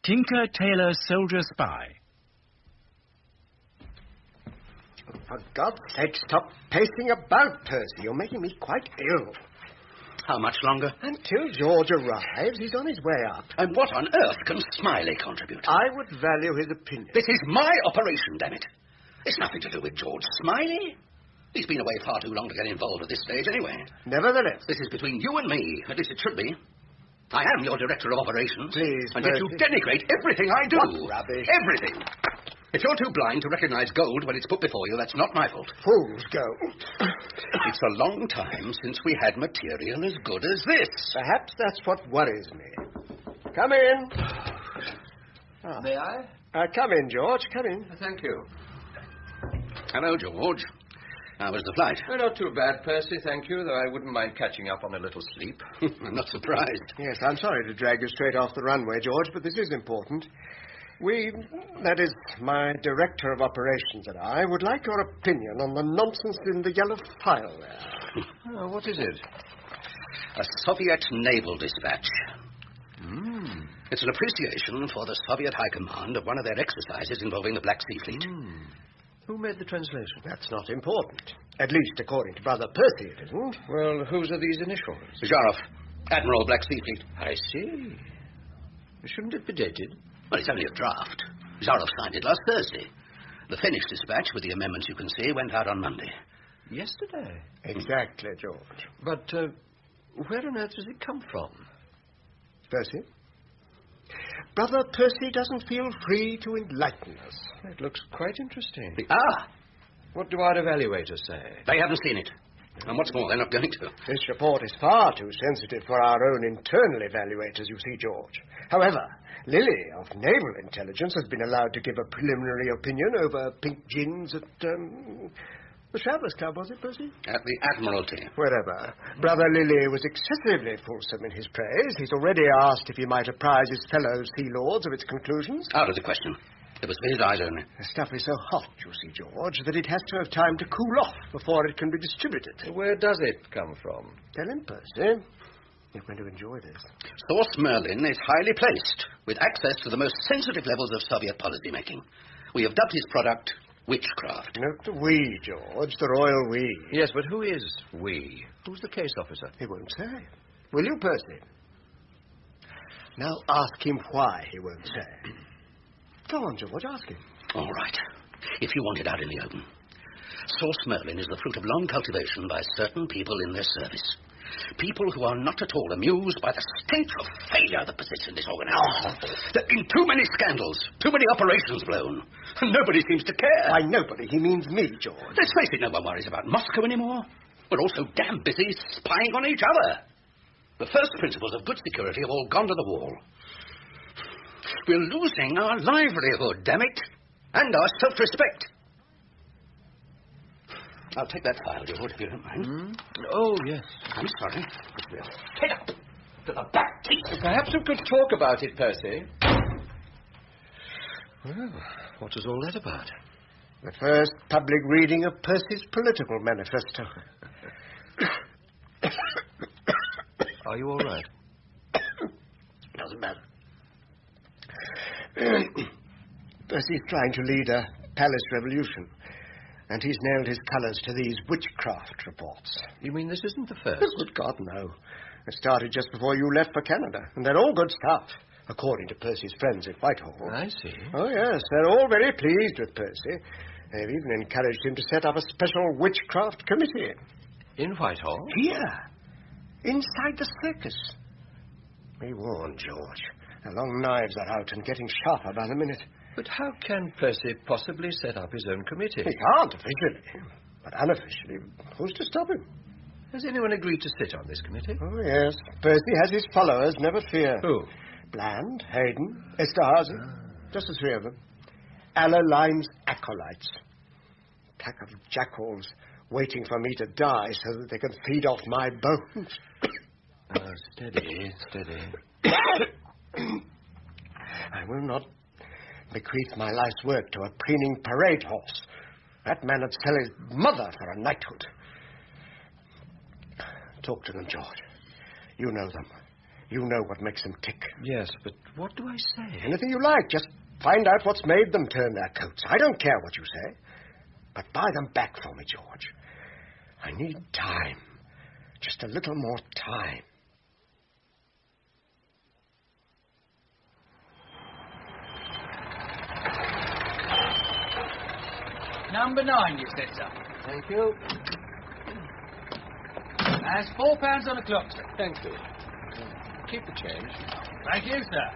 Tinker Tailor Soldier Spy. For God's sake, stop pacing about, Percy. You're making me quite ill. How much longer? Until George arrives. He's on his way up. And what on earth can Smiley contribute? I would value his opinion. This is my operation, damn it. It's nothing to do with George Smiley. He's been away far too long to get involved at this stage anyway. Nevertheless. This is between you and me. At least it should be. I am your director of operations. Please, and yet you denigrate everything I do. What rubbish. Everything. If you're too blind to recognize gold when it's put before you, that's not my fault. Fool's gold. It's a long time since we had material as good as this. Perhaps that's what worries me. Come in. Oh. May I? Come in, George. Come in. Thank you. Hello, George. How was the flight? Oh, not too bad, Percy, thank you, though I wouldn't mind catching up on a little sleep. I'm not surprised. Yes, I'm sorry to drag you straight off the runway, George, but this is important. That is, my director of operations and I, would like your opinion on the nonsense in the yellow file there. Oh, what is it? A Soviet naval dispatch. It's an appreciation for the Soviet High Command of one of their exercises involving the Black Sea Fleet. Who made the translation? That's not important. At least according to Brother Percy, it isn't. Well, whose are these initials? Zharov, Admiral Black Sea Fleet. I see. Shouldn't it be dated? Well, it's only a draft. Zharov signed it last Thursday. The finished dispatch, with the amendments you can see, went out on Monday. Yesterday? Exactly, George. But where on earth does it come from? Percy? Brother Percy doesn't feel free to enlighten us. It looks quite interesting. Ah! What do our evaluators say? They haven't seen it. And what's more, they're not going to. This report is far too sensitive for our own internal evaluators, you see, George. However, Lily of Naval Intelligence has been allowed to give a preliminary opinion over pink gins at, the Travellers' Club, was it, Percy? At the Admiralty. Wherever. Brother Lily was excessively fulsome in his praise. He's already asked if he might apprise his fellow Sea Lords of its conclusions. Out of the question. It was for his eyes only. The stuff is so hot, you see, George, that it has to have time to cool off before it can be distributed. Where does it come from? Tell him, Percy. You're going to enjoy this. Source Merlin is highly placed, with access to the most sensitive levels of Soviet policy making. We have dubbed his product Witchcraft. Not the we, George, the royal we. Yes, but who is we? Who's the case officer? He won't say. Will you, Percy? Now ask him why he won't say. Go on, George, ask him. All right. If you want it out in the open. Source Merlin is the fruit of long cultivation by certain people in their service. People who are not at all amused by the stench of failure that persists in this organization. There have been too many scandals, too many operations blown, and nobody seems to care. Why, nobody. He means me, George. Let's face it, no one worries about Moscow anymore. We're all so damn busy spying on each other. The first principles of good security have all gone to the wall. We're losing our livelihood, damn it, and our self-respect. I'll take that file, George, if you don't mind. Oh, yes. I'm sorry. We'll take up to the back teeth. Perhaps we could talk about it, Percy. Well, what was all that about? The first public reading of Percy's political manifesto. Are you all right? Doesn't matter. Percy's trying to lead a palace revolution, and he's nailed his colours to these witchcraft reports. You mean this isn't the first? Good God, no. It started just before you left for Canada, and they're all good stuff, according to Percy's friends at Whitehall. I see. Oh, yes, they're all very pleased with Percy. They've even encouraged him to set up a special witchcraft committee. In Whitehall? Here, inside the circus. Be warned, George. The long knives are out and getting sharper by the minute. But how can Percy possibly set up his own committee? He can't officially, but unofficially, who's to stop him? Has anyone agreed to sit on this committee? Oh, yes. Percy has his followers, never fear. Who? Bland, Hayden, Esterhazy. Just the three of them. Allerlein's acolytes. Pack of jackals waiting for me to die so that they can feed off my bones. Steady, steady. I will not bequeath my life's work to a preening parade horse. That man would sell his mother for a knighthood. Talk to them, George. You know them. You know what makes them tick. Yes, but what do I say? Anything you like. Just find out what's made them turn their coats. I don't care what you say. But buy them back for me, George. I need time. Just a little more time. Number 9, you said, sir. Thank you. That's £4 on the clock, sir. Thank you. Keep the change. Thank you, sir.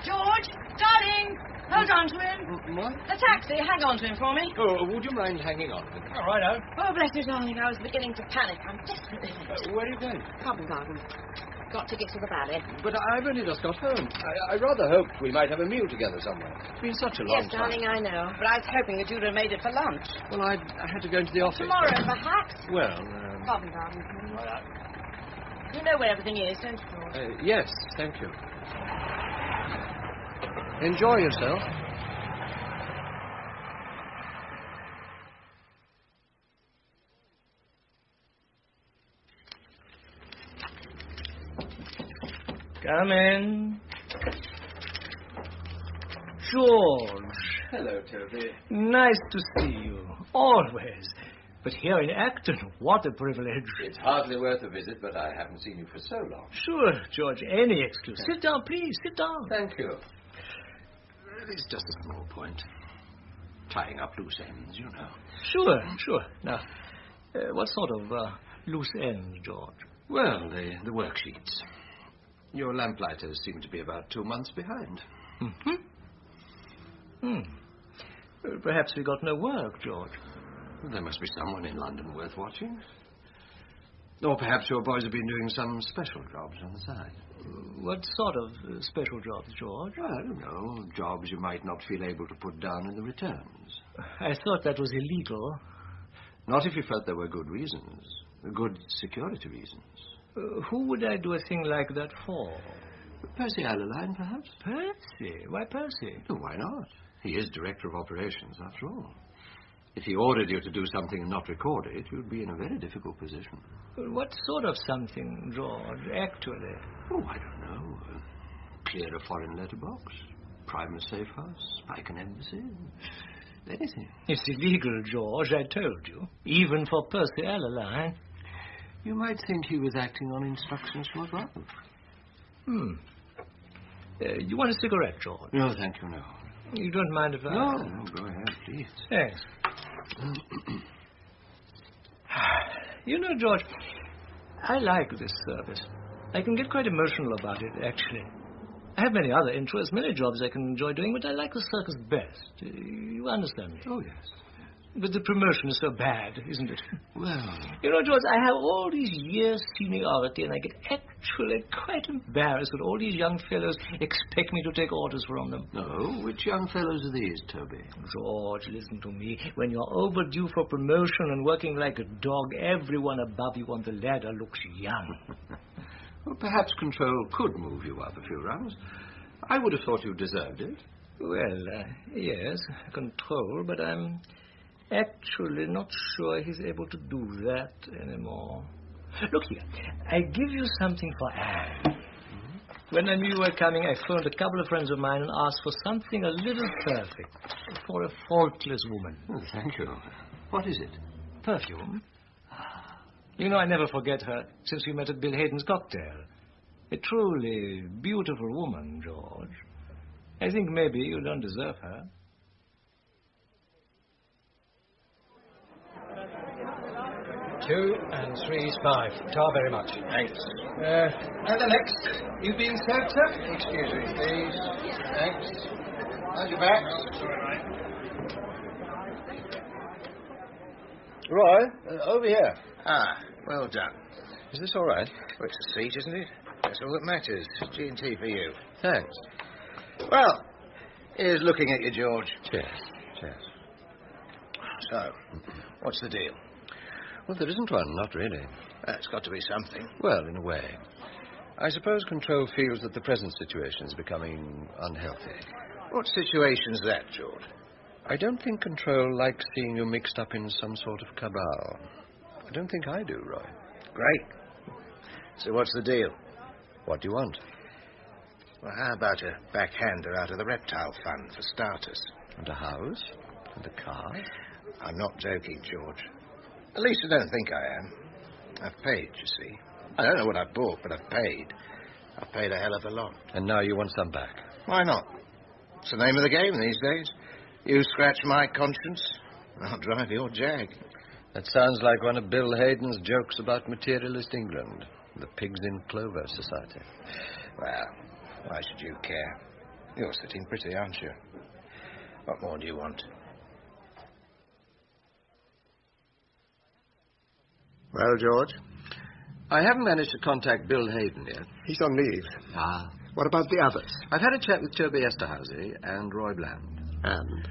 George, darling, hold on to him. What? The taxi, hang on to him for me. Oh, would you mind hanging on? All right, Oh, bless you, darling, I was beginning to panic. I'm desperately late. Where are you going? Covent Garden. Got tickets to the ballet. But I've only just got home. I rather hoped we might have a meal together somewhere. It's been such a long Yes, time. darling, I know. But I was hoping that you'd have made it for lunch. Well, I had to go into the office. Tomorrow, perhaps. Well, Covent Garden. You know where everything is, don't you, George? yes, thank you. Enjoy yourself. Come in. George. Hello, Toby. Nice to see you. Always. But here in Acton, what a privilege. It's hardly worth a visit, but I haven't seen you for so long. Sure, George, any excuse. Sit down, please, sit down. Thank you. It's just a small point. Tying up loose ends, you know. Sure. Now, what sort of loose ends, George? Well, the worksheets. Your lamplighters seem to be about 2 months behind. Perhaps we got no work, George. Well, there must be someone in London worth watching. Or perhaps your boys have been doing some special jobs on the side. What sort of special jobs, George? Well, I don't know. Jobs you might not feel able to put down in the returns. I thought that was illegal. Not if you felt there were good reasons. Good security reasons. Who would I do a thing like that for? Percy Alleline, perhaps? Percy? Why Percy? Oh, why not? He is director of operations, after all. If he ordered you to do something and not record it, you'd be in a very difficult position. What sort of something, George, actually? Oh, I don't know. Clear a foreign letterbox, prime a safe house, spike an embassy, anything. It's illegal, George, I told you. Even for Percy Alleline. You might think he was acting on instructions from above. You want a cigarette, George? No, thank you, no. You don't mind if I... No, go ahead, please. Thanks. You know, George, I like this service. I can get quite emotional about it, actually. I have many other interests, many jobs I can enjoy doing, but I like the circus best. You understand me? Oh, yes. But the promotion is so bad, isn't it? Well... You know, George, I have all these years' seniority, and I get actually quite embarrassed that all these young fellows expect me to take orders from them. No, which young fellows are these, Toby? George, listen to me. When you're overdue for promotion and working like a dog, everyone above you on the ladder looks young. Well, perhaps control could move you up a few rungs. I would have thought you deserved it. Well, yes, control, but I'm actually not sure he's able to do that anymore. Look here, I give you something for Anne. When I knew you were coming, I phoned a couple of friends of mine and asked for something a little perfect for a faultless woman. Oh, thank you. What is it? Perfume. You know, I never forget her since we met at Bill Hayden's cocktail. A truly beautiful woman, George. I think maybe you don't deserve her. Two and 3 Spy. Tar very much. Thanks. And the next. You being served, sir? Excuse me, please. Thanks. How's your back? Roy, over here. Ah, well done. Is this all right? Well, it's a seat, isn't it? That's all that matters. G&T for you. Thanks. Well, here's looking at you, George. Cheers. Cheers. So, what's the deal? Well, there isn't one, not really. It's got to be something. Well, in a way. I suppose Control feels that the present situation is becoming unhealthy. What situation's that, George? I don't think Control likes seeing you mixed up in some sort of cabal. I don't think I do, Roy. Great. So what's the deal? What do you want? Well, how about a backhander out of the reptile fund, for starters? And a house? And a car? I'm not joking, George. At least I don't think I am. I've paid, you see. I don't know what I've bought, but I've paid. I've paid a hell of a lot. And now you want some back? Why not? It's the name of the game these days. You scratch my conscience, I'll drive your jag. That sounds like one of Bill Hayden's jokes about materialist England. The Pigs in Clover Society. Well, why should you care? You're sitting pretty, aren't you? What more do you want? Well, George? I haven't managed to contact Bill Hayden yet. He's on leave. Ah. What about the others? I've had a chat with Toby Esterhazy and Roy Bland. And?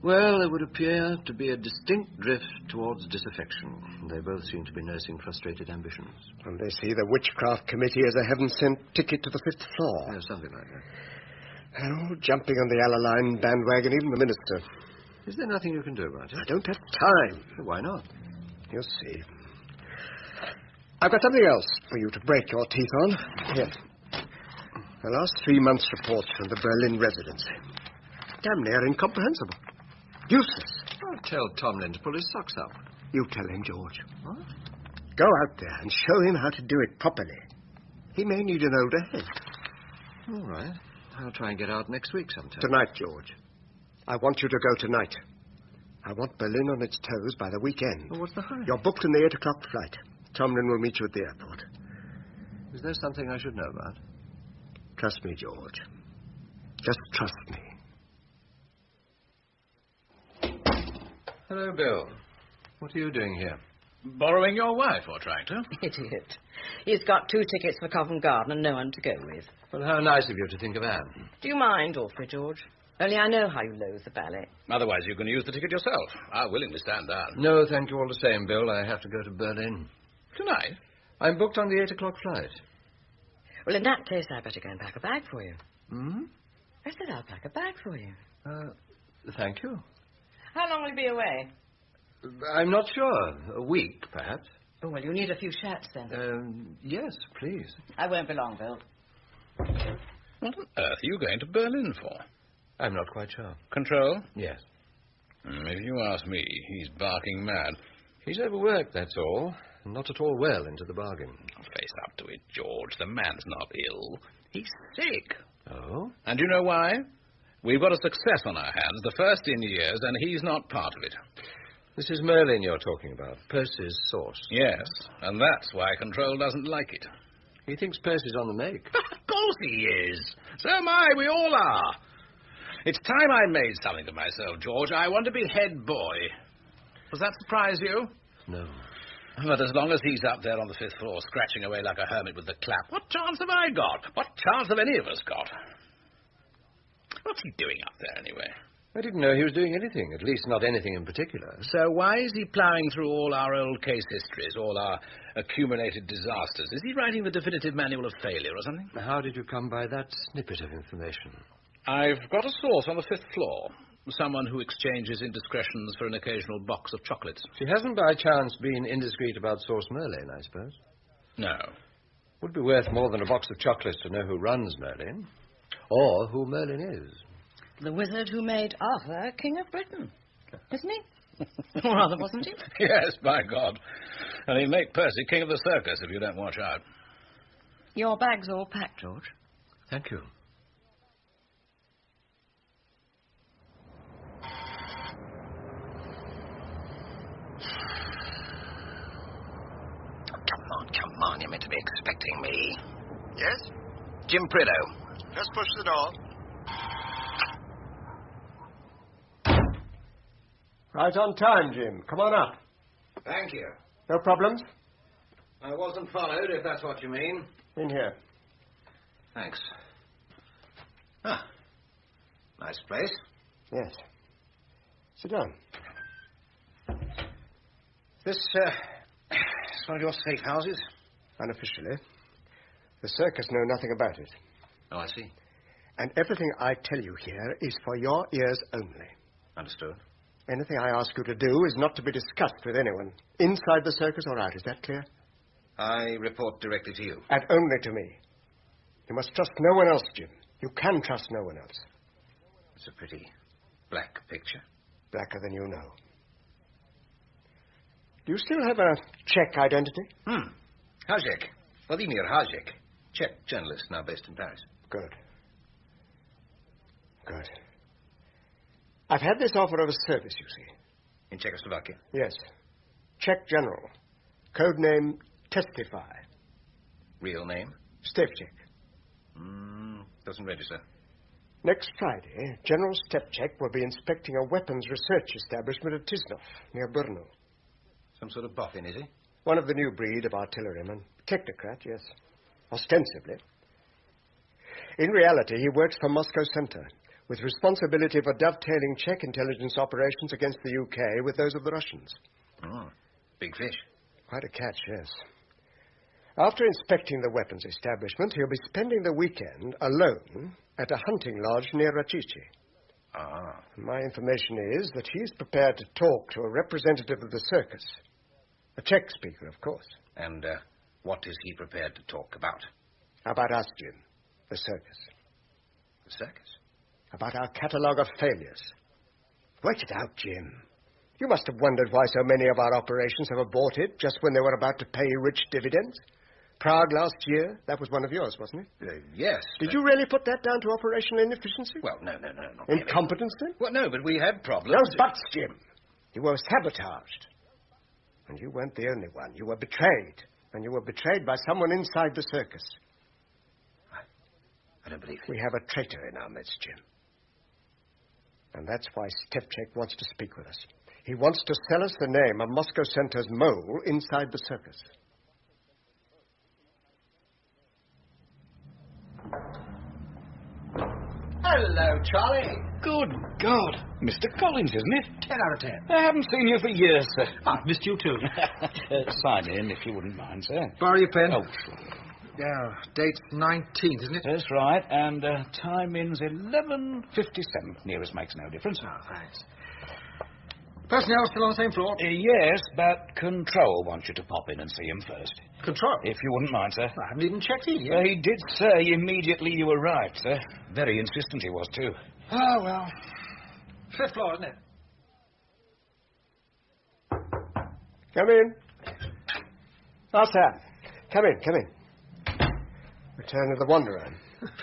Well, there would appear to be a distinct drift towards disaffection. They both seem to be nursing frustrated ambitions. And they see the Witchcraft Committee as a heaven-sent ticket to the 5th floor. Yeah, something like that. Oh, jumping on the Alaline bandwagon, even the minister. Is there nothing you can do about it? I don't have time. Why not? You'll see. I've got something else for you to break your teeth on. Here. The last 3 months' reports from the Berlin residency. Damn near incomprehensible. Useless. I'll tell Tomlin to pull his socks up. You tell him, George. What? Go out there and show him how to do it properly. He may need an older head. All right. I'll try and get out next week sometime. Tonight, George. I want you to go tonight. I want Berlin on its toes by the weekend. Well, what's the hurry? You're booked in the 8 o'clock flight. Tomlin will meet you at the airport. Is there something I should know about? Trust me, George. Just trust me. Hello, Bill. What are you doing here? Borrowing your wife, or trying to? Idiot. He's got 2 tickets for Covent Garden and no one to go with. Well, how nice of you to think of Anne. Do you mind, awfully, George? Only I know how you loathe the ballet. Otherwise, you can use the ticket yourself. I'll willingly stand down. No, thank you all the same, Bill. I have to go to Berlin. Tonight? I'm booked on the 8 o'clock flight. Well, in that case, I'd better go and pack a bag for you. Hmm? I said I'll pack a bag for you. Thank you. How long will you be away? I'm not sure. A week, perhaps. Oh, well, you need a few shirts, then. Yes, please. I won't be long, Bill. What on earth are you going to Berlin for? I'm not quite sure. Control? Yes. If you ask me, he's barking mad. He's overworked, that's all. Not at all well into the bargain. Face up to it, George. The man's not ill. He's sick. Oh? And you know why? We've got a success on our hands, the first in years, and he's not part of it. This is Merlin you're talking about, Percy's source. Yes, and that's why Control doesn't like it. He thinks Percy's on the make. Of course he is. So am I. We all are. It's time I made something of myself, George. I want to be head boy. Does that surprise you? No. But as long as he's up there on the 5th floor, scratching away like a hermit with the clap, what chance have I got? What chance have any of us got? What's he doing up there, anyway? I didn't know he was doing anything, at least not anything in particular. So why is he ploughing through all our old case histories, all our accumulated disasters? Is he writing the definitive manual of failure or something? How did you come by that snippet of information? I've got a source on the 5th floor. Someone who exchanges indiscretions for an occasional box of chocolates. She hasn't by chance been indiscreet about Source Merlin, I suppose? No. Would be worth more than a box of chocolates to know who runs Merlin. Or who Merlin is. The wizard who made Arthur King of Britain. Isn't he? Or rather, wasn't he? Yes, by God. And he'll make Percy king of the circus if you don't watch out. Your bag's all packed, George. Thank you. Come on, you're meant to be expecting me. Yes? Jim Prideaux. Just push the door. Right on time, Jim. Come on up. Thank you. No problems? I wasn't followed, if that's what you mean. In here. Thanks. Ah, nice place. Yes. Sit down. This, is one of your safe houses? Unofficially. The circus know nothing about it. Oh, I see. And everything I tell you here is for your ears only. Understood. Anything I ask you to do is not to be discussed with anyone, inside the circus or out. Is that clear? I report directly to you. And only to me. You must trust no one else, Jim. You can trust no one else. It's a pretty black picture. Blacker than you know. Do you still have a Czech identity? Hajek. Vladimir Hajek. Czech journalist, now based in Paris. Good. Good. I've had this offer of a service, you see. In Czechoslovakia? Yes. Czech general. Code name Testify. Real name? Stevchik. Doesn't register. Next Friday, General Stepchek will be inspecting a weapons research establishment at Tisnov, near Brno. Some sort of boffin, is he? One of the new breed of artillerymen. Technocrat, yes. Ostensibly. In reality, he works for Moscow Center, with responsibility for dovetailing Czech intelligence operations against the UK with those of the Russians. Big fish. Quite a catch, yes. After inspecting the weapons establishment, he'll be spending the weekend alone at a hunting lodge near Rachichi. My information is that he's prepared to talk to a representative of the circus. A Czech speaker, of course. And what is he prepared to talk about? About us, Jim. The circus. The circus? About our catalogue of failures. Work it out, Jim. You must have wondered why so many of our operations have aborted just when they were about to pay rich dividends. Prague last year, that was one of yours, wasn't it? Yes. Did you really put that down to operational inefficiency? Well, no, not Incompetence, then? Well, no, but we had problems. No buts, Jim. You were sabotaged. And you weren't the only one. You were betrayed. And you were betrayed by someone inside the circus. I don't believe it. We have a traitor in our midst, Jim. And that's why Stepchek wants to speak with us. He wants to sell us the name of Moscow Center's mole inside the circus. Hello, Charlie. Good God. Mr. Collins, isn't it? 10 out of 10. I haven't seen you for years, sir. I've missed you too. Sign in, if you wouldn't mind, sir. Borrow your pen. Oh, sure. Yeah, date's 19th, isn't it? That's right, and time in's 11:57. Nearest makes no difference. Oh, thanks. Personnel still on the same floor? Yes, but Control wants you to pop in and see him first. Control? If you wouldn't mind, sir. I haven't even checked in yet. He did say immediately you arrived, sir. Very insistent he was, too. Oh, well. 5th floor, isn't it? Come in. Oh, Sam. Come in. Return of the Wanderer.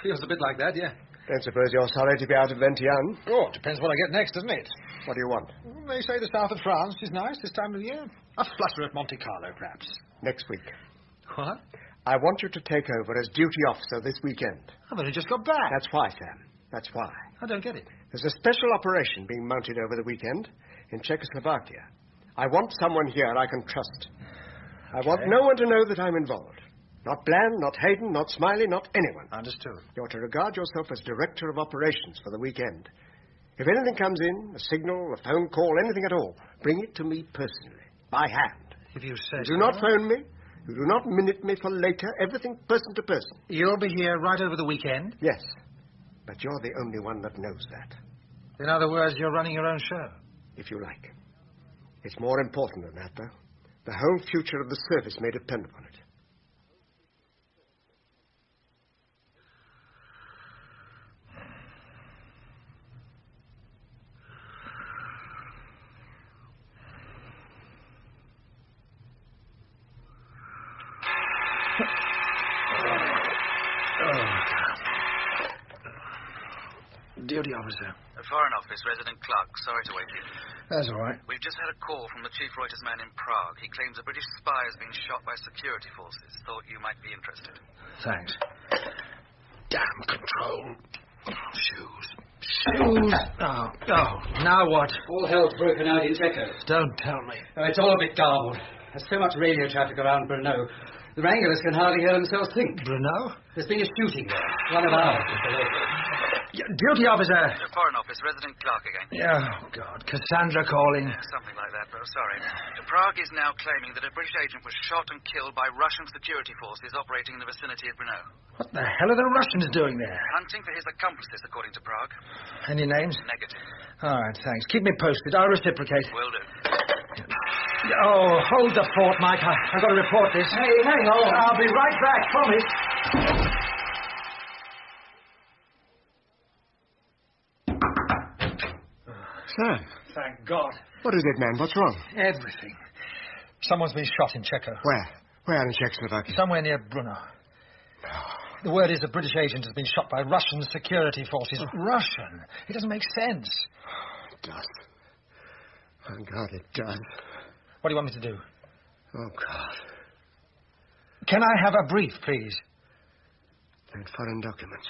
Feels a bit like that, yeah. Don't suppose you're sorry to be out of Vientiane? Oh, depends what I get next, doesn't it? What do you want? They say the south of France is nice this time of year. A flutter at Monte Carlo, perhaps. Next week. What? I want you to take over as duty officer this weekend. I've only just got back. That's why, Sam. That's why. I don't get it. There's a special operation being mounted over the weekend in Czechoslovakia. I want someone here I can trust. I want no one to know that I'm involved. Not Bland, not Hayden, not Smiley, not anyone. Understood. You're to regard yourself as director of operations for the weekend. If anything comes in, a signal, a phone call, anything at all, bring it to me personally, by hand. If you say Do not phone me. You do not minute me for later. Everything person to person. You'll be here right over the weekend? Yes. But you're the only one that knows that. In other words, you're running your own show? If you like. It's more important than that, though. The whole future of the service may depend upon it. Duty officer. The Foreign Office, Resident Clark. Sorry to wake you. That's all right. We've just had a call from the chief Reuters man in Prague. He claims a British spy has been shot by security forces. Thought you might be interested. Thanks. Damn Control. Shoes. Oh, now what? All hell's broken out in Checo. Don't tell me. Oh, it's all a bit garbled. There's so much radio traffic around Brno. The Wranglers can hardly hear themselves think. Brno? There's been a shooting there. One of ours. Duty officer. The Foreign Office, Resident Clark again. Yeah, oh, God. Cassandra calling. Something like that, but sorry. Prague is now claiming that a British agent was shot and killed by Russian security forces operating in the vicinity of Brno. What the hell are the Russians doing there? Hunting for his accomplices, according to Prague. Any names? Negative. All right, thanks. Keep me posted. I'll reciprocate. Will do. Oh, hold the fort, Mike. I've got to report this. Hey, hang on. I'll be right back, promise. Sam. Thank God. What is it, man? What's wrong? Everything. Someone's been shot in Checo. Where? Where in Czechoslovakia? Somewhere near Brno. The word is a British agent has been shot by Russian security forces. Russian? It doesn't make sense. It does. Oh, God, it does. What do you want me to do? Oh, God. Can I have a brief, please? That foreign document.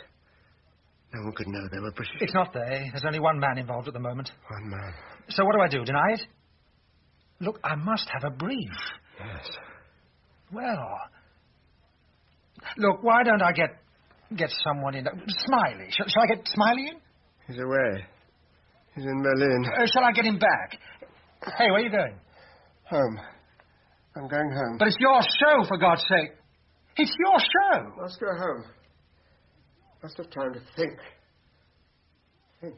No one could know they were British. It's not they. There's only one man involved at the moment. One man. So what do I do? Deny it? Look, I must have a brief. Yes. Well... Look, why don't I get someone in... Smiley. Shall I get Smiley in? He's away. He's in Berlin. Shall I get him back? Hey, where are you going? Home. I'm going home. But it's your show, for God's sake. It's your show. Must go home. Must have time to think. Think.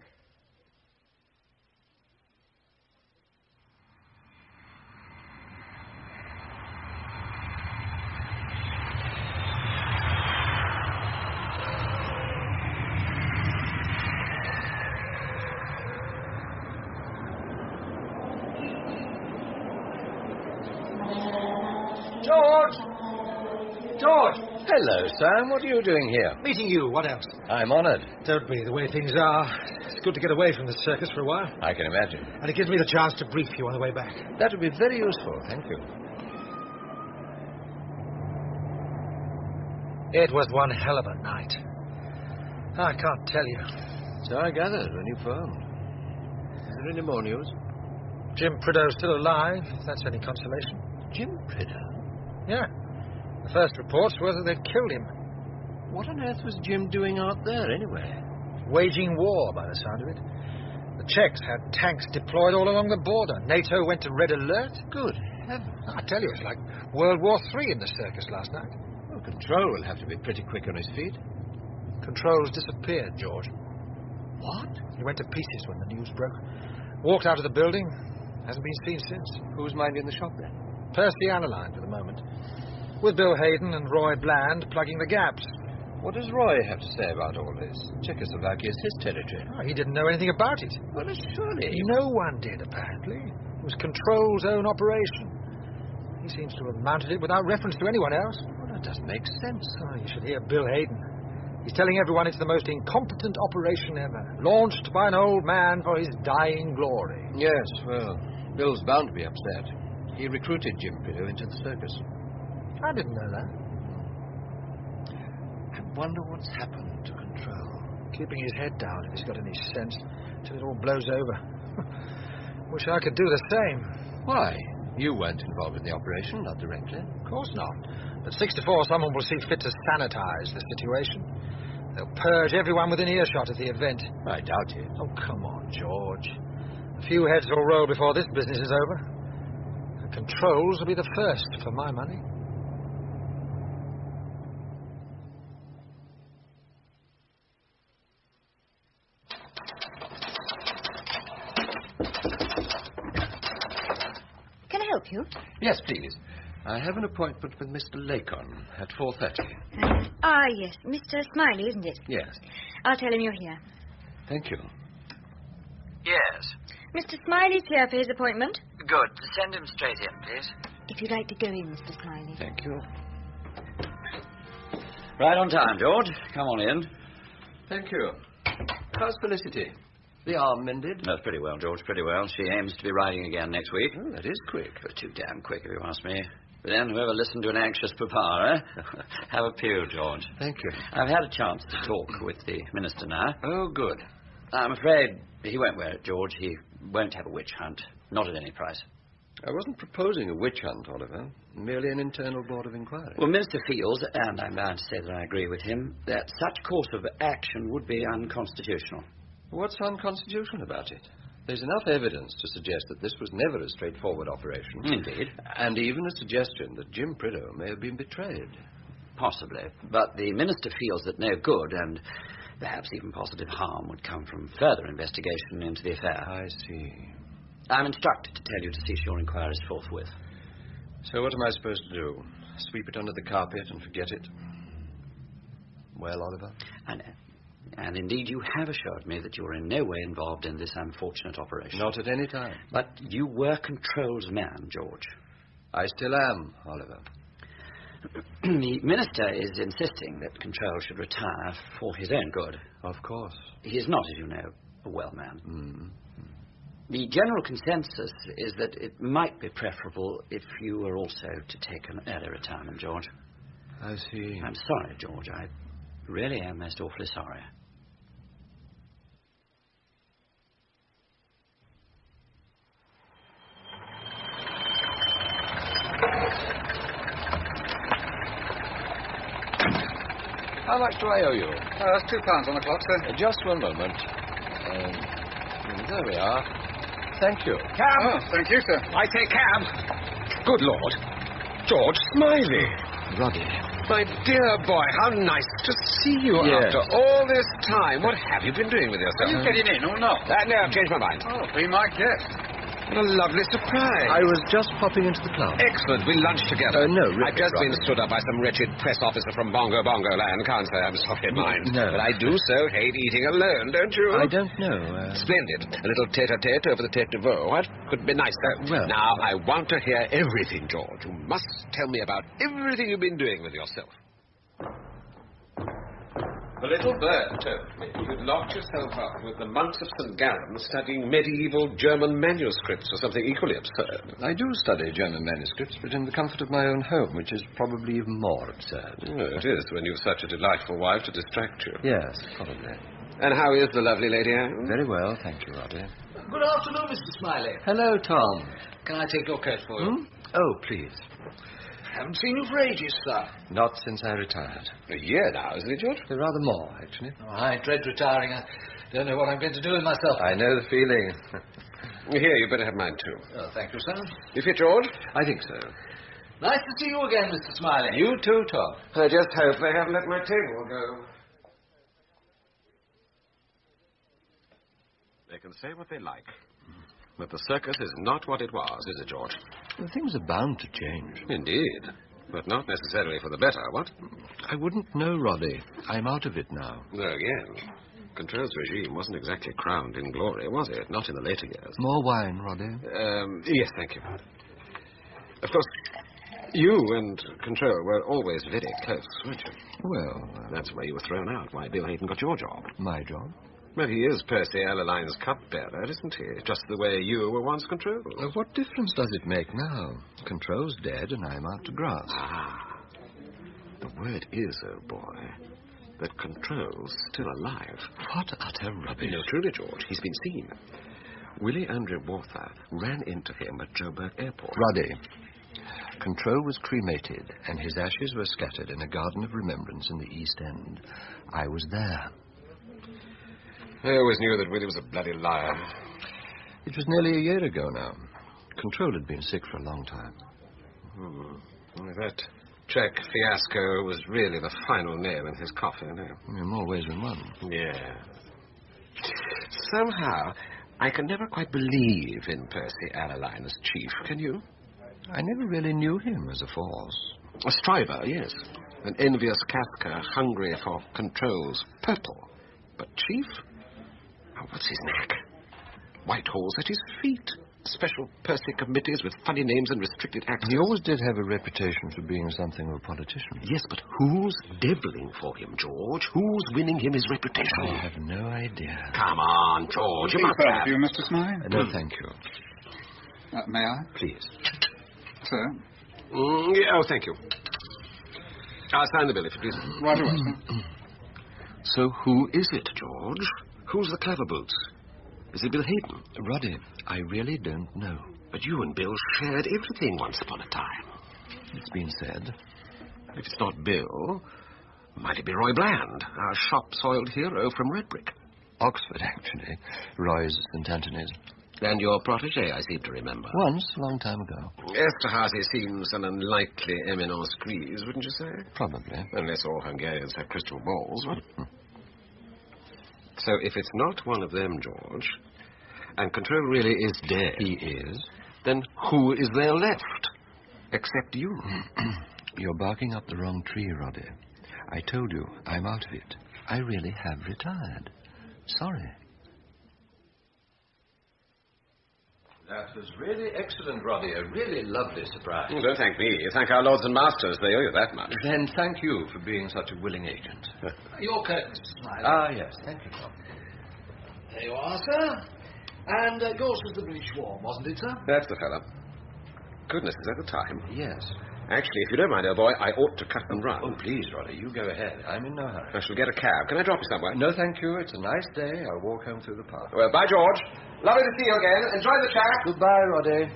George! Hello, Sam. What are you doing here? Meeting you. What else? I'm honoured. Don't be. The way things are, it's good to get away from the circus for a while. I can imagine. And it gives me the chance to brief you on the way back. That would be very useful. Thank you. It was one hell of a night. I can't tell you. So I gathered when you phoned. Is there any more news? Jim Prideaux's still alive, if that's any consolation. Jim Prideaux? Yeah. The first reports were that they'd killed him. What on earth was Jim doing out there, anyway? Waging war, by the sound of it. The Czechs had tanks deployed all along the border. NATO went to red alert. Good heavens. I tell you, it's like World War III in the circus last night. Well, Control will have to be pretty quick on his feet. Control's disappeared, George. What? He went to pieces when the news broke. Walked out of the building. Hasn't been seen since. Who's minding the shop then? Percy Analine for the moment. With Bill Hayden and Roy Bland plugging the gaps. What does Roy have to say about all this? Czechoslovakia is his territory. Oh, he didn't know anything about it. Well, surely... No one did, apparently. It was Control's own operation. He seems to have mounted it without reference to anyone else. Well, that doesn't make sense. Oh, you should hear Bill Hayden. He's telling everyone it's the most incompetent operation ever, launched by an old man for his dying glory. Yes, well, Bill's bound to be upset. He recruited Jim Prideaux into the circus. I didn't know that. I wonder what's happened to Control. Keeping his head down if he's got any sense, till it all blows over. Wish I could do the same. Why? You weren't involved in the operation, not directly. Of course not. But 64, someone will see fit to sanitize the situation. They'll purge everyone within earshot of the event. I doubt it. Oh, come on, George. A few heads will roll before this business is over. The Controls will be the first for my money. Can I help you? Yes, please. I have an appointment with Mr. Lacon at 4:30. Yes. Mr. Smiley, isn't it? Yes. I'll tell him you're here. Thank you. Yes. Mr. Smiley's here for his appointment. Good. Send him straight in, please. If you'd like to go in, Mr. Smiley. Thank you. Right on time, George. Come on in. Thank you. How's Felicity? The arm mended? That's pretty well, George, pretty well. She aims to be riding again next week. Oh, that is quick. Too damn quick, if you ask me. But then, whoever listened to an anxious papa, eh? Have a pew, George. Thank you. I've had a chance to talk with the minister now. Oh, good. I'm afraid he won't wear it, George. He won't have a witch hunt. Not at any price. I wasn't proposing a witch hunt, Oliver. Merely an internal board of inquiry. Well, Minister feels, and I'm bound to say that I agree with him, that such course of action would be unconstitutional. What's unconstitutional about it? There's enough evidence to suggest that this was never a straightforward operation. Indeed. And even a suggestion that Jim Prideaux may have been betrayed. Possibly. But the minister feels that no good and perhaps even positive harm would come from further investigation into the affair. I see. I'm instructed to tell you to cease your inquiries forthwith. So what am I supposed to do? Sweep it under the carpet and forget it? Well, Oliver? I know. And indeed you have assured me that you were in no way involved in this unfortunate operation. Not at any time. But you were Control's man, George. I still am, Oliver. The Minister is insisting that Control should retire for his own good. Of course. He is not, as you know, a well man. Mm. The general consensus is that it might be preferable if you were also to take an early retirement, George. I see. I'm sorry, George. I really am most awfully sorry. How much do I owe you? That's £2 on the clock, sir. Just one moment. There we are. Thank you. Cab! Oh, thank you, sir. I say cab. Good Lord. George Smiley. Roddy. My dear boy, how nice to see you Yes. after all this time. What have you been doing with yourself? Are you getting in or not? No, I've changed my mind. Oh, be my guest. What a lovely surprise. I was just popping into the club. Excellent. We lunched together. No, I've just been stood up by some wretched press officer from Bongo land. Can't say I'm sorry, mind. No. But I do so hate eating alone, don't you? I don't know. Splendid. A little tete-a-tete over the tete de veau. What could be nicer? Well... Now, I want to hear everything, George. You must tell me about everything you've been doing with yourself. The little bird told me you'd locked yourself up with the monks of St. Gallen studying medieval German manuscripts or something equally absurd. I do study German manuscripts, but in the comfort of my own home, which is probably even more absurd. Oh, it is, when you've such a delightful wife to distract you. Yes, probably. And how is the lovely lady Anne? Very well, thank you, Roddy. Good afternoon, Mr. Smiley. Hello, Tom. Can I take your coat for you? Oh, please. Haven't seen you for ages, sir. Not since I retired. A year now, isn't it, George? Rather more, actually. Oh, I dread retiring. I don't know what I'm going to do with myself. I know the feeling. Here, you better have mine, too. Oh, thank you, sir. You fit, George? I think so. Nice to see you again, Mr. Smiley. You too, Tom. I just hope they haven't let my table go. They can say what they like. But the circus is not what it was, is it, George? Well, things are bound to change. Indeed. But not necessarily for the better, what? I wouldn't know, Roddy. I'm out of it now. There again. Control's regime wasn't exactly crowned in glory, was it? Not in the later years. More wine, Roddy? Yes, thank you. Of course, you and Control were always very close, weren't you? Well... That's why you were thrown out, why Bill Hayden got your job. My job? Well, he is Percy Allaline's cupbearer, isn't he? Just the way you were once Control. What difference does it make now? Control's dead and I'm out to grass. Ah. The word is, oh boy, that Control's still alive. What utter rubbish. No, truly, George. He's been seen. Willie Andrew Walther ran into him at Joburg Airport. Roddy, Control was cremated and his ashes were scattered in a garden of remembrance in the East End. I was there. I always knew that Willie was a bloody liar. It was nearly a year ago now. Control had been sick for a long time. That Czech fiasco was really the final nail in his coffin, In more ways than one. Yeah. Somehow, I can never quite believe in Percy Allaline as chief, can you? I never really knew him as a force. A striver, yes. An envious Kafka, hungry for Control's purple. But chief? Oh, what's his knack? Whitehalls at his feet. Special Percy committees with funny names and restricted access. He always did have a reputation for being something of a politician. Yes, but who's deviling for him, George? Who's winning him his reputation? I have no idea. Come on, George, you must have. You, Mr. Smiley? No, thank you. May I? Please. Sir? Oh, thank you. I'll sign the bill, if you please. Right away, sir. So who is it, George? Who's the clever boots? Is it Bill Hayden? Roddy, I really don't know. But you and Bill shared everything once upon a time. It's been said. If it's not Bill, might it be Roy Bland, our shop-soiled hero from Red Brick? Oxford, actually. Roy's St. Anthony's. And your protégé, I seem to remember. Once, a long time ago. Esterhazy seems an unlikely eminence grise, wouldn't you say? Probably. Unless all Hungarians have crystal balls. So if it's not one of them, George, and Control really is dead... He is. Then who is there left? Except you. You're barking up the wrong tree, Roddy. I told you, I'm out of it. I really have retired. Sorry. That was really excellent, Roddy. A really lovely surprise. Oh, don't thank me. Thank our lords and masters. They owe you that much. Then thank you for being such a willing agent. Your curtains, Mr. Smiley. Ah, yes. Thank you, Tom. There you are, sir. And yours was the British War, wasn't it, sir? That's the fella. Goodness, is that the time? Yes. Actually, if you don't mind, old boy, I ought to cut and run. Oh, please, Roddy, you go ahead. I'm in no hurry. I shall get a cab. Can I drop you somewhere? No, thank you. It's a nice day. I'll walk home through the park. Well, by George. Lovely to see you again. Enjoy the chat. Goodbye, Roddy.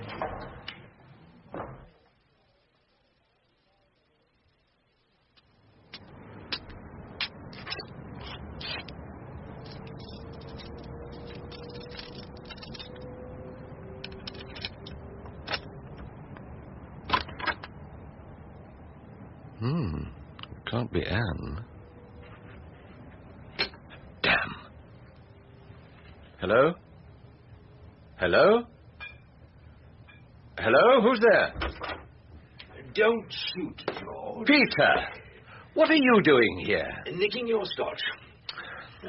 Can't be Anne. Damn. Hello? Hello? Hello? Who's there? Don't shoot, George. Peter! What are you doing here? Nicking your scotch.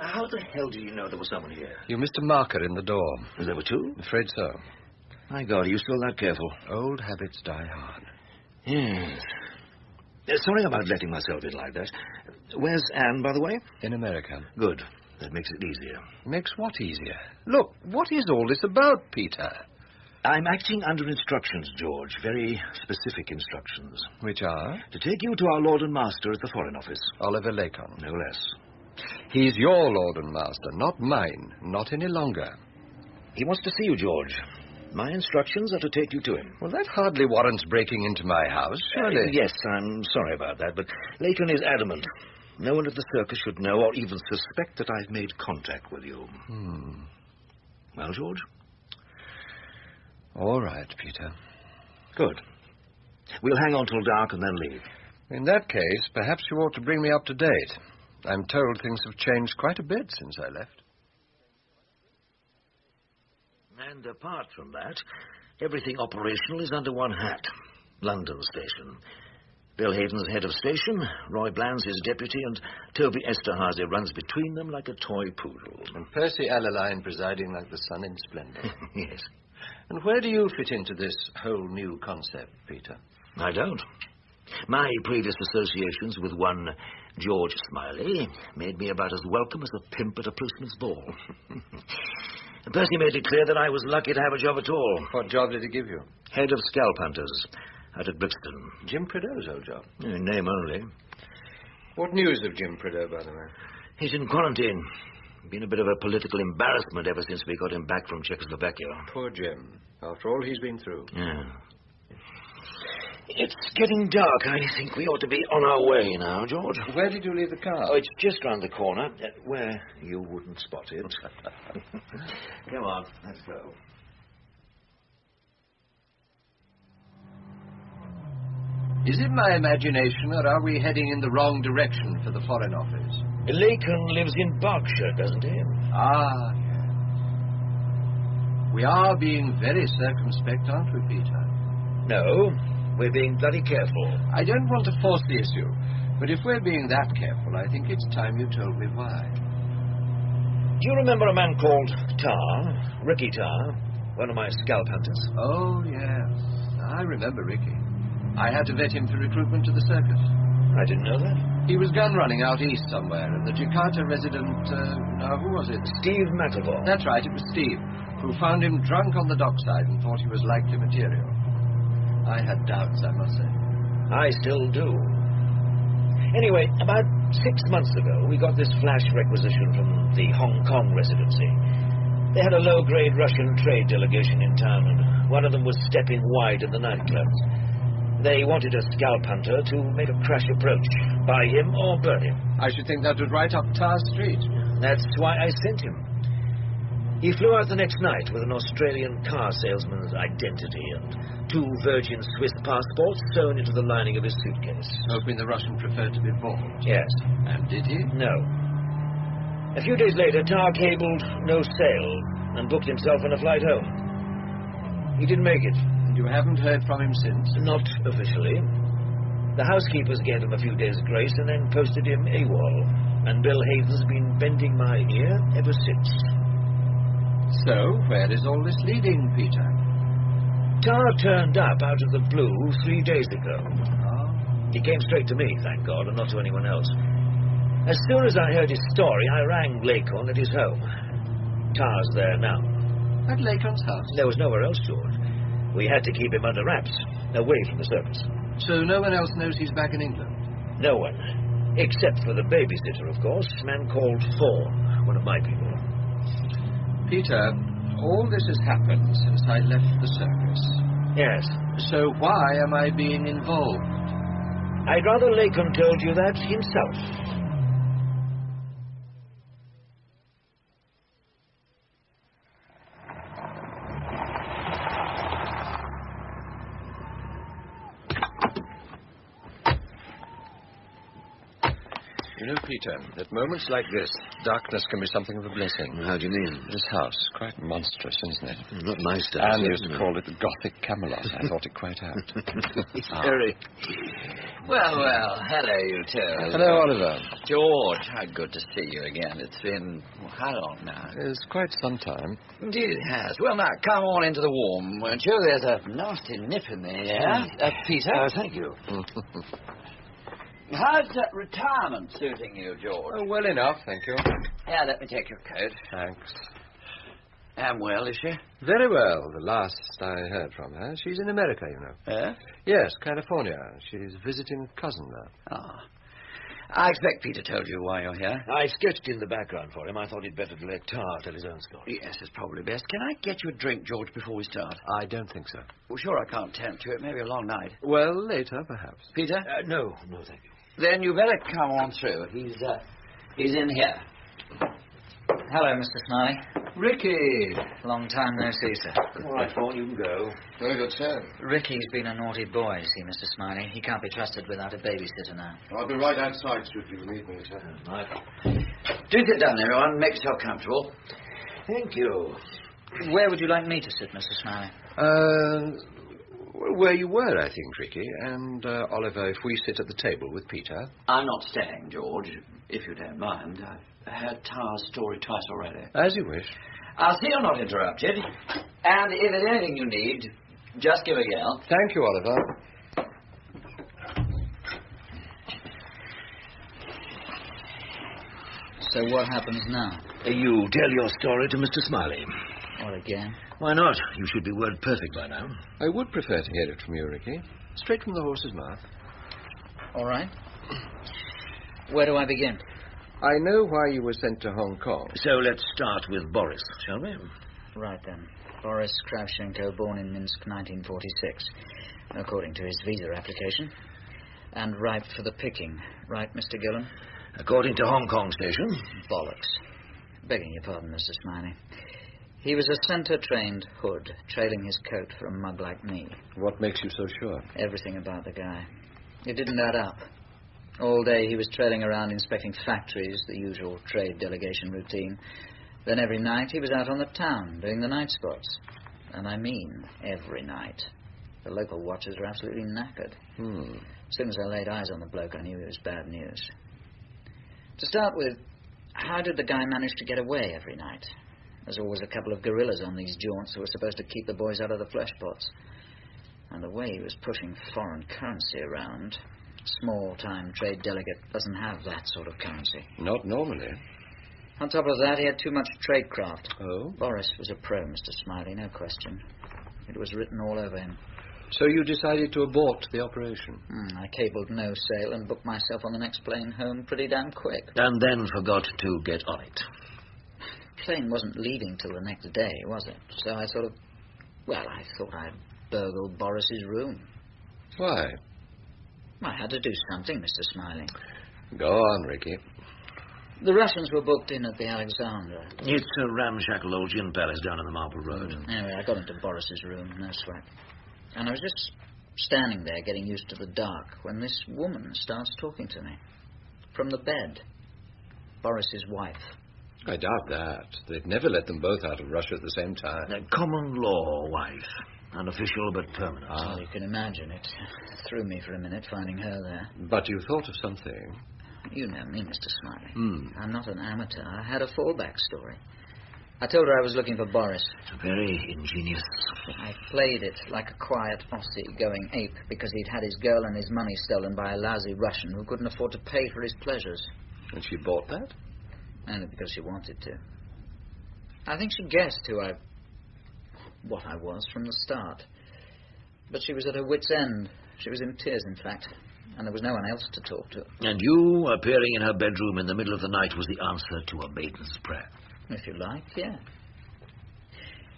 How the hell do you know there was someone here? You missed a marker in the door. There were two? Afraid so. My God, are you still that careful? Old habits die hard. Yes. Sorry about letting myself in like that. Where's Anne, by the way? In America. Good. That makes it easier. Makes what easier? Look, what is all this about, Peter? I'm acting under instructions, George. Very specific instructions. Which are? To take you to our Lord and Master at the Foreign Office. Oliver Lacon. No less. He's your Lord and Master, not mine. Not any longer. He wants to see you, George. My instructions are to take you to him. Well, that hardly warrants breaking into my house, surely. Yes, I'm sorry about that, but Lacon is adamant. No one at the circus should know or even suspect that I've made contact with you. Well, George? All right, Peter. Good. We'll hang on till dark and then leave. In that case, perhaps you ought to bring me up to date. I'm told things have changed quite a bit since I left. And apart from that, everything operational is under one hat. London Station. Bill Hayden's head of station, Roy Bland's his deputy, and Toby Esterhazy runs between them like a toy poodle. And Percy Allaline presiding like the sun in splendor. Yes. And where do you fit into this whole new concept, Peter? I don't. My previous associations with one George Smiley made me about as welcome as a pimp at a postman's ball. Percy made it clear that I was lucky to have a job at all. What job did he give you? Head of scalp hunters out at Brixton. Jim Prideaux's old job. Name only. What news of Jim Prideaux, by the way? He's in quarantine. Been a bit of a political embarrassment ever since we got him back from Czechoslovakia. Poor Jim. After all he's been through. Yeah. It's getting dark. I think we ought to be on our way now, George. Where did you leave the car? Oh, it's just round the corner, where you wouldn't spot it. Come on, let's go. Is it my imagination, or are we heading in the wrong direction for the Foreign Office? Lacon lives in Berkshire, doesn't he? Ah, yes. We are being very circumspect, aren't we, Peter? No. We're being bloody careful. I don't want to force the issue, but if we're being that careful, I think it's time you told me why. Do you remember a man called Tarr, Ricky Tarr, one of my scalp hunters? Oh, yes. I remember Ricky. I had to vet him for recruitment to the circus. I didn't know that. He was gun running out east somewhere, and the Jakarta resident, who was it? Steve McElvore. That's right, it was Steve, who found him drunk on the dockside and thought he was likely material. I had doubts, I must say. I still do. Anyway, about 6 months ago, we got this flash requisition from the Hong Kong residency. They had a low-grade Russian trade delegation in town, and one of them was stepping wide in the nightclubs. They wanted a scalp hunter to make a crash approach, buy him or burn him. I should think that was right up Tar Street. That's why I sent him. He flew out the next night with an Australian car salesman's identity and 2 virgin Swiss passports sewn into the lining of his suitcase. Hoping the Russian preferred to be bought. Yes. And did he? No. A few days later, Tarr cabled no sale and booked himself on a flight home. He didn't make it. And you haven't heard from him since? Not officially. The housekeepers gave him a few days' grace and then posted him AWOL. And Bill Hayden's been bending my ear ever since. So, where is all this leading, Peter? Tar turned up out of the blue 3 days ago. Oh. He came straight to me, thank God, and not to anyone else. As soon as I heard his story, I rang Lacon at his home. Tar's there now. At Lacon's house? There was nowhere else, George. We had to keep him under wraps, away from the circus. So no one else knows he's back in England? No one. Except for the babysitter, of course, a man called Thorne, one of my people. Peter, all this has happened since I left the circus. Yes. So why am I being involved? I'd rather Lacon told you that himself. You know, Peter, at moments like this, darkness can be something of a blessing. How do you mean? This house, quite monstrous, isn't it? Not my stuff. Anne used to call it the Gothic Camelot. I thought it quite apt. Very. Well, hello, you two. Hello, Oliver. George, how good to see you again. It's been, how long now? It's quite some time. Indeed it has. Well, now, come on into the warm, won't you? There's a nasty nip in the air. Peter? Thank you. How's that retirement suiting you, George? Oh, well enough, thank you. Yeah, let me take your coat. Thanks. Am well, is she? Very well. The last I heard from her. She's in America, you know. Eh? Yes, California. She's visiting a cousin there. Ah. I expect Peter told you why you're here. I sketched in the background for him. I thought he'd better let Tar tell his own story. Yes, it's probably best. Can I get you a drink, George, before we start? I don't think so. Well, sure, I can't tempt you. It may be a long night. Well, later, perhaps. Peter? No, thank you. Then you better come on through. He's in here. Hello, Mr. Smiley. Ricky! Long time no see, sir. All right, Thorne, you can go. Very good, sir. Ricky's been a naughty boy, see, Mr. Smiley. He can't be trusted without a babysitter now. I'll be right outside, should you need me, sir. Right. Do sit down, everyone. Make yourself comfortable. Thank you. Where would you like me to sit, Mr. Smiley? Where you were, I think, Ricky. And, Oliver, if we sit at the table with Peter. I'm not staying, George, if you don't mind. I've heard Tar's story twice already. As you wish. I'll see you're not interrupted. And if there's anything you need, just give a yell. Thank you, Oliver. So what happens now? You tell your story to Mr. Smiley. What again? Why not? You should be word perfect by now. I would prefer to hear it from you, Ricky. Straight from the horse's mouth. All right. Where do I begin? I know why you were sent to Hong Kong. So let's start with Boris, shall we? Right then. Boris Kravchenko, born in Minsk, 1946, according to his visa application. And ripe for the picking. Right, Mr. Gillen? According to Hong Kong station. Bollocks. Begging your pardon, Mr. Smiley. He was a centre-trained hood, trailing his coat for a mug like me. What makes you so sure? Everything about the guy. It didn't add up. All day he was trailing around inspecting factories, the usual trade delegation routine. Then every night he was out on the town, doing the night spots. And I mean every night. The local watchers were absolutely knackered. As soon as I laid eyes on the bloke, I knew it was bad news. To start with, how did the guy manage to get away every night? There's always a couple of guerrillas on these jaunts who are supposed to keep the boys out of the flesh pots. And the way he was pushing foreign currency around, small-time trade delegate doesn't have that sort of currency. Not normally. On top of that, he had too much tradecraft. Oh? Boris was a pro, Mr. Smiley, no question. It was written all over him. So you decided to abort the operation? I cabled no sail and booked myself on the next plane home pretty damn quick. And then forgot to get on it. Plane wasn't leaving till the next day, was it? So I I thought I'd burgle Boris's room. Why? I had to do something, Mr. Smiley. Go on, Ricky. The Russians were booked in at the Alexandra. It's a ramshackle old gin palace down on the Marble Road. Anyway, I got into Boris's room, no sweat. And I was just standing there getting used to the dark when this woman starts talking to me. From the bed. Boris's wife. I doubt that. They'd never let them both out of Russia at the same time. A common law wife. Unofficial but permanent. Well, you can imagine it. Threw me for a minute finding her there. But you thought of something. You know me, Mr. Smiley. I'm not an amateur. I had a fallback story. I told her I was looking for Boris. Very ingenious. I played it like a quiet Aussie going ape because he'd had his girl and his money stolen by a lousy Russian who couldn't afford to pay for his pleasures. And she bought that? Only because she wanted to. I think she guessed what I was from the start. But she was at her wit's end. She was in tears, in fact. And there was no one else to talk to. And you appearing in her bedroom in the middle of the night was the answer to a maiden's prayer. If you like, yeah.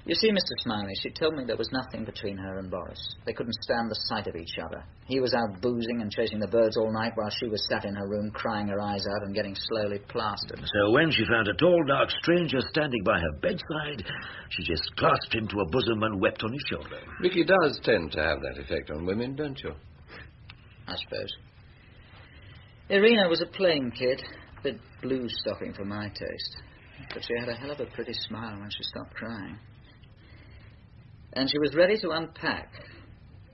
You see, Mr. Smiley, she told me there was nothing between her and Boris. They couldn't stand the sight of each other. He was out boozing and chasing the birds all night while she was sat in her room crying her eyes out and getting slowly plastered. So when she found a tall, dark stranger standing by her bedside, she just clasped him to her bosom and wept on his shoulder. Vicky does tend to have that effect on women, don't you? I suppose. Irina was a plain kid, a bit blue-stocking for my taste. But she had a hell of a pretty smile when she stopped crying. And she was ready to unpack.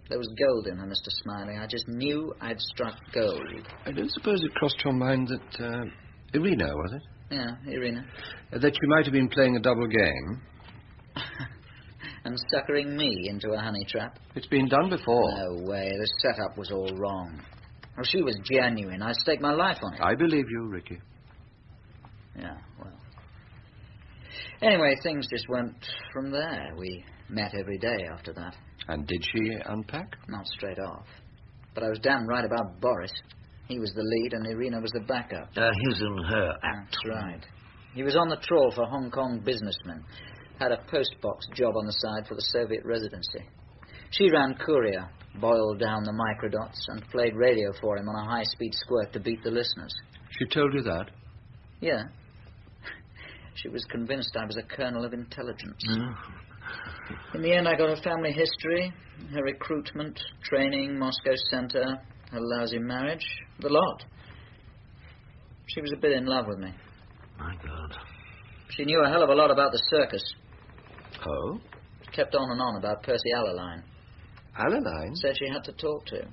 There was gold in her, Mr. Smiley. I just knew I'd struck gold. I don't suppose it crossed your mind that... Irina, was it? Yeah, Irina. That you might have been playing a double game. And suckering me into a honey trap. It's been done before. No way. The setup was all wrong. Oh, she was genuine. I'd stake my life on it. I believe you, Ricky. Yeah, well... Anyway, things just went from there. We met every day after that. And did she unpack? Not straight off. But I was damn right about Boris. He was the lead and Irina was the backup. His and her act. That's right. He was on the trawl for Hong Kong businessmen. Had a postbox job on the side for the Soviet residency. She ran courier, boiled down the microdots, and played radio for him on a high-speed squirt to beat the listeners. She told you that? Yeah. She was convinced I was a colonel of intelligence. In the end, I got her family history, her recruitment, training, Moscow Center, her lousy marriage, the lot. She was a bit in love with me. My God. She knew a hell of a lot about the circus. Oh? She kept on and on about Percy Alaline. Alaline? Said she had to talk to.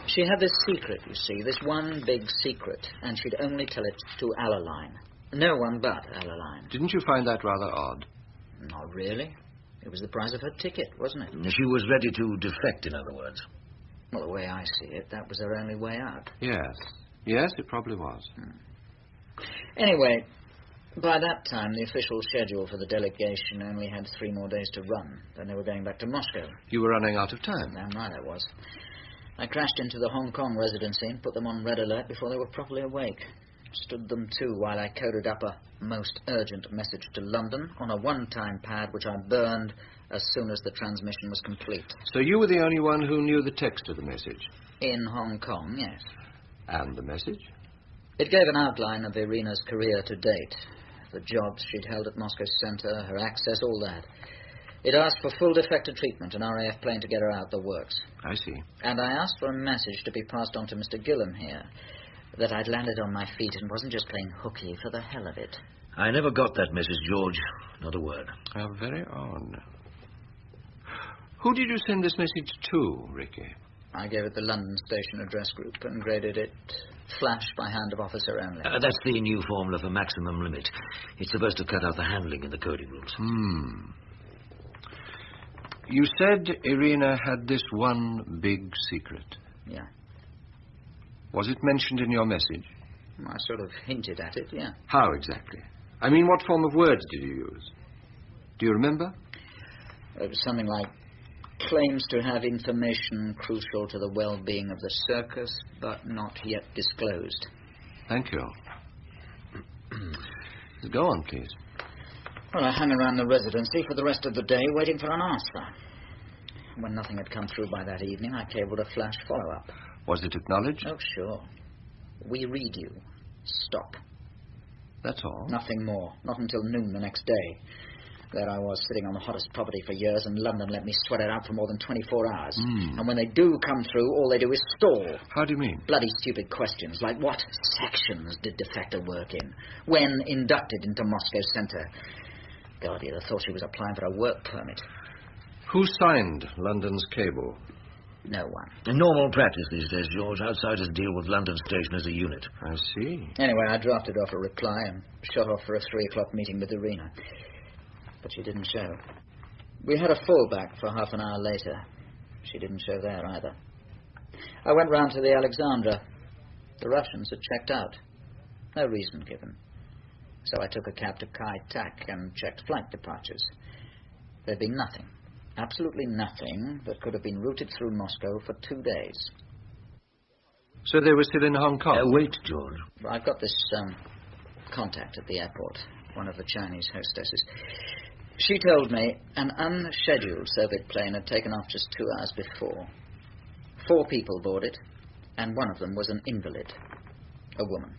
She had this secret, you see, this one big secret, and she'd only tell it to Alaline. No one but Alaline. Didn't you find that rather odd? Not really. It was the price of her ticket, wasn't it? She was ready to defect, in other words. Well, the way I see it, that was her only way out. Yes. Yes, it probably was. Anyway, by that time, the official schedule for the delegation only had 3 more days to run. Then they were going back to Moscow. You were running out of time. Damn right I was. I crashed into the Hong Kong residency and put them on red alert before they were properly awake. Stood them to while I coded up a most urgent message to London on a one-time pad which I burned as soon as the transmission was complete. So you were the only one who knew the text of the message? In Hong Kong, yes. And the message? It gave an outline of Irina's career to date. The jobs she'd held at Moscow Center, her access, all that. It asked for full defector treatment, an RAF plane to get her out the works. I see. And I asked for a message to be passed on to Mr. Gillam here, that I'd landed on my feet and wasn't just playing hooky for the hell of it. I never got that message, George. Not a word. How very odd. Who did you send this message to, Ricky? I gave it the London Station Address Group and graded it flash by hand of officer only. That's the new formula for maximum limit. It's supposed to cut out the handling in the coding rules. You said Irina had this one big secret. Yeah. Was it mentioned in your message? I sort of hinted at it, yeah. How exactly? I mean, what form of words did you use? Do you remember? It was something like, claims to have information crucial to the well-being of the circus, but not yet disclosed. Thank you. Go on, please. Well, I hung around the residency for the rest of the day waiting for an answer. When nothing had come through by that evening, I cabled a flash follow-up. Was it acknowledged? Oh, sure. We read you. Stop. That's all? Nothing more. Not until noon the next day. There I was, sitting on the hottest property for years, and London let me sweat it out for more than 24 hours. And when they do come through, all they do is stall. How do you mean? Bloody stupid questions, like what sections did defector work in? When inducted into Moscow Center? God, you'd have thought she was applying for a work permit. Who signed London's cable? No one. A normal practice these days, George. Outsiders deal with London Station as a unit. I see. Anyway, I drafted off a reply and shot off for a 3 o'clock meeting with Irina. But she didn't show. We had a fallback for half an hour later. She didn't show there either. I went round to the Alexandra. The Russians had checked out. No reason given. So I took a cab to Kai Tak and checked flight departures. There'd been nothing. Absolutely nothing that could have been routed through Moscow for 2 days. So they were still in Hong Kong? Wait, George. I've got this contact at the airport, one of the Chinese hostesses. She told me an unscheduled Soviet plane had taken off just 2 hours before. 4 people boarded, and one of them was an invalid, a woman,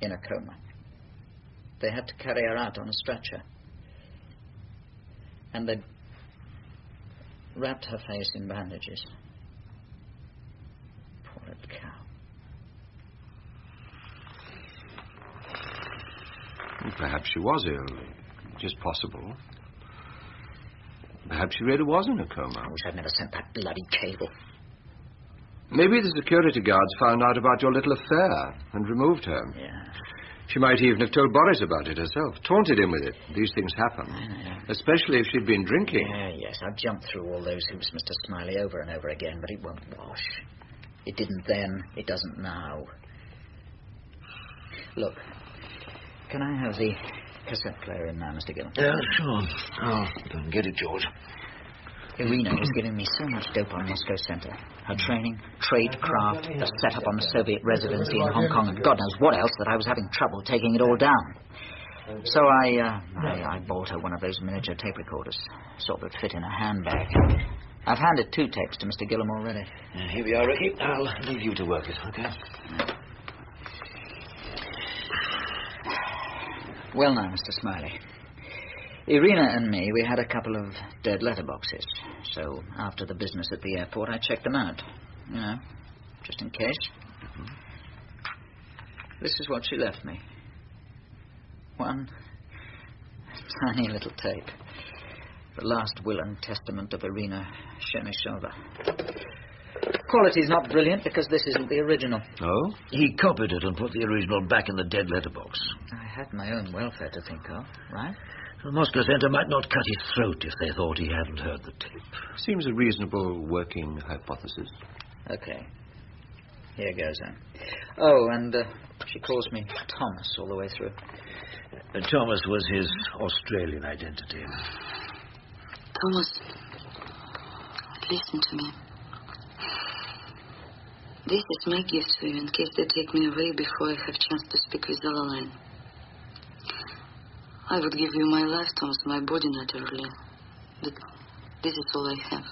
in a coma. They had to carry her out on a stretcher. And they'd wrapped her face in bandages. Poor little cow. Perhaps she was ill. Just possible. Perhaps she really was in a coma. I wish I'd never sent that bloody cable. Maybe the security guards found out about your little affair and removed her. Yeah. She might even have told Boris about it herself, taunted him with it. These things happen. Especially if she'd been drinking. Yes, I've jumped through all those hoops, Mr. Smiley, over and over again, but it won't wash. It didn't then, it doesn't now. Look, can I have the cassette player in now, Mr. Gillen? Yeah, sure. I'll go and get it, George. Irina is giving me so much dope on Moscow Center. Her training, tradecraft, the setup on the Soviet residency in Hong Kong, and God knows what else, that I was having trouble taking it all down. So I bought her one of those miniature tape recorders. Sort of fit in a handbag. I've handed 2 tapes to Mr. Gillen already. Here we are, Ricky. I'll leave you to work it, okay? Well now, Mr. Smiley. Irina and me, we had a couple of dead letterboxes. So after the business at the airport, I checked them out. You know, just in case. This is what she left me. One tiny little tape. The last will and testament of Irina Chernyshova. Quality's not brilliant because this isn't the original. Oh? He copied it and put the original back in the dead letterbox. I had my own welfare to think of, right? The Moscow Center might not cut his throat if they thought he hadn't heard the tape. Seems a reasonable working hypothesis. Okay. Here goes, then. Oh, and she calls me Thomas all the way through. Thomas was his Australian identity. Thomas, listen to me. This is my gift to you in case they take me away before I have chance to speak with Alaline. I would give you my life, Thomas, my body naturally. But this is all I have.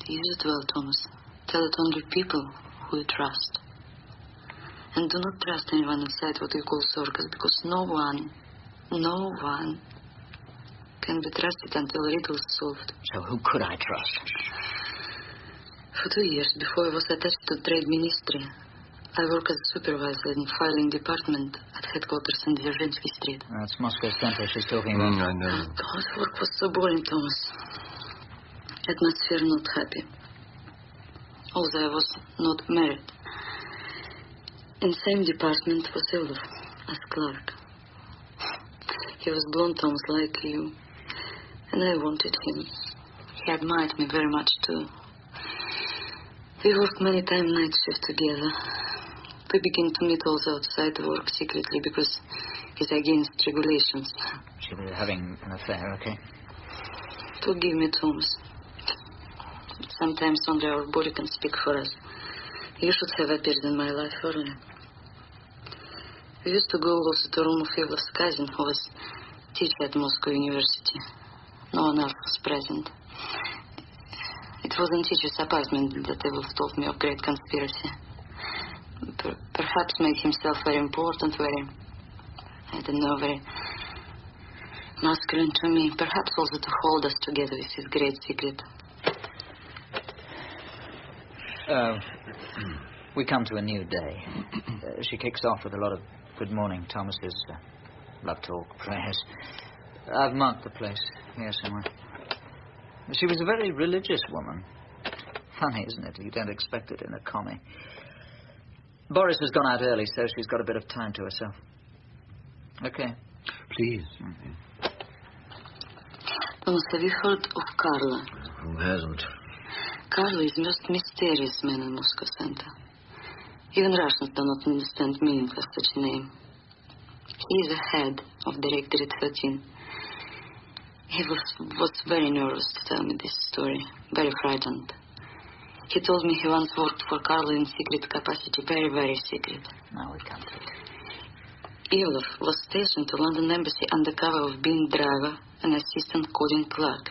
Use it well, Thomas. Tell it only people who you trust. And do not trust anyone inside what you call Circus, because no one can be trusted until a riddle is solved. So who could I trust? For 2 years, before I was attached to Trade Ministry, I worked as a supervisor in filing department at headquarters in Dzerzhinsky Street. That's Moscow Center she's talking about. I know. God, work was so boring, Thomas. Atmosphere not happy. Although I was not married. In same department was Elov as clerk. He was blonde, Thomas, like you. And I wanted him. He admired me very much, too. We worked many times night shift together. We began to meet also outside work secretly because he's against regulations. She was having an affair, okay? Forgive me, Thomas. Sometimes only our body can speak for us. You should have appeared in my life earlier. We used to go also to room of Evlov's cousin, who was teacher at Moscow University. No one else was present. It was in teacher's apartment that Evlov told me of great conspiracy. Perhaps make himself very important, very masculine to me. Perhaps also to hold us together with his great secret. We come to a new day. She kicks off with a lot of good morning, Thomas's, love talk, prayers. I've marked the place here somewhere. She was a very religious woman. Funny, isn't it? You don't expect it in a commie. Boris has gone out early, so she's got a bit of time to herself. Okay. Please. Thomas, have you heard of Carla? Who hasn't? Carla is the most mysterious man in Moscow Center. Even Russians do not understand meaning of such a name. He is the head of Directorate 13. He was very nervous to tell me this story, very frightened. He told me he once worked for Carla in secret capacity, very, very secret. Now we can't take it. Ivlov was stationed to London Embassy under cover of being driver and assistant coding clerk.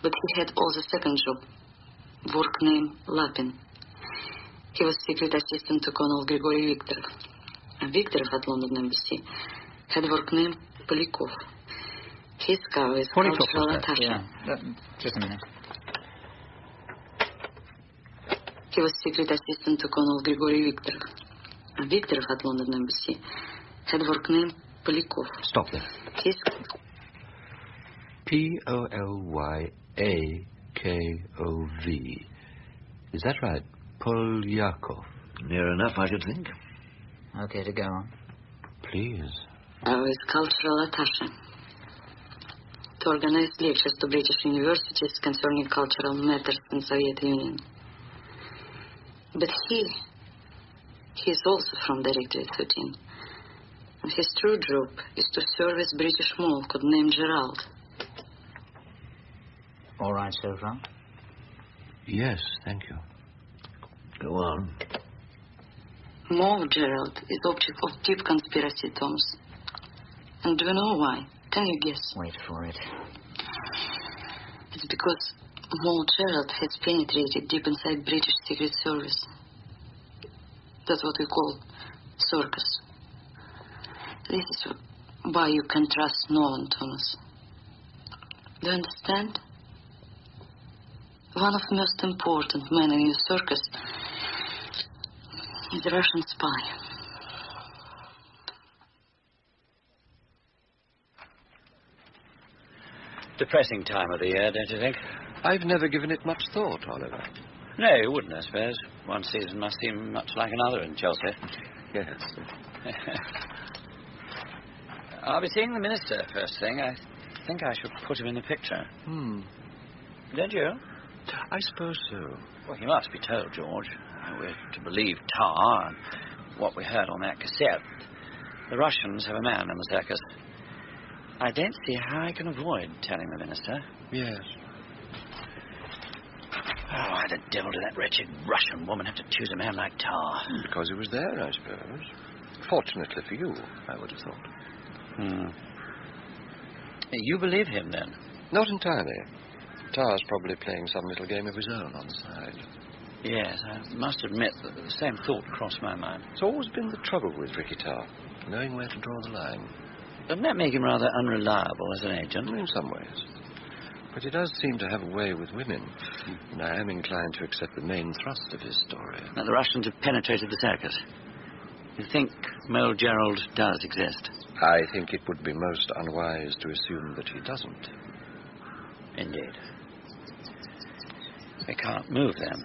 But he had also second job, work name Lapin. He was secret assistant to Colonel Grigory Viktorov. And Viktorov at London Embassy had work name Polikov. His cover is cultural attaché. Yeah. Just a minute. He was secret assistant to Colonel Grigory Viktorov. And Viktorov at London Embassy had work name Polikov. Stop there. His... Polyakov. Is that right? Polyakov. Near enough, I should think. Okay, to go on. Please. I was cultural attaché to organize lectures to British universities concerning cultural matters in Soviet Union. But he is also from Directorate 13. And his true job is to service British mole codenamed Gerald. All right so far? Yes, thank you. Go on. Mole Gerald is object of deep conspiracy, Thomas. And do you know why? Can you guess? Wait for it. It's because Mole Gerald has penetrated deep inside British Secret Service. That's what we call Circus. This is why you can trust no one, Thomas. Do you understand? One of the most important men in your circus is a Russian spy. Depressing time of the year, don't you think? I've never given it much thought, Oliver. No, you wouldn't, I suppose. One season must seem much like another in Chelsea. Yes. I'll be seeing the minister first thing. I think I should put him in the picture. Don't you? I suppose so. Well, he must be told, George. We're to believe Tar and what we heard on that cassette. The Russians have a man in the circus. I don't see how I can avoid telling the minister. Yes. Oh, why the devil did that wretched Russian woman have to choose a man like Tar? Because he was there, I suppose. Fortunately for you, I would have thought. You believe him, then? Not entirely. Tar's probably playing some little game of his own on the side. Yes, I must admit that the same thought crossed my mind. It's always been the trouble with Ricky Tar, knowing where to draw the line. Doesn't that make him rather unreliable as an agent? In some ways. But he does seem to have a way with women, and I am inclined to accept the main thrust of his story. Now, the Russians have penetrated the circus. You think Mole Gerald does exist? I think it would be most unwise to assume that he doesn't. Indeed. We can't move them.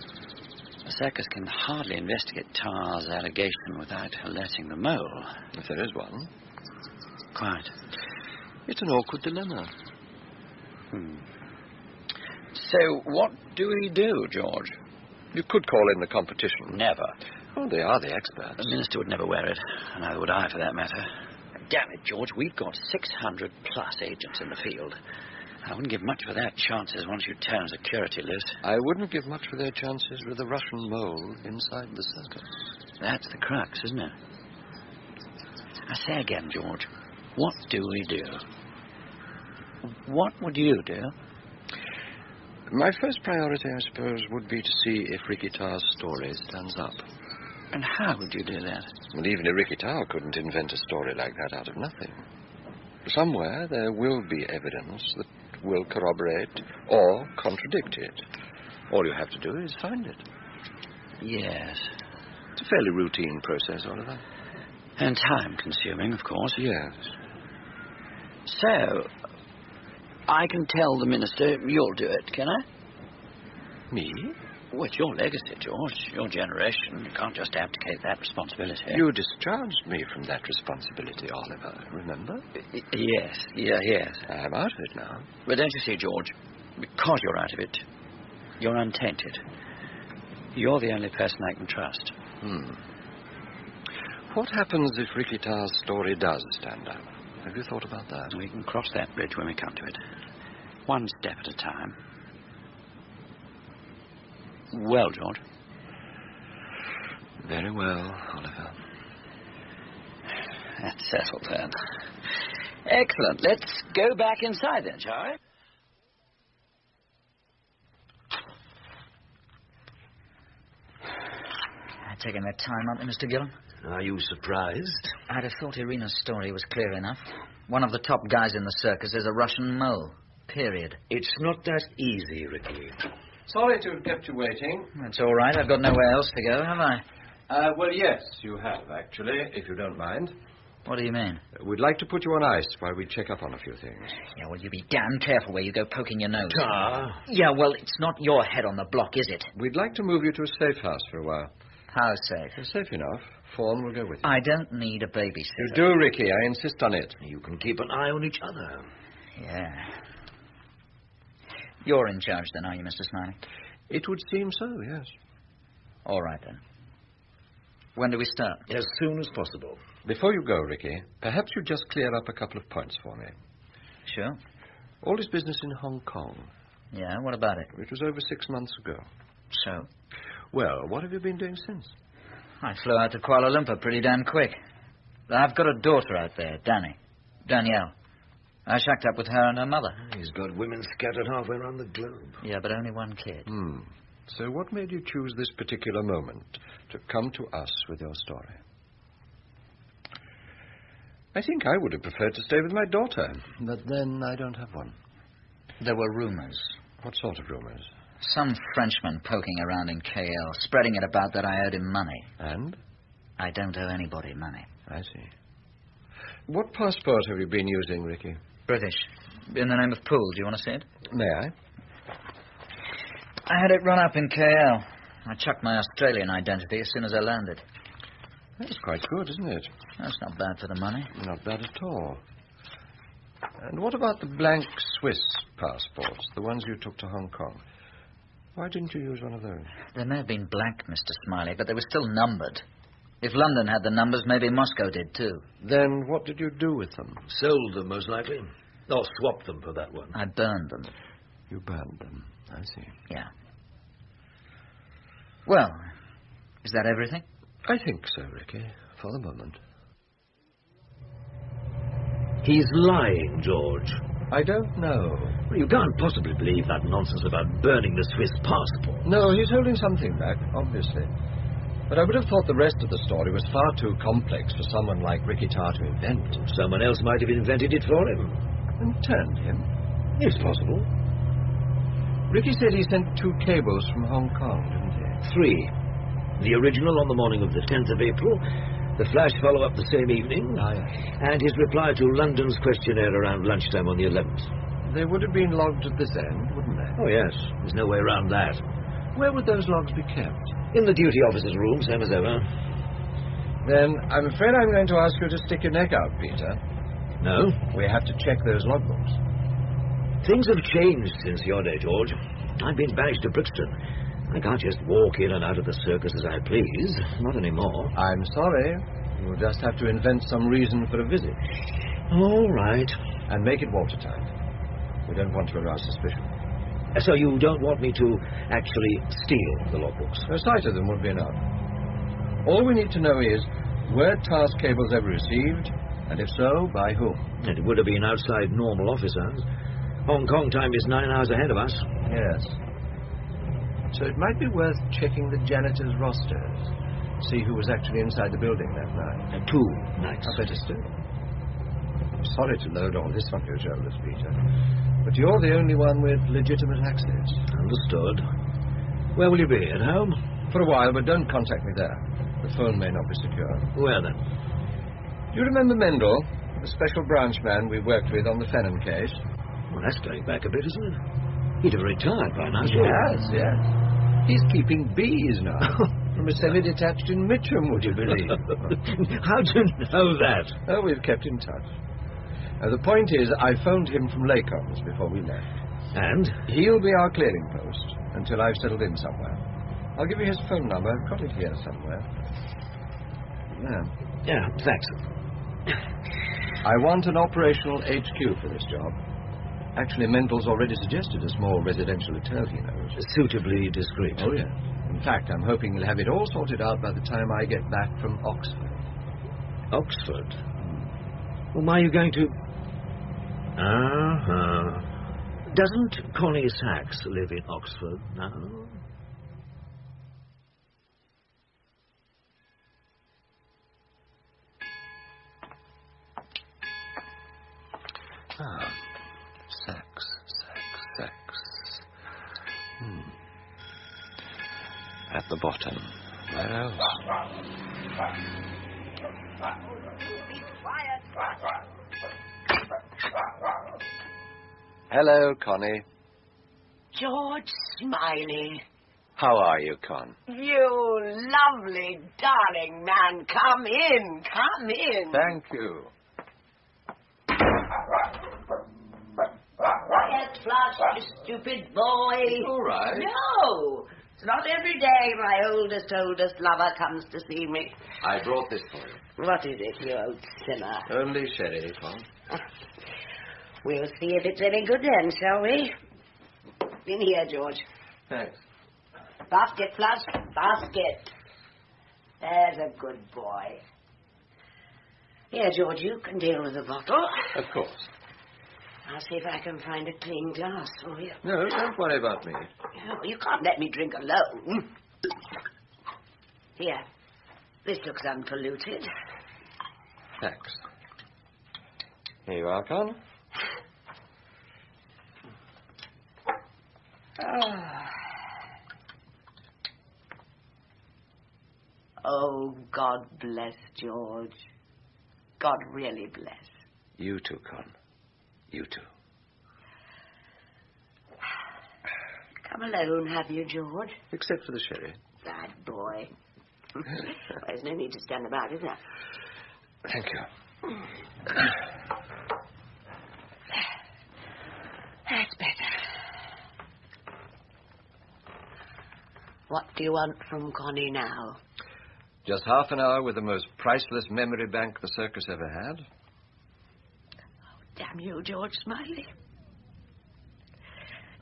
The circus can hardly investigate Tar's allegation without alerting the mole. If there is one. Quite. It's an awkward dilemma. So, what do we do, George? You could call in the competition. Never. Oh, they are the experts. The minister would never wear it, and neither would I, for that matter. Damn it, George, we've got 600-plus agents in the field. I wouldn't give much for their chances once you turn security loose. I wouldn't give much for their chances with a Russian mole inside the circus. That's the crux, isn't it? I say again, George, what do we do? What would you do? My first priority, I suppose, would be to see if Ricky Tar's story stands up. And how would you do that? Well, even a Ricky Tar couldn't invent a story like that out of nothing. Somewhere there will be evidence that will corroborate or contradict it. All you have to do is find it. Yes. It's a fairly routine process, Oliver. And time-consuming, of course. Yes. So, I can tell the minister you'll do it, can I? Me? Well, it's your legacy, George. Your generation. You can't just abdicate that responsibility. You discharged me from that responsibility, Oliver, remember? Yes. I'm out of it now. But don't you see, George, because you're out of it, you're untainted. You're the only person I can trust. What happens if Ricky Tarr's story does stand up? Have you thought about that? We can cross that bridge when we come to it. One step at a time. Well, George. Very well, Oliver. That's settled, then. Excellent. Let's go back inside, then, shall we? Taking their time, aren't they, Mr. Gillen? Are you surprised? I'd have thought Irina's story was clear enough. One of the top guys in the circus is a Russian mole. Period. It's not that easy, Ricky. Sorry to have kept you waiting. That's all right. I've got nowhere else to go, have I? Well, yes, you have, actually, if you don't mind. What do you mean? We'd like to put you on ice while we check up on a few things. Yeah, well, you be damn careful where you go poking your nose. Tar? Yeah, well, it's not your head on the block, is it? We'd like to move you to a safe house for a while. How safe? Safe enough. Fawn will go with you. I don't need a babysitter. You do, Ricky. I insist on it. You can keep an eye on each other. Yeah. You're in charge then, are you, Mr. Smiley? It would seem so, yes. All right, then. When do we start? As soon as possible. Before you go, Ricky, perhaps you just clear up a couple of points for me. Sure. All this business in Hong Kong. Yeah, what about it? It was over 6 months ago. So? Well, what have you been doing since? I flew out to Kuala Lumpur pretty damn quick. I've got a daughter out there, Danielle. I shacked up with her and her mother. He's got women scattered halfway around the globe. Yeah, but only one kid. So what made you choose this particular moment to come to us with your story? I think I would have preferred to stay with my daughter, but then I don't have one. There were rumors. What sort of rumors? Some Frenchman poking around in KL, spreading it about that I owed him money. And? I don't owe anybody money. I see. What passport have you been using, Ricky? British. In the name of Poole. Do you want to see it? May I? I had it run up in KL. I chucked my Australian identity as soon as I landed. That's quite good, isn't it? That's not bad for the money. Not bad at all. And what about the blank Swiss passports, the ones you took to Hong Kong? Why didn't you use one of those? They may have been blank, Mr. Smiley, but they were still numbered. If London had the numbers, maybe Moscow did too. Then what did you do with them? Sold them, most likely. Or swapped them for that one. I burned them. You burned them. I see. Yeah. Well, is that everything? I think so, Ricky, for the moment. He's lying, George. I don't know. Well, you can't possibly believe that nonsense about burning the Swiss passport. No, he's holding something back, obviously. But I would have thought the rest of the story was far too complex for someone like Ricky Tarr to invent. Someone else might have invented it for him. And turned him? It's possible. Ricky said he sent 2 cables from Hong Kong, didn't he? 3. The original on the morning of the 10th of April, the flash follow-up the same evening, and his reply to London's questionnaire around lunchtime on the 11th. They would have been logged at this end, wouldn't they? Oh, yes. There's no way around that. Where would those logs be kept? In the duty officer's room, same as ever. Then I'm afraid I'm going to ask you to stick your neck out, Peter. No? We have to check those logbooks. Things have changed since your day, George. I've been banished to Brixton. I can't just walk in and out of the circus as I please. Not anymore. I'm sorry. You'll just have to invent some reason for a visit. All right. And make it watertight. We don't want to arouse suspicion. So you don't want me to actually steal the logbooks? A sight of them would be enough. All we need to know is, were task cables ever received? And if so, by whom? And it would have been outside normal office hours. Hong Kong time is 9 hours ahead of us. Yes. So it might be worth checking the janitor's rosters. See who was actually inside the building that night. 2 nights. Better still. I'm sorry to load all this on your shoulders, Peter. But you're the only one with legitimate access. Understood. Where will you be? At home? For a while, but don't contact me there. The phone may not be secure. Where then? Do you remember Mendel, the special branch man we worked with on the Fennon case? Well, that's going back a bit, isn't it? He'd have retired by now. Yes. He's keeping bees now. From a semi-detached in Mitcham, would you believe? How do you know that? Oh, we've kept in touch. The point is, I phoned him from Lacon's before we left. And? He'll be our clearing post until I've settled in somewhere. I'll give you his phone number. I've got it here somewhere. Yeah, thanks. I want an operational HQ for this job. Actually, Mendel's already suggested a small residential hotel, he knows. Suitably discreet. Oh, yes. In fact, I'm hoping he'll have it all sorted out by the time I get back from Oxford. Oxford? Well, why are you going to... Doesn't Connie Sachs live in Oxford now? Sachs. At the bottom. Where else? Hello, Connie. George Smiley. How are you, Con? You lovely, darling man. Come in. Thank you. Quiet, Flush, you stupid boy. It's all right. No. It's not every day my oldest lover comes to see me. I brought this for you. What is it, you old sinner? Only sherry, Con. We'll see if it's any good then, shall we? In here, George. Thanks. Basket, Flush. Basket. There's a good boy. Here, George, you can deal with the bottle. Of course. I'll see if I can find a clean glass for you. No, don't worry about me. Oh, you can't let me drink alone. Here. This looks unpolluted. Thanks. Here you are, Con. Oh, God bless George. God really bless. You too, Con. You too. Come alone, have you, George? Except for the sherry. Bad boy. Well, there's no need to stand about, is there? Thank you. That's better. What do you want from Connie now? Just half an hour with the most priceless memory bank the circus ever had. Oh, damn you, George Smiley.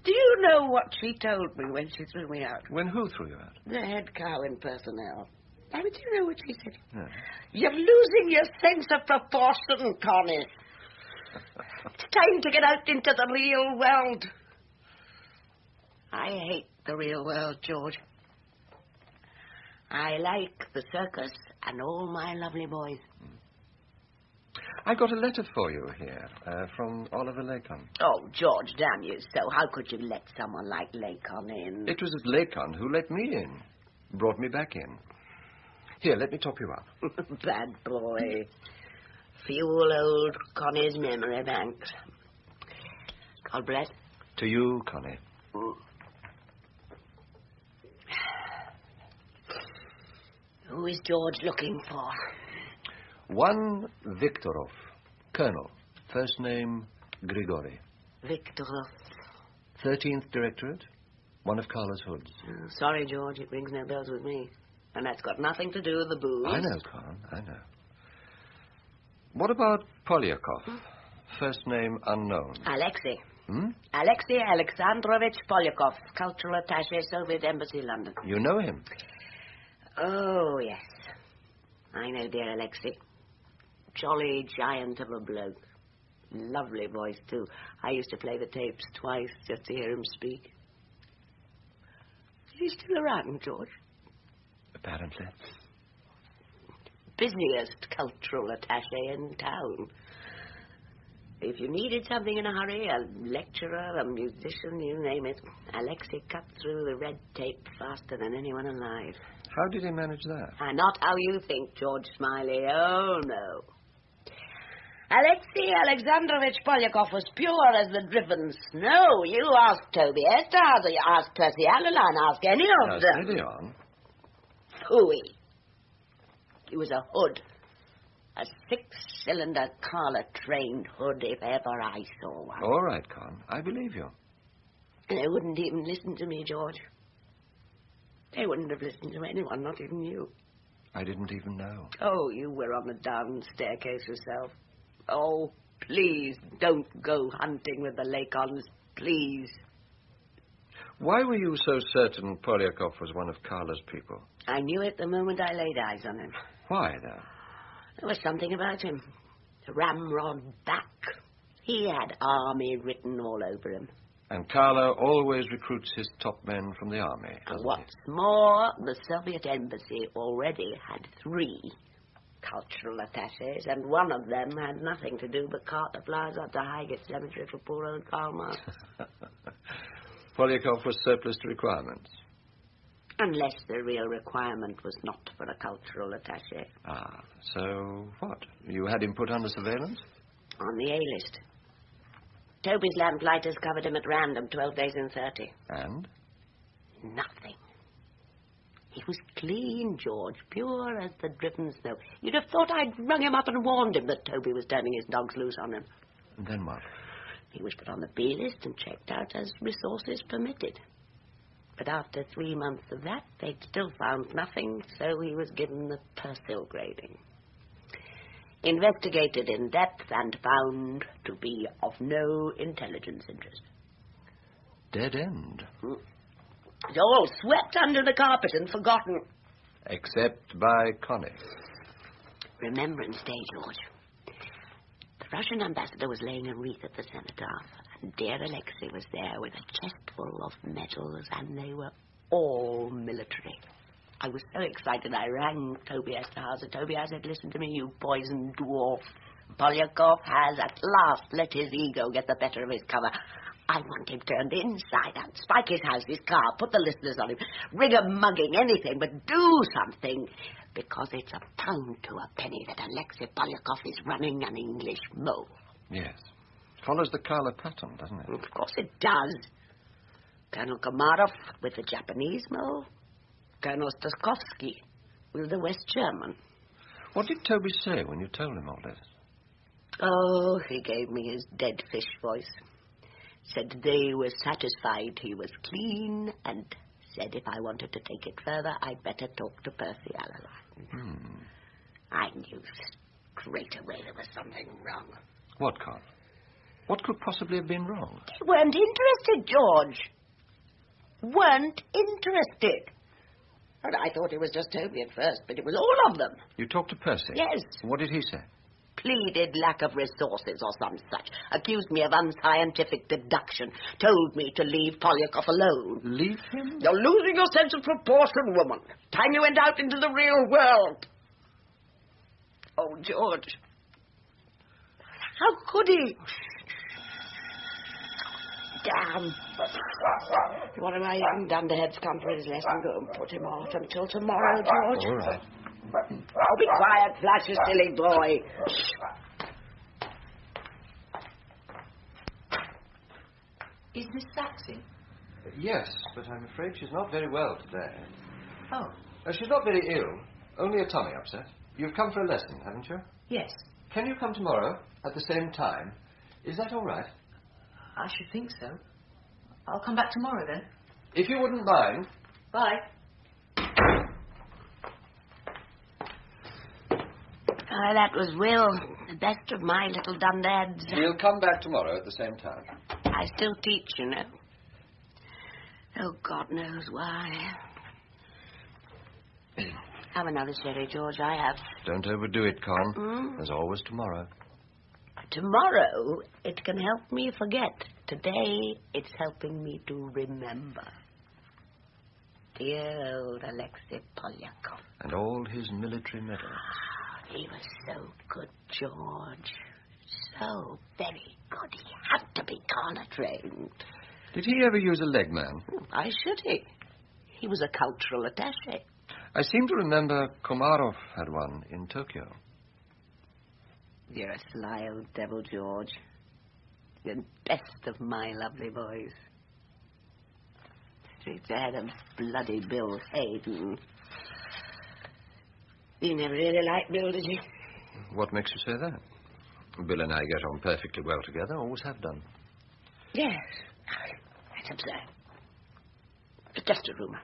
Do you know what she told me when she threw me out? When who threw you out? The head cow in personnel. I mean, do you know what she said? No. You're losing your sense of proportion, Connie. It's time to get out into the real world. I hate the real world, George. I like the circus and all my lovely boys. I got a letter for you here from Oliver Lacon. Oh, George, damn you. So how could you let someone like Lacon in? It was Lacon who let me in. Brought me back in. Here, let me top you up. Bad boy. Fuel old Connie's memory banks. God bless. To you, Connie. Who is George looking for? One Viktorov, Colonel. First name, Grigory. Viktorov. 13th Directorate. One of Carla's hoods. Oh, sorry, George, it rings no bells with me. And that's got nothing to do with the booze. I know, Con, I know. What about Polyakov? First name unknown. Alexei. Hmm? Alexei Alexandrovich Polyakov, Cultural Attaché, Soviet Embassy, London. You know him? Oh, yes. I know dear Alexei. Jolly giant of a bloke. Lovely voice, too. I used to play the tapes twice just to hear him speak. Is he still around, George? Apparently. Busiest cultural attaché in town. If you needed something in a hurry, a lecturer, a musician, you name it, Alexei cut through the red tape faster than anyone alive. How did he manage that? Not how you think, George Smiley. Oh, no. Alexei Alexandrovich Polyakov was pure as the driven snow. You ask Toby Esterhazy, you ask Percy Alleline, ask any of them. Steady on. Phooey. He was a hood. A six-cylinder collar-trained hood, if ever I saw one. All right, Con. I believe you. And they wouldn't even listen to me, George. They wouldn't have listened to anyone, not even you. I didn't even know. Oh, you were on the down staircase yourself. Oh, please, don't go hunting with the Lakons, please. Why were you so certain Polyakov was one of Carla's people? I knew it the moment I laid eyes on him. Why, though? There was something about him. The ramrod back. He had army written all over him. And Carla always recruits his top men from the army, And what's more, the Soviet embassy already had 3 cultural attaches, and one of them had nothing to do but cart the flowers up to Highgate Cemetery for poor old Karl Marx. Polyakov was surplus to requirements. Unless the real requirement was not for a cultural attaché. Ah, so what? You had him put under surveillance? On the A-list. Toby's lamplighters covered him at random, 12 days in 30. And? Nothing. He was clean, George, pure as the driven snow. You'd have thought I'd rung him up and warned him that Toby was turning his dogs loose on him. And then what? He was put on the B-list and checked out as resources permitted. But after 3 months of that, they'd still found nothing, so he was given the Persil grading. Investigated in depth and found to be of no intelligence interest. Dead end. It's all swept under the carpet and forgotten. Except by Connie. Remembrance Day, George. The Russian ambassador was laying a wreath at the cenotaph, and dear Alexei was there with a chest full of medals, and they were all military. I was so excited I rang Toby Esterhazy. Toby, I said, listen to me, you poisoned dwarf. Polyakov has at last let his ego get the better of his cover. I want him turned inside out, spike his house, his car, put the listeners on him, rig a mugging, anything, but do something, because it's a pound to a penny that Alexei Polyakov is running an English mole. Yes. Follows the Carla pattern, doesn't it? Of course it does. Colonel Komarov with the Japanese mole, Colonel Staskovsky with the West German. What did Toby say when you told him all this? Oh, he gave me his dead fish voice. Said they were satisfied he was clean, and said if I wanted to take it further, I'd better talk to Percy Alleline. I knew straight away there was something wrong. What, Con? What could possibly have been wrong? They weren't interested, George. Weren't interested. And I thought it was just Toby at first, but it was all of them. You talked to Percy? Yes. What did he say? Pleaded lack of resources or some such. Accused me of unscientific deduction. Told me to leave Polyakov alone. Leave him? You're losing your sense of proportion, woman. Time you went out into the real world. Oh, George. How could he? Damn. What have I even done to Head's come for his lesson? Go and put him off until tomorrow, George. All right. Oh, be quiet, Flash, you silly boy. Is Miss Saxing? Yes, but I'm afraid she's not very well today. Oh. She's not very ill. Only a tummy upset. You've come for a lesson, haven't you? Yes. Can you come tomorrow at the same time? Is that all right? I should think so. I'll come back tomorrow then. If you wouldn't mind. Bye. That was Will, the best of my little dundads. He'll come back tomorrow at the same time. I still teach, you know. Oh, God knows why. Have another sherry, George, I have. Don't overdo it, Con. There's always tomorrow. Tomorrow, it can help me forget. Today, it's helping me to remember. Dear old Alexei Polyakov. And all his military medals. He was so good, George. So very good. He had to be Carla trained. Did he ever use a leg man? Why should he? He was a cultural attaché. I seem to remember Komarov had one in Tokyo. You're a sly old devil, George. The best of my lovely boys. Straight ahead of bloody Bill Hayden. You never really liked Bill, did you? What makes you say that? Bill and I get on perfectly well together, always have done. Yes. That's absurd. It's just a rumour.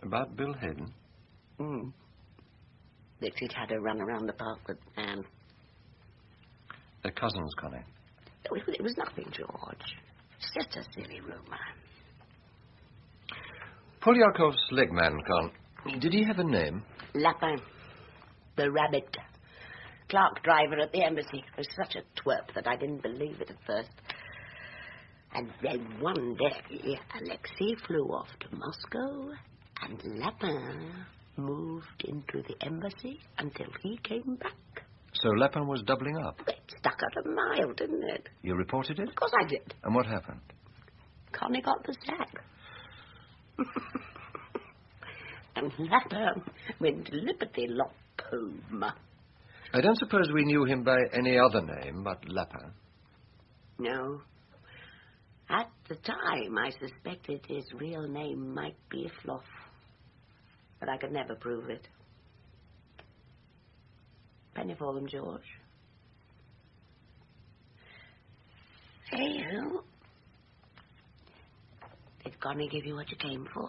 About Bill Hayden? That he'd had a run around the park with Anne. They're cousins, Connie. No, it was nothing, George. It's just a silly rumour. Polyakov's legman, Con. Did he have a name? Lapin. The rabbit. Clerk driver at the embassy. Was such a twerp that I didn't believe it at first. And then one day, Alexei flew off to Moscow, and Lapin moved into the embassy until he came back. So Lapin was doubling up? It stuck out a mile, didn't it? You reported it? Of course I did. And what happened? Connie got the sack. And Lapin went liberty lock home. I don't suppose we knew him by any other name but Lapin. No. At the time, I suspected his real name might be Fluff. But I could never prove it. Penny for them, George. Hey, who? Did Connie give you what you came for?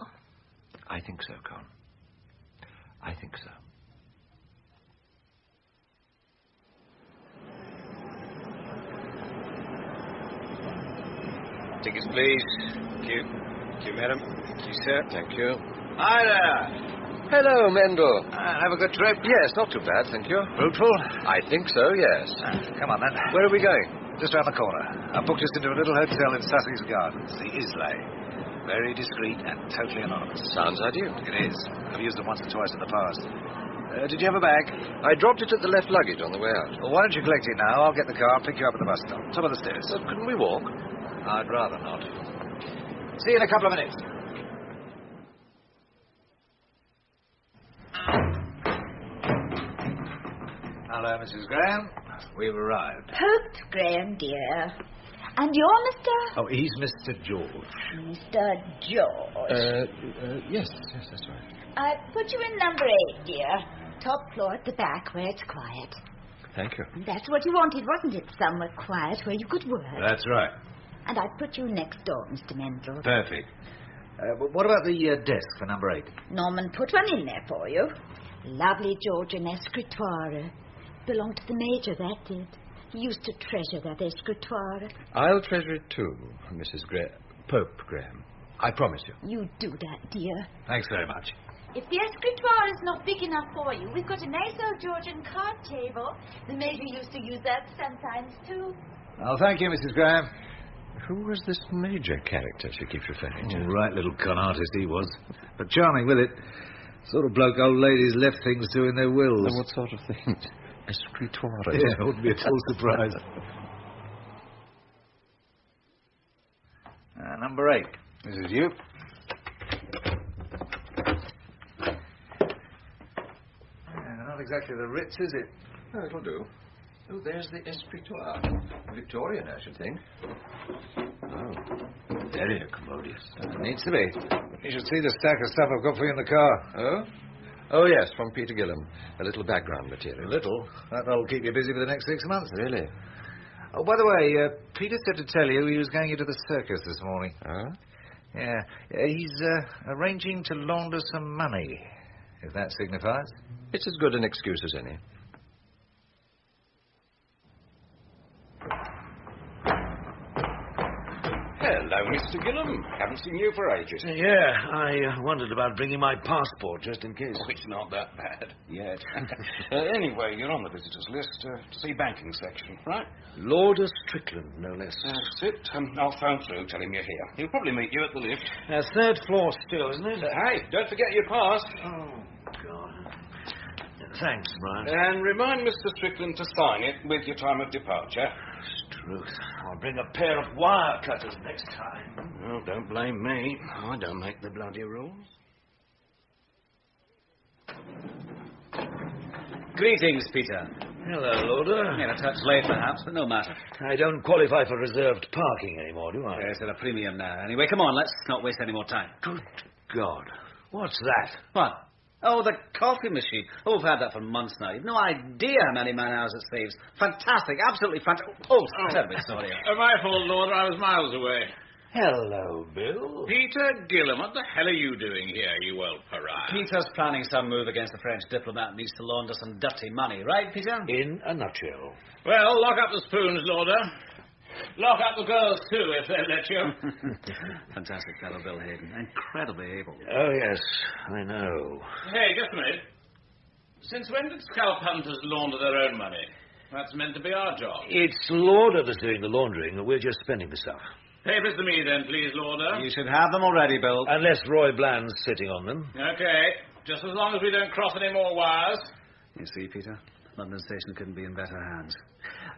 I think so, Con. I think so. Tickets, please. Thank you. Thank you, madam. Thank you, sir. Thank you. Hi there. Hello, Mendel. Have a good trip? Yes, not too bad, thank you. Fruitful? I think so, yes. Come on, then. Where are we going? Just round the corner. I booked us into a little hotel in Sussex Gardens, the Islay. Very discreet and totally anonymous. Sounds ideal. It is. I've used it once or twice in the past. Did you have a bag? I dropped it at the left luggage on the way out. Well, why don't you collect it now? I'll get the car and pick you up at the bus stop. Top of the stairs. But couldn't we walk? I'd rather not. See you in a couple of minutes. Hello, Mrs. Graham. We've arrived. Pope Graham, dear. And you're Mr.? Oh, he's Mr. George. Mr. George. Yes, that's right. I put you in number 8, dear. Top floor at the back where it's quiet. Thank you. That's what you wanted, wasn't it? Somewhere quiet where you could work. That's right. And I put you next door, Mr. Mendel. Perfect. What about the desk for number 8? Norman put one in there for you. Lovely Georgian escritoire. Belonged to the Major, that did. He used to treasure that escritoire. I'll treasure it too, Mrs. Pope Graham. I promise you. You do that, dear. Thanks very much. If the escritoire is not big enough for you, we've got a nice old Georgian card table. The Major used to use that sometimes, too. Oh, thank you, Mrs. Graham. Who was this Major character she keeps referring to? Right little con artist he was. But charming with it. Sort of bloke old ladies left things to in their wills. What sort of things? Escritoire. Yeah, wouldn't be at all surprised. Number 8. This is you. Not exactly the Ritz, is it? Oh, it'll do. Oh, there's the escritoire. Victorian, I should think. Oh, very commodious. Needs to be. You should see the stack of stuff I've got for you in the car. Oh? Oh, yes, from Peter Gillam. A little background material. A little? That'll keep you busy for the next 6 months. Really? Oh, by the way, Peter said to tell you he was going into the circus this morning. Oh? Yeah. He's arranging to launder some money, if that signifies. It's as good an excuse as any. Hello, Mr. Gillam. Haven't seen you for ages. Yeah, I wondered about bringing my passport just in case. Oh, it's not that bad yet. Anyway, you're on the visitors list to see banking section, right? Lord Strickland, no less. That's it. I'll phone through, tell him you're here. He'll probably meet you at the lift. 3rd floor still, isn't it? Hey, don't forget your pass. Oh, God. Thanks, Brian. And remind Mr. Strickland to sign it with your time of departure. Truth. I'll bring a pair of wire cutters next time. Well, don't blame me. I don't make the bloody rules. Greetings, Peter. Hello, Lauder. Yeah, a touch late, perhaps, but no matter. I don't qualify for reserved parking anymore, do I? Yes, at a premium now. Anyway, come on, let's not waste any more time. Good God. What's that? What? Oh, the coffee machine. Oh, we've had that for months now. You've no idea how many man-hours it saves. Fantastic, absolutely fantastic. Oh, terribly sorry. My fault, Lord. I was miles away. Hello, Bill. Peter Gillam, what the hell are you doing here, you old pariah? Peter's planning some move against the French diplomat and needs to launder some dirty money, right, Peter? In a nutshell. Well, lock up the spoons, Lauder. Lock up the girls, too, if they'll let you. Fantastic fellow, Bill Hayden. Incredibly able. Oh, yes, I know. Hey, just a minute. Since when did scalp hunters launder their own money? That's meant to be our job. It's Lauder that's doing the laundering. We're just spending the stuff. Papers to me, then, please, Lauder. You should have them already, Bill. Unless Roy Bland's sitting on them. Okay. Just as long as we don't cross any more wires. You see, Peter? London Station couldn't be in better hands.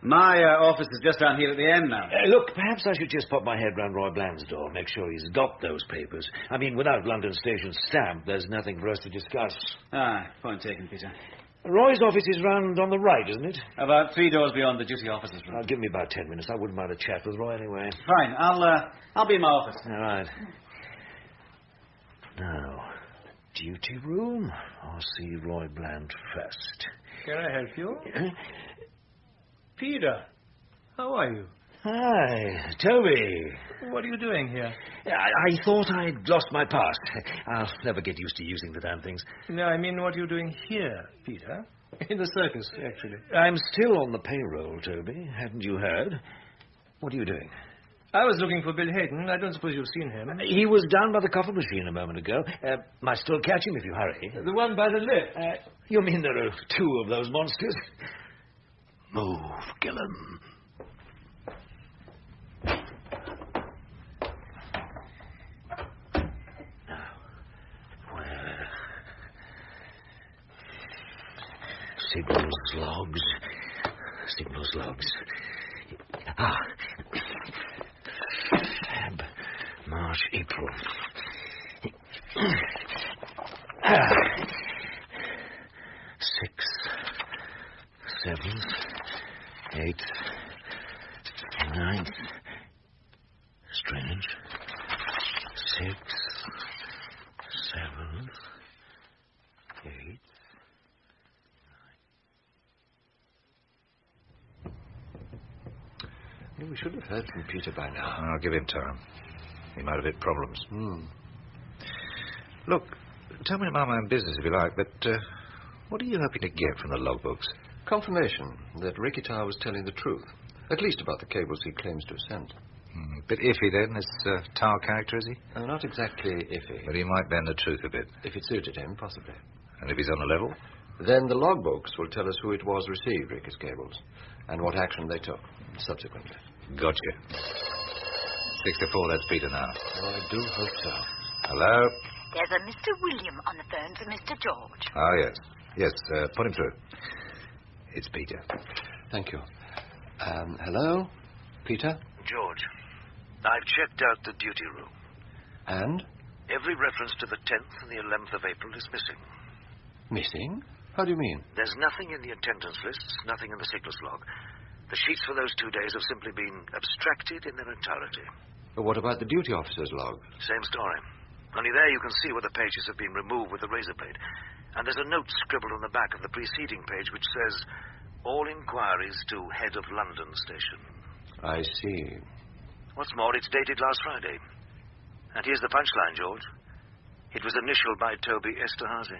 My office is just down here at the end now. Look, perhaps I should just pop my head round Roy Bland's door, make sure he's got those papers. I mean, without London Station's stamp, there's nothing for us to discuss. Point taken, Peter. Roy's office is round on the right, isn't it? About 3 doors beyond the duty officer's room. Give me about 10 minutes. I wouldn't mind a chat with Roy anyway. Fine. I'll be in my office. All right. Now, duty room. I'll see Roy Bland first. Can I help you? Peter, how are you? Hi, Toby. What are you doing here? I thought I'd lost my pass. I'll never get used to using the damn things. No, I mean, what are you doing here, Peter? In the circus, actually. I'm still on the payroll, Toby. Hadn't you heard? What are you doing? I was looking for Bill Hayden. I don't suppose you've seen him. He was down by the coffee machine a moment ago. Might still catch him if you hurry. The one by the lift. You mean there are 2 of those monsters? Move, Gillam. Signals logs. Feb, March, April. 6th, 7th, 8th, 9th. Strange. 6th, 7th, 8th. Well, we should have heard from Peter by now. I'll give him time. He might have hit problems. Look, tell me about my own business if you like, but what are you hoping to get from the logbooks? Confirmation that Ricky Tower was telling the truth, at least about the cables he claims to have sent. Bit iffy then, this Tower character, is he? Not exactly iffy. But he might bend the truth a bit. If it suited him, possibly. And if he's on the level? Then the logbooks will tell us who it was received Ricky's cables, and what action they took subsequently. Gotcha. 6 to 4, that's Peter now. Oh, I do hope so. Hello? There's a Mr. William on the phone for Mr. George. Oh, yes. Yes, put him through. It's Peter. Thank you. Hello? Peter? George, I've checked out the duty room. And? Every reference to the 10th and the 11th of April is missing. Missing? How do you mean? There's nothing in the attendance lists, nothing in the signals log. The sheets for those 2 days have simply been abstracted in their entirety. But what about the duty officer's log? Same story. Only there you can see where the pages have been removed with the razor blade. And there's a note scribbled on the back of the preceding page which says, all inquiries to head of London station. I see. What's more, it's dated last Friday. And here's the punchline, George. It was initialed by Toby Esterhazy.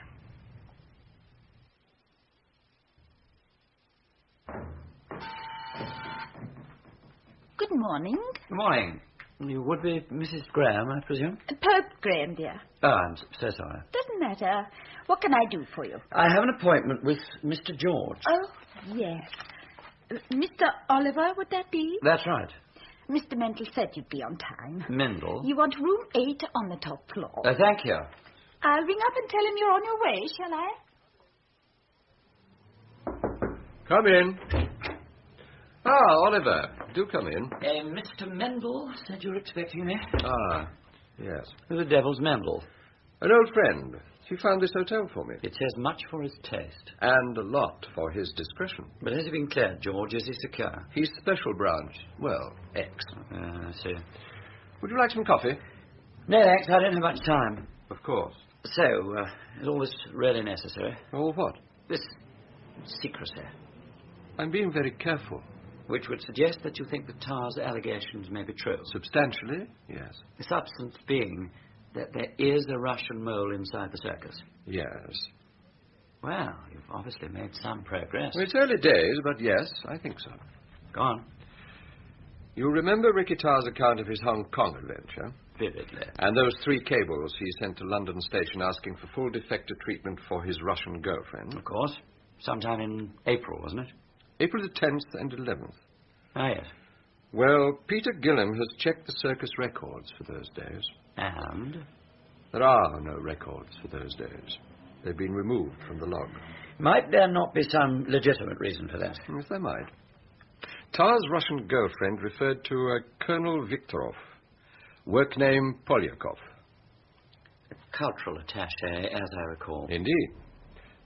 Good morning. Good morning. You would be Mrs. Graham, I presume? Pope Graham, dear. Oh, I'm so sorry. Doesn't matter. What can I do for you? I have an appointment with Mr. George. Oh, yes. Mr. Oliver, would that be? That's right. Mr. Mendel said you'd be on time. Mendel? You want room 8 on the top floor. Thank you. I'll ring up and tell him you're on your way, shall I? Come in. Oliver. Do come in. Mr. Mendel said you were expecting me. Yes. Who the devil's Mendel? An old friend. He found this hotel for me. It says much for his taste. And a lot for his discretion. But has he been cleared, George? Is he secure? He's special branch. Well, X. I see. Would you like some coffee? No, thanks. I don't have much time. Of course. So, is all this really necessary? All what? This secrecy. I'm being very careful. Which would suggest that you think that Tar's allegations may be true. Substantially, yes. The substance being that there is a Russian mole inside the circus. Yes. Well, you've obviously made some progress. Well, it's early days, but yes, I think so. Go on. You remember Ricky Tar's account of his Hong Kong adventure? Vividly. And those 3 cables he sent to London Station asking for full defective treatment for his Russian girlfriend? Of course. Sometime in April, wasn't it? April the 10th and 11th. Ah, yes. Well, Peter Gillam has checked the circus records for those days. And? There are no records for those days. They've been removed from the log. Might there not be some legitimate reason for that? Yes, there might. Tar's Russian girlfriend referred to a Colonel Viktorov, work name Polyakov. A cultural attaché, as I recall. Indeed.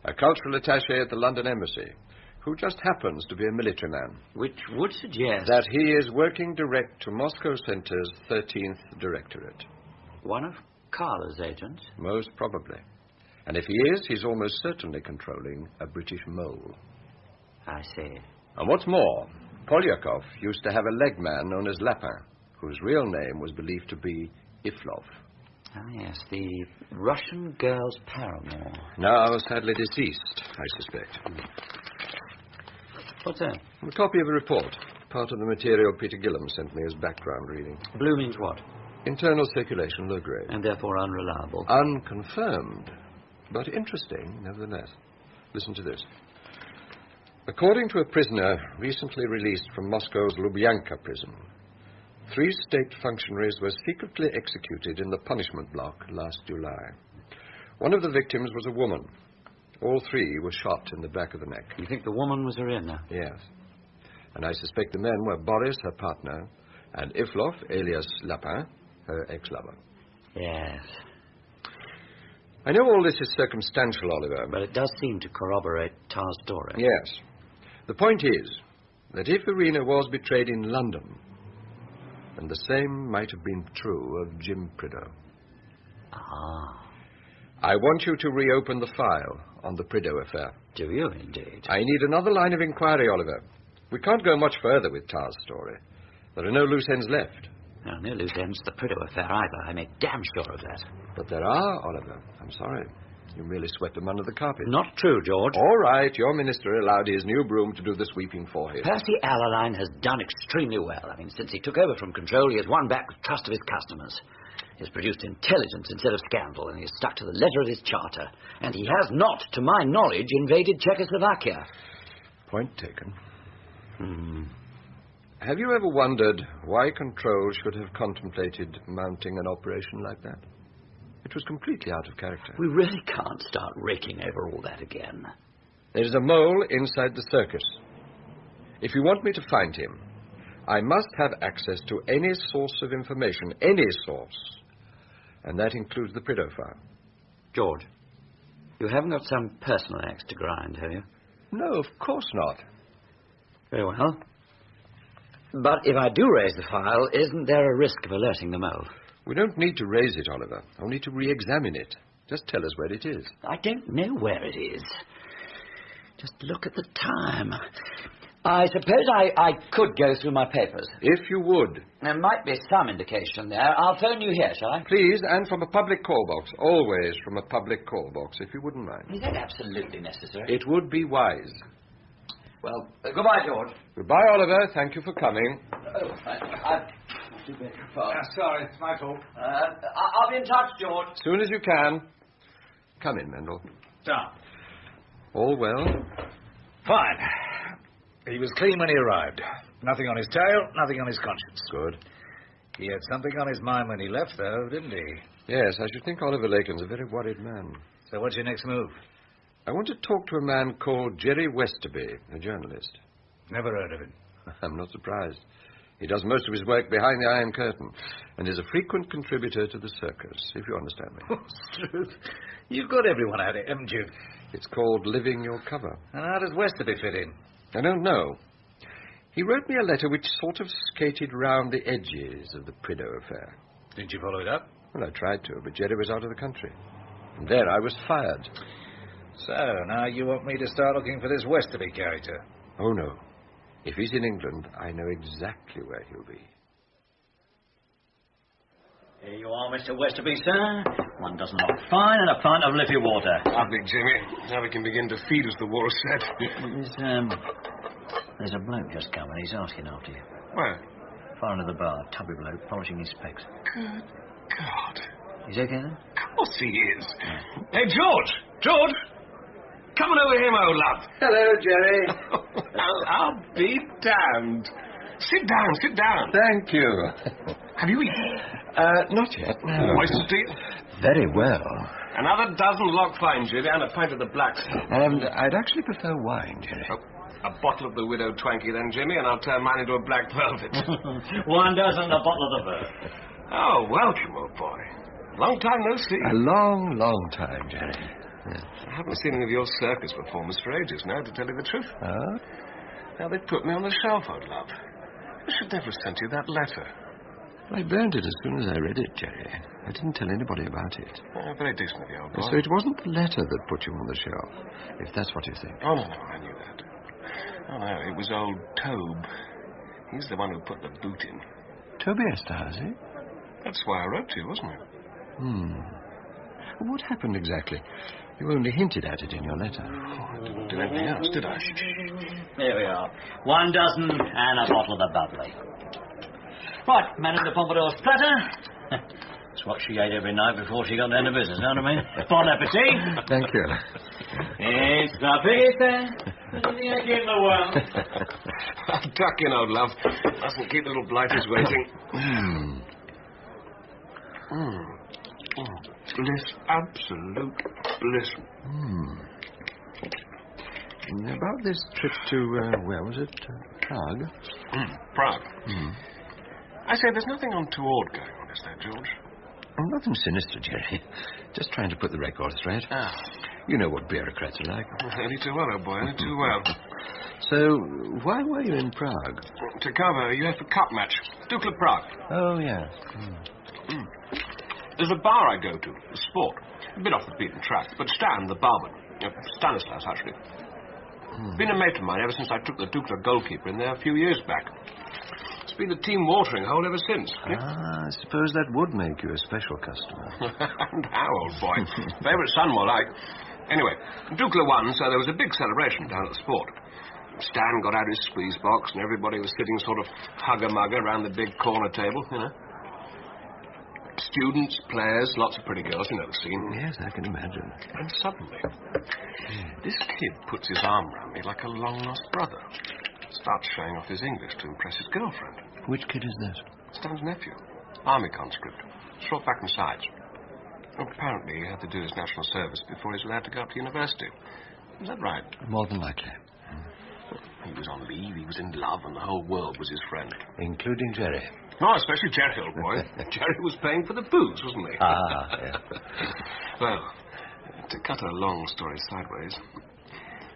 A cultural attaché at the London Embassy, who just happens to be a military man. Which would suggest that he is working direct to Moscow Centre's 13th Directorate. One of Carla's agents? Most probably. And if he is, he's almost certainly controlling a British mole. I see. And what's more, Polyakov used to have a leg man known as Lapin, whose real name was believed to be Iflov. Ah, yes, the Russian girl's paramour. Now sadly deceased, I suspect. What's that? A copy of a report, part of the material Peter Gillam sent me as background reading. Blue means what? Internal circulation, low grade. And therefore unreliable. Unconfirmed, but interesting, nevertheless. Listen to this. According to a prisoner recently released from Moscow's Lubyanka prison, 3 state functionaries were secretly executed in the punishment block last July. One of the victims was a woman. All 3 were shot in the back of the neck. You think the woman was Irina? Yes. And I suspect the men were Boris, her partner, and Iflov, alias Lapin, her ex-lover. Yes. I know all this is circumstantial, Oliver. But it does seem to corroborate Tar's story. Yes. The point is that if Irina was betrayed in London, then the same might have been true of Jim Prideaux. Ah. I want you to reopen the file on the Prideaux affair. Do you, indeed? I need another line of inquiry, Oliver. We can't go much further with Tar's story. There are no loose ends left. No, no loose ends to the Prideaux affair either. I made damn sure of that. But there are, Oliver. I'm sorry. You merely swept them under the carpet. Not true, George. All right. Your minister allowed his new broom to do the sweeping for him. Percy Allaline has done extremely well. I mean, since he took over from control, he has won back the trust of his customers. He has produced intelligence instead of scandal, and he has stuck to the letter of his charter. And he has not, to my knowledge, invaded Czechoslovakia. Point taken. Have you ever wondered why Control should have contemplated mounting an operation like that? It was completely out of character. We really can't start raking over all that again. There is a mole inside the circus. If you want me to find him, I must have access to any source of information, any source. And that includes the Prideaux file. George, you haven't got some personal axe to grind, have you? No, of course not. Very well. But if I do raise the file, isn't there a risk of alerting the mole? We don't need to raise it, Oliver. Only to re-examine it. Just tell us where it is. I don't know where it is. Just look at the time. I suppose I could go through my papers. If you would. There might be some indication there. I'll phone you here, shall I? Please, and from a public call box. Always from a public call box, if you wouldn't mind. Is that absolutely necessary? It would be wise. Well, goodbye, George. Goodbye, Oliver. Thank you for coming. Oh, I do beg your pardon. Sorry, it's my fault. I'll be in touch, George. As soon as you can. Come in, Mendel. Down. All well? Fine. He was clean when he arrived. Nothing on his tail, nothing on his conscience. Good. He had something on his mind when he left, though, didn't he? Yes, I should think Oliver Laken's a very worried man. So what's your next move? I want to talk to a man called Jerry Westerby, a journalist. Never heard of him. I'm not surprised. He does most of his work behind the Iron Curtain. and is a frequent contributor to the Circus, if you understand me. Truth. You've got everyone at it, haven't you? It's called Living Your Cover. And how does Westerby fit in? I don't know. He wrote me a letter which sort of skated round the edges of the Prideaux affair. Didn't you follow it up? Well, I tried to, but Jerry was out of the country. And there I was fired. So, now you want me to start looking for this Westerby character? Oh, no. If he's in England, I know exactly where he'll be. Here you are, Mr. Westerby, sir. 1 dozen lock fine and a pint of Liffey water. Lovely, Jimmy. Now we can begin to feed us, the war said. There's a bloke just coming. He's asking after you. Where? Far into the bar. Tubby bloke, polishing his specs. Good God. He's okay, then? Of course he is. Hey, George! George! Come on over here, my old love. Hello, Jerry. I'll be damned. Sit down, sit down. Thank you. Have you eaten? Not yet, no. Oysters, do you? Very well. Another dozen lock fine, Jimmy, and a pint of the blacks. I'd actually prefer wine, Jerry. Oh, a bottle of the Widow Twankey, then, Jimmy, and I'll turn mine into a black velvet. 1 dozen and a bottle of the verb. Oh, welcome, old boy. Long time no see. A long, long time, Jerry. Yes. I haven't seen any of your circus performers for ages now, to tell you the truth. Oh? Now, they put me on the shelf, old love. I should never have sent you that letter. I burned it as soon as I read it, Jerry. I didn't tell anybody about it. Oh, very decent of you, old boy. So it wasn't the letter that put you on the shelf, if that's what you think. Oh, no, I knew that. Oh, no, it was old Tobe. He's the one who put the boot in. Toby Esterhazy? That's why I wrote to you, wasn't it? What happened exactly? You only hinted at it in your letter. Oh, I didn't do anything else, did I? Here we are. 1 dozen and a bottle of the bubbly. Right, Madame de Pompadour's platter. It's what she ate every night before she got down to business, know what I mean? Bon appetit. Thank you. It's the biggest egg in the world. Tuck in, old love. Mustn't keep the little blighters waiting. Bliss, absolute bliss. About this trip to, where was it? Prague? Prague. I say, there's nothing untoward going on, is there, George? Oh, nothing sinister, Jerry. Just trying to put the record straight. You know what bureaucrats are like. Only too well, old boy, only too well. So, why were you in Prague? To cover a UEFA Cup match. Duke of Prague. Oh, yeah. There's a bar I go to, the Sport. A bit off the beaten track, but Stan, the barman. Stanislas, actually. Been a mate of mine ever since I took the Dukla goalkeeper in there a few years back. It's been the team watering hole ever since. I suppose that would make you a special customer. And how, old boy? Favourite son, more like. Anyway, Dukla won, so there was a big celebration down at the Sport. Stan got out his squeeze box, and everybody was sitting sort of hugger-mugger around the big corner table, you know. Students, players, lots of pretty girls, you know the scene. Yes, I can imagine. And suddenly, this kid puts his arm around me like a long-lost brother. Starts showing off his English to impress his girlfriend. Which kid is this? Stan's nephew. Army conscript. Short back and sides. Apparently he had to do his national service before he was allowed to go up to university. Is that right? More than likely. He was on leave, he was in love, and the whole world was his friend. Including Jerry. Oh, especially Jerry, old boy. Jerry was paying for the booze, wasn't he? Yeah. Well, to cut a long story sideways,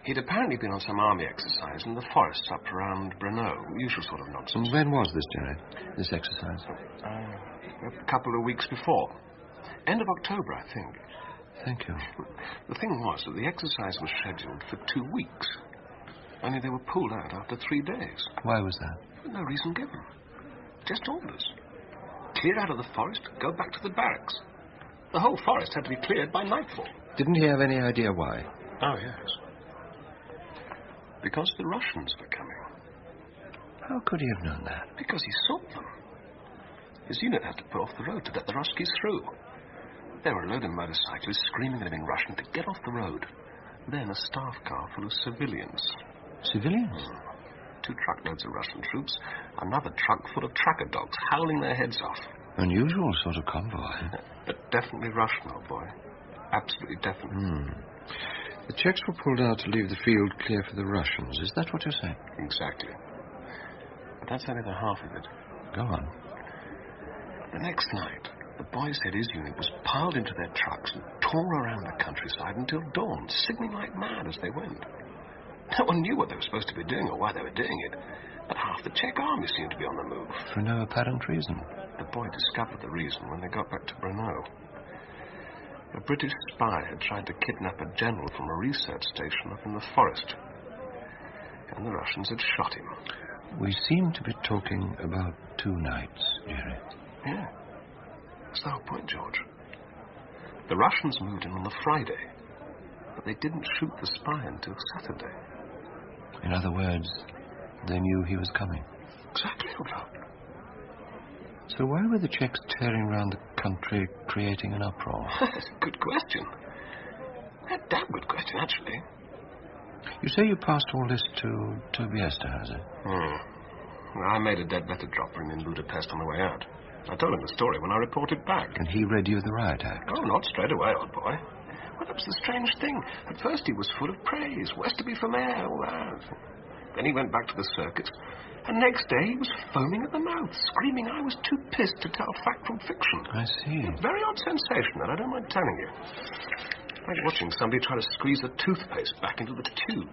he'd apparently been on some army exercise in the forests up around Prideaux. Usual sort of nonsense. And when was this, Jerry, this exercise? A couple of weeks before. End of October, I think. Thank you. The thing was that the exercise was scheduled for 2 weeks. Only they were pulled out after 3 days. Why was that? No reason given. Just orders. Clear out of the forest, go back to the barracks. The whole forest had to be cleared by nightfall. Didn't he have any idea why? Oh, yes. Because the Russians were coming. How could he have known that? Because he saw them. His unit had to put off the road to let the Ruskies through. There were a load of motorcyclists screaming at him in Russian to get off the road. Then a staff car full of civilians. Civilians? 2 truckloads of Russian troops, another truck full of tracker dogs howling their heads off. Unusual sort of convoy. But definitely Russian, old boy. Absolutely definitely. The Czechs were pulled out to leave the field clear for the Russians. Is that what you're saying? Exactly. But that's only the half of it. Go on. The next night, the boys said his unit was piled into their trucks and tore around the countryside until dawn, signaling like mad as they went. No one knew what they were supposed to be doing or why they were doing it, but half the Czech army seemed to be on the move. For no apparent reason. The boy discovered the reason when they got back to Prideaux. A British spy had tried to kidnap a general from a research station up in the forest, and the Russians had shot him. We seem to be talking about 2 nights, Jerry. Yeah. That's the whole point, George. The Russians moved in on the Friday, but they didn't shoot the spy until Saturday. In other words, they knew he was coming. Exactly, old fellow. So why were the Czechs tearing around the country, creating an uproar? That's a good question. A damn good question, actually. You say you passed all this to Toby Esterhazy? Well, I made a dead letter drop for him in Budapest on the way out. I told him the story when I reported back. And he read you the riot act? Oh, not straight away, old boy. Well, that was the strange thing. At first he was full of praise. Westerby for mayor, all that. Then he went back to the circus. And next day he was foaming at the mouth, screaming I was too pissed to tell fact from fiction. I see. A very odd sensation, that I don't mind telling you. Like watching somebody try to squeeze a toothpaste back into the tube.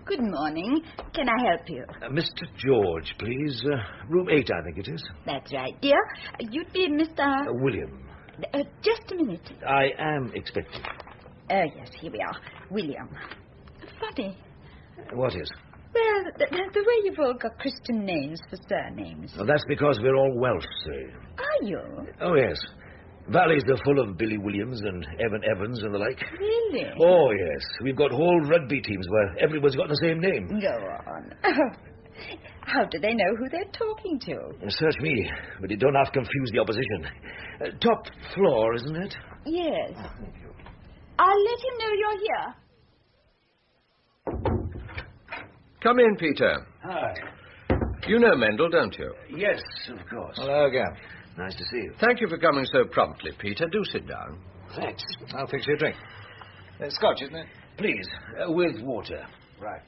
Good morning. Can I help you? Mr. George, please. Room 8, I think it is. That's right, dear. You'd be Mr... William. Just a minute. I am expecting. Yes, here we are. William. Funny. What is? Well, the way you've all got Christian names for surnames. Well, that's because we're all Welsh, see. Are you? Oh, yes. Valleys are full of Billy Williams and Evan Evans and the like. Really? Oh, yes. We've got whole rugby teams where everyone's got the same name. Go on. How do they know who they're talking to? Search me, but you don't have to confuse the opposition. Top floor, isn't it? Yes. I'll let him know you're here. Come in, Peter. Hi. You know Mendel, don't you? Yes, of course. Hello again. Nice to see you. Thank you for coming so promptly, Peter. Do sit down. Thanks. I'll fix you a drink. Scotch, isn't it? Please, with water. Right.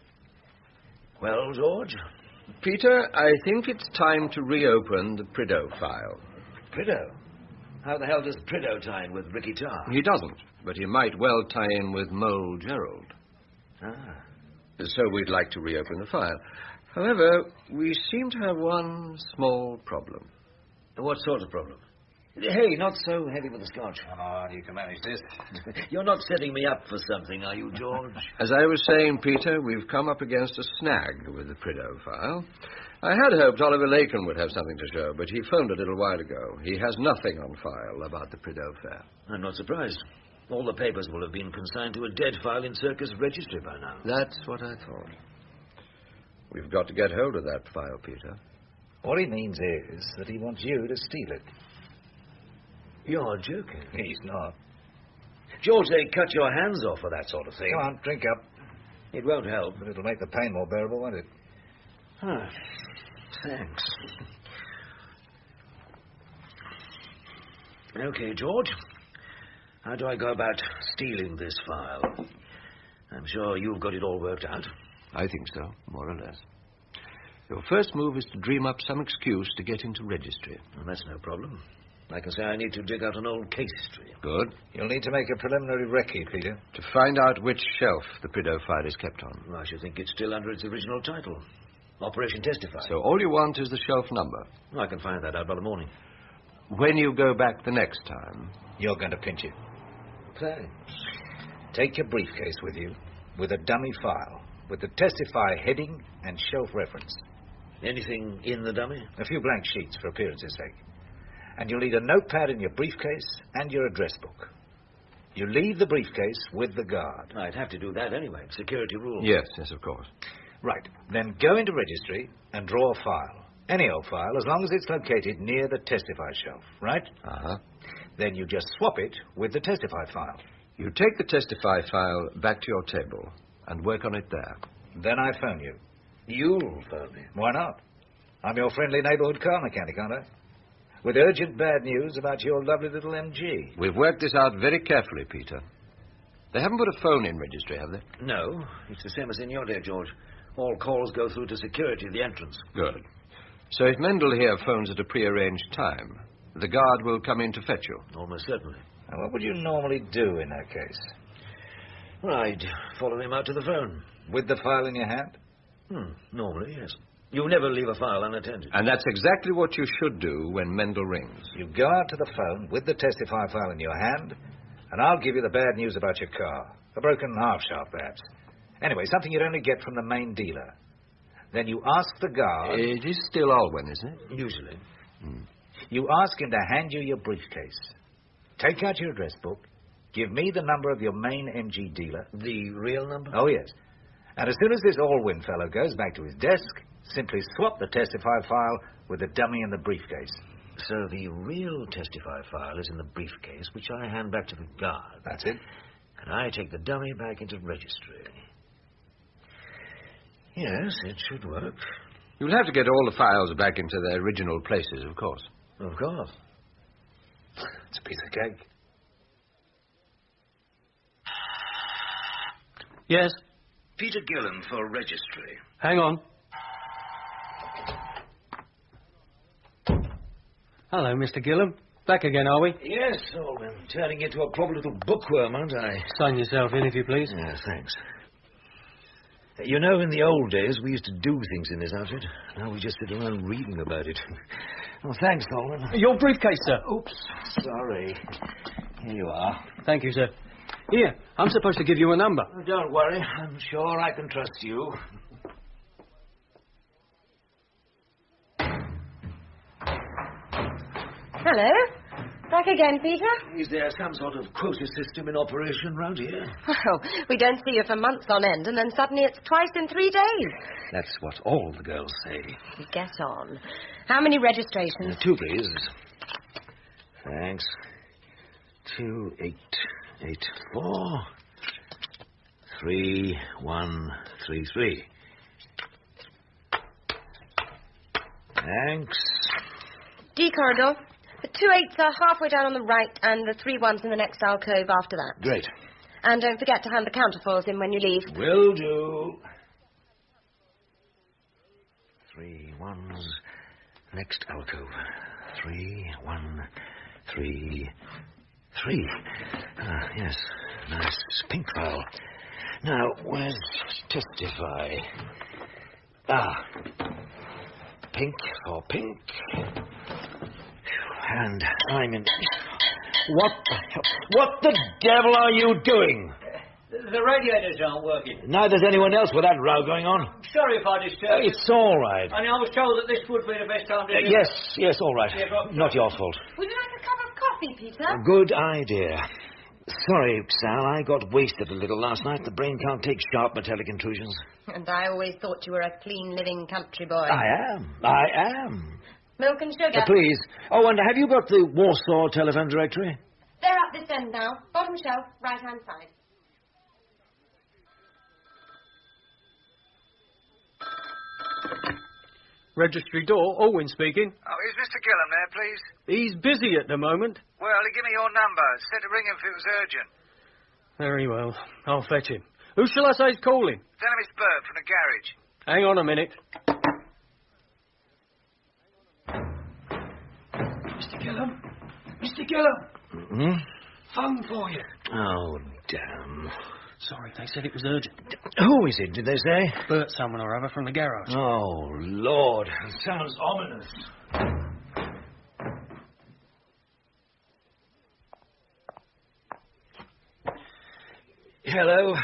Well, George? Peter, I think it's time to reopen the Prideaux file. Prideaux? How the hell does Prideaux tie in with Ricky Tarr? He doesn't, but he might well tie in with Mole Gerald. Ah. So we'd like to reopen the file. However, we seem to have one small problem. What sort of problem? Hey, not so heavy with the scotch. Come on, you can manage this. You're not setting me up for something, are you, George? As I was saying, Peter, we've come up against a snag with the Prideaux file. I had hoped Oliver Lacon would have something to show, but he phoned a little while ago. He has nothing on file about the Prideaux affair. I'm not surprised. All the papers will have been consigned to a dead file in Circus registry by now. That's what I thought. We've got to get hold of that file, Peter. What he means is that he wants you to steal it. You're joking. He's not. George, they cut your hands off for that sort of thing. Come on, drink up. It won't help. But it'll make the pain more bearable, won't it? Ah, thanks. Okay, George. How do I go about stealing this file? I'm sure you've got it all worked out. I think so, more or less. Your first move is to dream up some excuse to get into registry. Well, that's no problem. I can say I need to dig out an old case history. Good. You'll need to make a preliminary recce, Peter. To find out which shelf the Prideaux file is kept on. Well, I should think it's still under its original title. Operation Testify. So all you want is the shelf number? I can find that out by the morning. When you go back the next time... You're going to pinch it. Thanks. Take your briefcase with you, with a dummy file, with the Testify heading and shelf reference. Anything in the dummy? A few blank sheets for appearance's sake. And you'll need a notepad in your briefcase and your address book. You leave the briefcase with the guard. I'd have to do that anyway. Security rules. Yes, of course. Right. Then go into registry and draw a file. Any old file, as long as it's located near the Testify shelf, right? Uh-huh. Then you just swap it with the Testify file. You take the Testify file back to your table and work on it there. Then I phone you. You'll phone me? Why not? I'm your friendly neighborhood car mechanic, aren't I? With urgent bad news about your lovely little MG. We've worked this out very carefully, Peter. They haven't put a phone in registry, have they? No. It's the same as in your day, George. All calls go through to security at the entrance. Good. So if Mendel here phones at a prearranged time, the guard will come in to fetch you? Almost certainly. And what would you normally do in that case? Well, I'd follow him out to the phone. With the file in your hand? Normally, yes. You never leave a file unattended. And that's exactly what you should do when Mendel rings. You go out to the phone with the testify file in your hand, and I'll give you the bad news about your car. A broken half-shaft, perhaps. Anyway, something you'd only get from the main dealer. Then you ask the guard... It is still Alwyn, isn't it? Usually. You ask him to hand you your briefcase. Take out your address book. Give me the number of your main MG dealer. The real number? Oh, yes. And as soon as this Alwyn fellow goes back to his desk, simply swap the testify file with the dummy in the briefcase. So the real testify file is in the briefcase, which I hand back to the guard. That's it. And I take the dummy back into registry. Yes, it should work. You'll have to get all the files back into their original places, of course. Of course. It's a piece of cake. Yes? Peter Gillen for registry. Hang on. Hello, Mr. Gillen. Back again, are we? Yes, Alwyn. Turning into a proper little bookworm, aren't I? Sign yourself in, if you please. Yeah, thanks. You know, in the old days, we used to do things in this outfit. Now we just sit around reading about it. Oh, thanks, Alwyn. Your briefcase, sir. Oops, sorry. Here you are. Thank you, sir. Here, I'm supposed to give you a number. Oh, don't worry. I'm sure I can trust you. Hello. Back again, Peter? Is there some sort of quota system in operation round here? Well, we don't see you for months on end, and then suddenly it's twice in 3 days. That's what all the girls say. Get on. How many registrations? 2, please. Thanks. 2884 3133. Thanks. D corridor. The 2 8s are halfway down on the right, and the 3 1s in the next alcove after that. Great. And don't forget to hand the counterfoils in when you leave. Will do. 3 1s. Next alcove. 3 1 3 3. Yes. Nice pink file. Now, where's testify? Pink for pink. And I'm in... What the hell? What the devil are you doing? The radiators aren't working. Neither's anyone else with that row going on. Sorry if I disturbed you. It's all right. I was told that this would be the best time to do Yes, all right. Yeah, Not your fault. Would you like a cup of coffee, Peter? Good idea. Sorry, Sal, I got wasted a little last night. The brain can't take sharp metallic intrusions. And I always thought you were a clean-living country boy. I am. Milk and sugar. Please. Oh, and have you got the Warsaw telephone directory? They're up this end now. Bottom shelf, right-hand side. Registry door, Alwyn speaking. Oh, is Mr. Gillen there, please? He's busy at the moment. Well, he gave me your number. Said to ring him if it was urgent. Very well. I'll fetch him. Who shall I say is calling? Tell him it's Bert from the garage. Hang on a minute. Mr. Gillen? Mr. Gillen? Phone for you. Oh, damn. Sorry, they said it was urgent. Who is it, did they say? Bert, someone or other from the garage. Oh, Lord. It sounds ominous. Hello.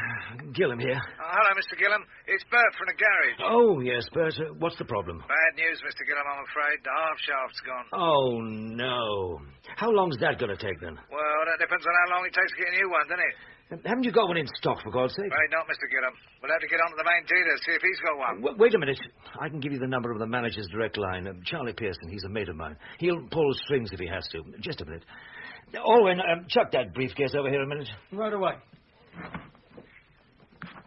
Gillen here. Oh, hello, Mr. Gillen. It's Bert from the garage. Oh, yes, Bert. What's the problem? Bad news, Mr. Gillen, I'm afraid. The half shaft's gone. Oh, no. How long's that going to take, then? Well, that depends on how long it takes to get a new one, doesn't it? Haven't you got one in stock, for God's sake? Right, not, Mr. Gillen. We'll have to get on to the main dealer, see if he's got one. Wait a minute. I can give you the number of the manager's direct line. Charlie Pearson, he's a mate of mine. He'll pull strings if he has to. Just a minute. Alwyn, chuck that briefcase over here a minute. Right away.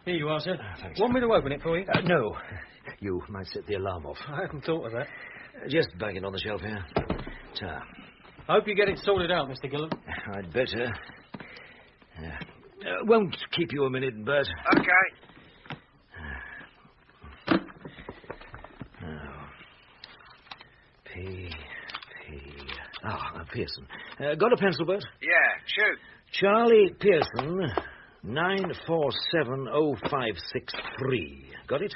Here you are, sir. Thanks. Want me to open it for you? No. You might set the alarm off. I hadn't thought of that. Just bang it on the shelf here. Ta. Hope you get it sorted out, Mr. Gillen. I'd better. Won't keep you a minute, Bert. Okay. Pearson. Got a pencil, Bert? Yeah, shoot. Charlie Pearson, 9470563. Got it?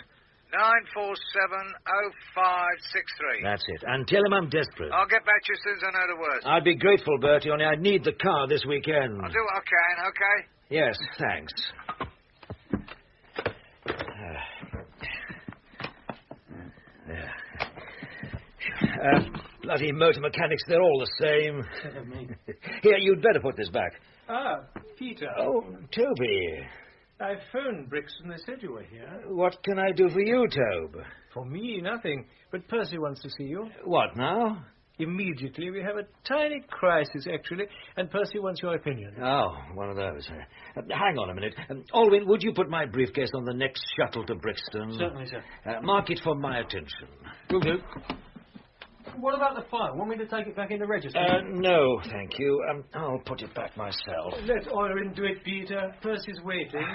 9470563. That's it. And tell him I'm desperate. I'll get back to you as soon as I know the worst. I'd be grateful, Bertie, only I'd need the car this weekend. I'll do what I can, okay? Yes, thanks. Bloody motor mechanics, they're all the same. Here, you'd better put this back. Ah, Peter. Oh, Toby. I phoned Brixton. They said you were here. What can I do for you, Tobe? For me, nothing. But Percy wants to see you. What now? Immediately. We have a tiny crisis, actually, and Percy wants your opinion. Oh, one of those. Hang on a minute. Alwyn, would you put my briefcase on the next shuttle to Brixton? Certainly, sir. Mark it for my attention. Will do. What about the file? Want me to take it back in the register? No, thank you. I'll put it back myself. Let Oirin do it, Peter. Percy's waiting.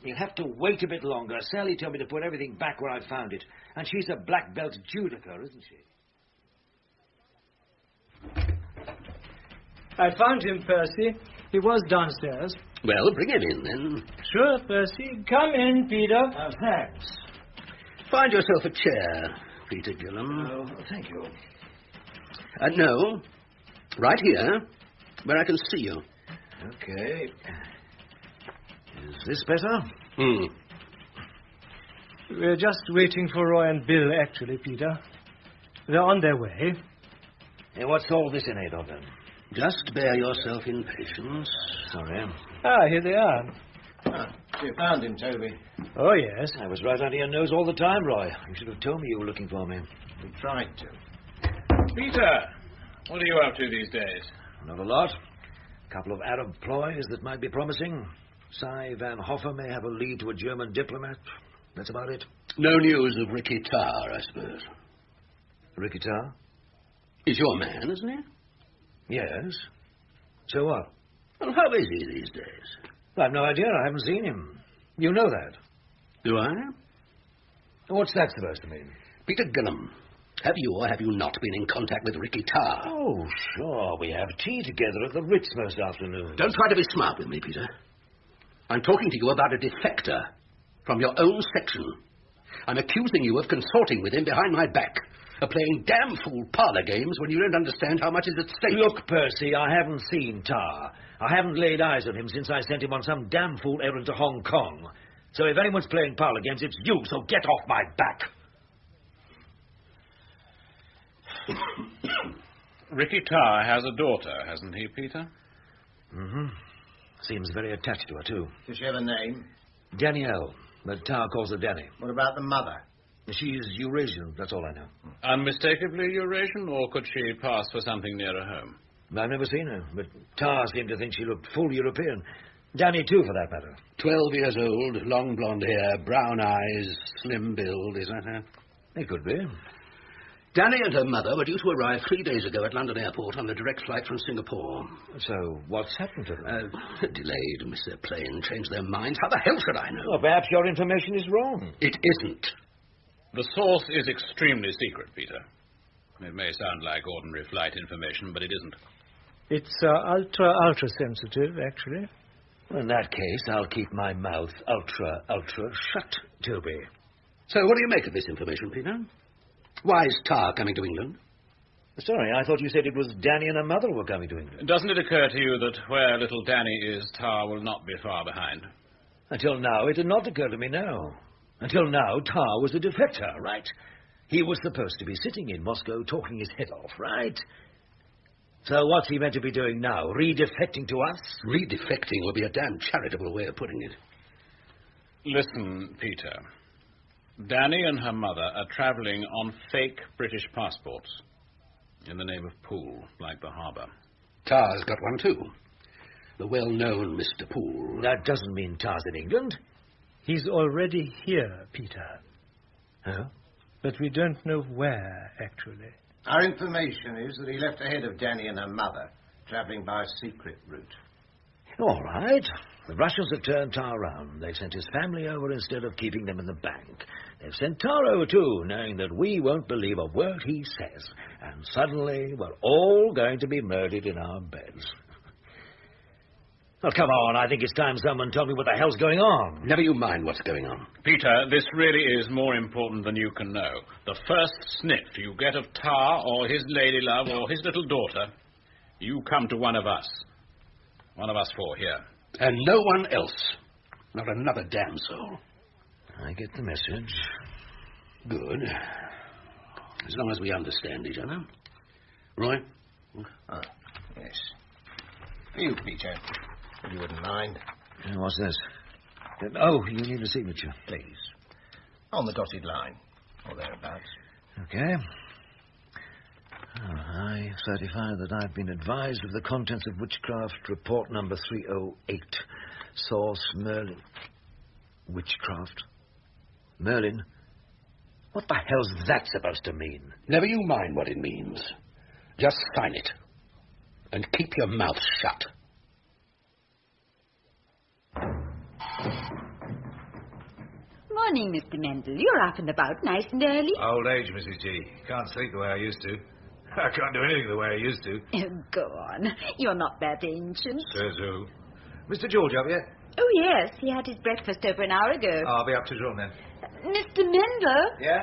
You'll have to wait a bit longer. Sally told me to put everything back where I found it. And she's a black belt judica, isn't she? I found him, Percy. He was downstairs. Well, bring him in, then. Sure, Percy. Come in, Peter. Thanks. Find yourself a chair, Peter Gillam. Oh, thank you. No. Right here, where I can see you. Okay. Is this better? We're just waiting for Roy and Bill, actually, Peter. They're on their way. And what's all this in aid of them? Just bear yourself in patience. Sorry. Here they are. You found him, Toby. Oh, yes. I was right under your nose all the time, Roy. You should have told me you were looking for me. We tried to. Peter, what are you up to these days? Not a lot. A couple of Arab ploys that might be promising. Cy Van Hoffer may have a lead to a German diplomat. That's about it. No news of Ricky Tarr, I suppose. Ricky Tarr? He's your man, isn't he? Yes. So what? Well, how is he these days? I've no idea. I haven't seen him. You know that. Do I? What's that supposed to mean? Peter Gillam, have you or have you not been in contact with Ricky Tarr? Oh, sure. We have tea together at the Ritz most afternoons. Don't try to be smart with me, Peter. I'm talking to you about a defector from your own section. I'm accusing you of consorting with him behind my back, of playing damn fool parlour games when you don't understand how much is at stake. Look, Percy, I haven't seen Tarr. I haven't laid eyes on him since I sent him on some damn fool errand to Hong Kong. So if anyone's playing parlour games, it's you, so get off my back. Ricky Tarr has a daughter, hasn't he, Peter? Mm-hmm. Seems very attached to her, too. Does she have a name? Danielle, but Tarr calls her Danny. What about the mother? She's Eurasian, that's all I know. Unmistakably Eurasian, or could she pass for something nearer home? I've never seen her, but Tarr seemed to think she looked full European. Danny, too, for that matter. 12 years old, long blonde hair, brown eyes, slim build, is that her? It could be. Danny and her mother were due to arrive 3 days ago at London Airport on the direct flight from Singapore. So what's happened to them? Delayed, missed their plane, changed their minds. How the hell should I know? Well, perhaps your information is wrong. It isn't. The source is extremely secret, Peter. It may sound like ordinary flight information, but it isn't. It's ultra sensitive, actually. Well, in that case, I'll keep my mouth ultra shut, Toby. So what do you make of this information, Peter? Why is Tarr coming to England? Sorry, I thought you said it was Danny and her mother were coming to England. Doesn't it occur to you that where little Danny is, Tarr will not be far behind? Until now, it had not occurred to me, no. Until now, Tarr was a defector, right? He was supposed to be sitting in Moscow talking his head off, right? So what's he meant to be doing now? Redefecting to us? Redefecting would be a damn charitable way of putting it. Listen, Peter. Danny and her mother are travelling on fake British passports in the name of Poole, like the harbour. Tarr's got one, too. The well-known Mr. Poole. That doesn't mean Tarr's in England. He's already here, Peter. Huh? But we don't know where, actually. Our information is that he left ahead of Danny and her mother, travelling by a secret route. All right. The Russians have turned Tar round. They've sent his family over instead of keeping them in the bank. They've sent Tar over, too, knowing that we won't believe a word he says. And suddenly, we're all going to be murdered in our beds. Oh, come on, I think it's time someone told me what the hell's going on. Never you mind what's going on. Peter, this really is more important than you can know. The first sniff you get of Tar or his ladylove or his little daughter, you come to one of us. One of us four here. And no one else. Not another damn soul. I get the message. Good. As long as we understand each other. Roy? Oh, yes. For you, Peter. If you wouldn't mind. What's this? Oh, you need a signature. Please. On the dotted line. Or thereabouts. Okay. I certify that I've been advised of the contents of Witchcraft Report number 308. Source Merlin. Witchcraft? Merlin? What the hell's that supposed to mean? Never you mind what it means. Just sign it. And keep your mouth shut. Morning, Mr. Mendel. You're up and about nice and early. Old age, Mrs. G. Can't sleep the way I used to. I can't do anything the way I used to. Oh, go on. You're not that ancient. Says who? Mr. George up yet? Oh, yes. He had his breakfast over an hour ago. I'll be up to his room then. Mr. Mendel? Yeah?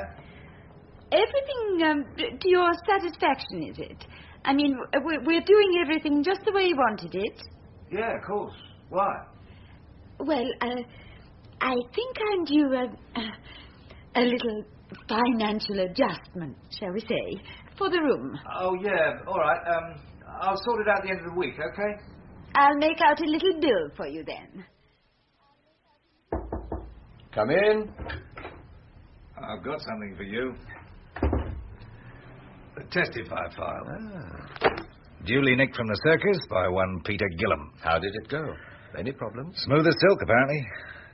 Everything to your satisfaction, is it? I mean, we're doing everything just the way you wanted it. Yeah, of course. Why? Well, I think I'm due a little financial adjustment, shall we say, for the room. Oh, yeah. All right. I'll sort it out at the end of the week, okay? I'll make out a little bill for you then. Come in. I've got something for you. The testify file. Duly nicked from the Circus by one Peter Gillam. How did it go? Any problems? Smooth as silk, apparently.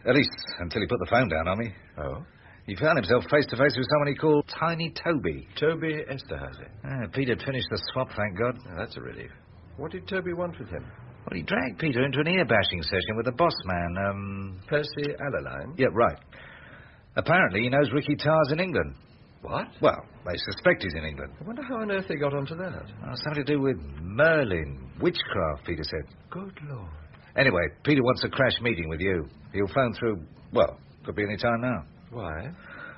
At least until he put the phone down on me. Oh? He found himself face-to-face with someone he called Tiny Toby. Toby Esterhazy. Peter'd finished the swap, thank God. Oh, that's a relief. What did Toby want with him? Well, he dragged Peter into an ear-bashing session with the boss man, Percy Allerline? Yeah, right. Apparently he knows Ricky Tarr's in England. What? Well, they suspect he's in England. I wonder how on earth they got onto that. Well, something to do with Merlin. Witchcraft, Peter said. Good Lord. Anyway, Peter wants a crash meeting with you. He'll phone through, well, could be any time now. Why?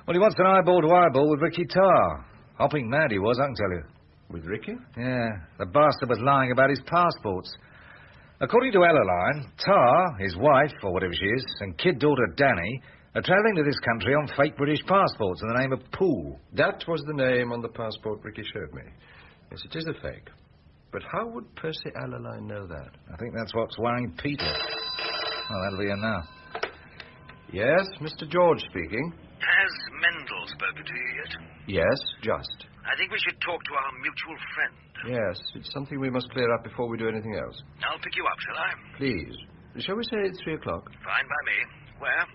Well, he wants an eyeball to eyeball with Ricky Tarr. Hopping mad he was, I can tell you. With Ricky? Yeah, the bastard was lying about his passports. According to Ellerline, Tarr, his wife, or whatever she is, and kid daughter Danny are travelling to this country on fake British passports in the name of Poole. That was the name on the passport Ricky showed me. Yes, it is a fake. But how would Percy Allerline know that? I think that's what's worrying Peter. Well, that'll be in now. Yes, Mr. George speaking. Has Mendel spoken to you yet? Yes, just. I think we should talk to our mutual friend. Yes, it's something we must clear up before we do anything else. I'll pick you up, shall I? Please. Shall we say 3 o'clock? Fine by me. Where?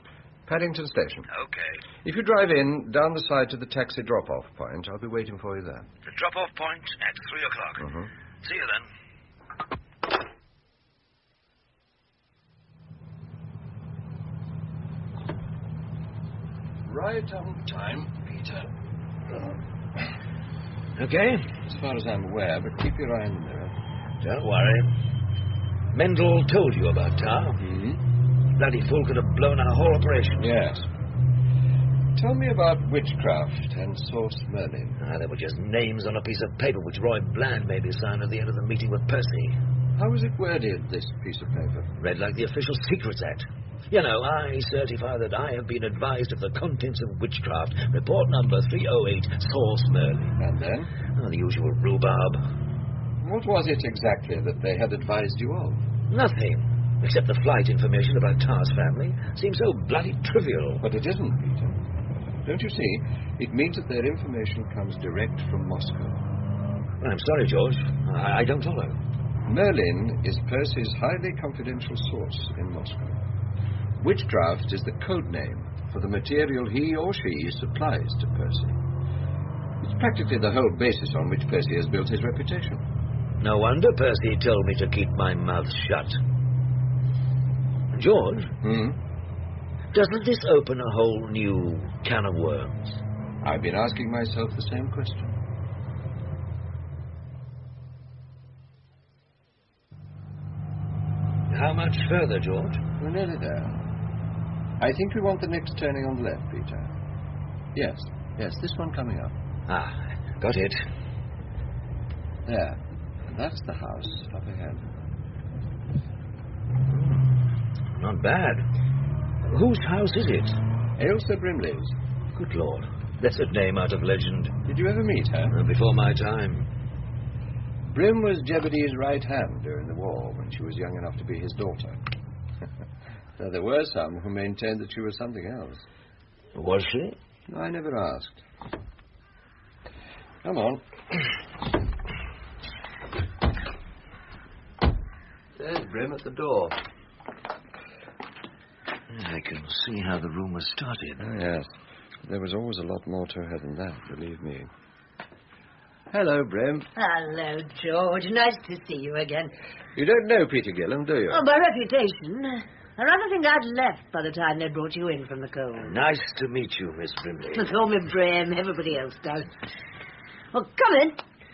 Paddington Station. Okay. If you drive in, down the side to the taxi drop-off point, I'll be waiting for you there. The drop-off point at 3 o'clock. Mm-hmm. See you then. Right on time, Peter. Okay? As far as I'm aware, but keep your eye on the mirror. Don't worry. Mendel told you about Tarr. Mm-hmm. Bloody fool could have blown our whole operation. Yes. Tell me about Witchcraft and Source Merlin. They were just names on a piece of paper which Roy Bland made me sign at the end of the meeting with Percy. How was it worded, this piece of paper? Read like the Official Secrets Act. You know, I certify that I have been advised of the contents of Witchcraft, report number 308, Source Merlin. And then? The usual rhubarb. What was it exactly that they had advised you of? Nothing, except the flight information about Tarr's family. Seems so bloody trivial. But it isn't, Peter. Don't you see? It means that their information comes direct from Moscow. I'm sorry, George. I don't follow. Merlin is Percy's highly confidential source in Moscow. Witchcraft is the code name for the material he or she supplies to Percy. It's practically the whole basis on which Percy has built his reputation. No wonder Percy told me to keep my mouth shut. George? Hmm? Doesn't this open a whole new can of worms? I've been asking myself the same question. How much further, George? We're nearly there. I think we want the next turning on the left, Peter. Yes, this one coming up. Ah, got it. There. And that's the house up ahead. Not bad. Whose house is it? Ailsa Brimley's. Good Lord. That's a name out of legend. Did you ever meet her? Before my time. Brim was Jebedee's right hand during the war when she was young enough to be his daughter. Though there were some who maintained that she was something else. Was she? No, I never asked. Come on. There's Brim at the door. I can see how the rumour started. Oh, yes. There was always a lot more to her than that, believe me. Hello, Brim. Hello, George. Nice to see you again. You don't know Peter Gillam, do you? Oh, by reputation. I rather think I'd left by the time they brought you in from the cold. Nice to meet you, Miss Brimley. Call me Brim. Everybody else does. Oh, come in.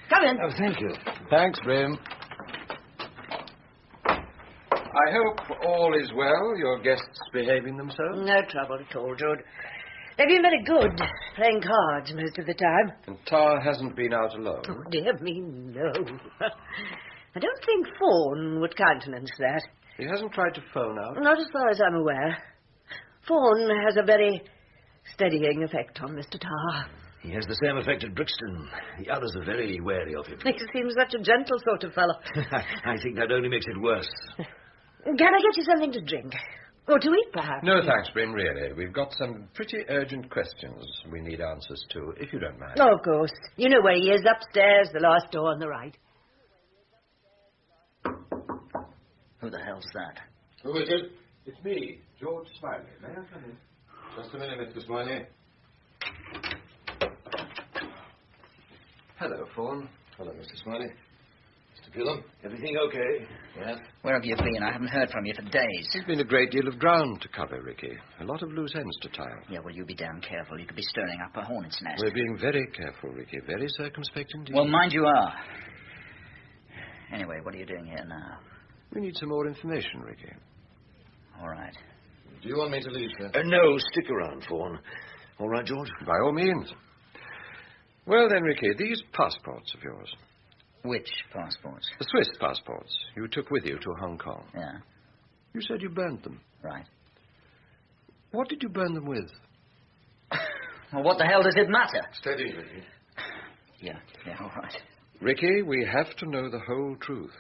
Come in. Oh, thank you. Thanks, Brim. I hope all is well, your guests behaving themselves? No trouble at all, George. They've been very good, playing cards most of the time. And Tar hasn't been out alone? Oh, dear me, no. I don't think Fawn would countenance that. He hasn't tried to phone out? Not as far as I'm aware. Fawn has a very steadying effect on Mr. Tar. He has the same effect at Brixton. The others are very wary of him. He seems such a gentle sort of fellow. I think that only makes it worse. Can I get you something to drink? Or to eat, perhaps? No, thanks, Brim, really. We've got some pretty urgent questions we need answers to, if you don't mind. Oh, of course. You know where he is, upstairs, the last door on the right. Who the hell's that? Who is it? It's me, George Smiley. May I come in? Just a minute, Mr. Smiley. Hello, Fawn. Hello, Mr. Smiley. Mr. Gillam, everything okay? Yes. Where have you been? I haven't heard from you for days. There's been a great deal of ground to cover, Ricky. A lot of loose ends to tie up. Yeah, well, you be damn careful. You could be stirring up a hornet's nest. We're being very careful, Ricky. Very circumspect indeed. Well, mind you are. Anyway, what are you doing here now? We need some more information, Ricky. All right. Do you want me to leave, sir? No, stick around, Fawn. All right, George? By all means. Well, then, Ricky, these passports of yours. Which passports? The Swiss passports you took with you to Hong Kong. Yeah. You said you burned them. Right. What did you burn them with? Well, what the hell does it matter? Steady, Ricky. Yeah, all right. Ricky, we have to know the whole truth.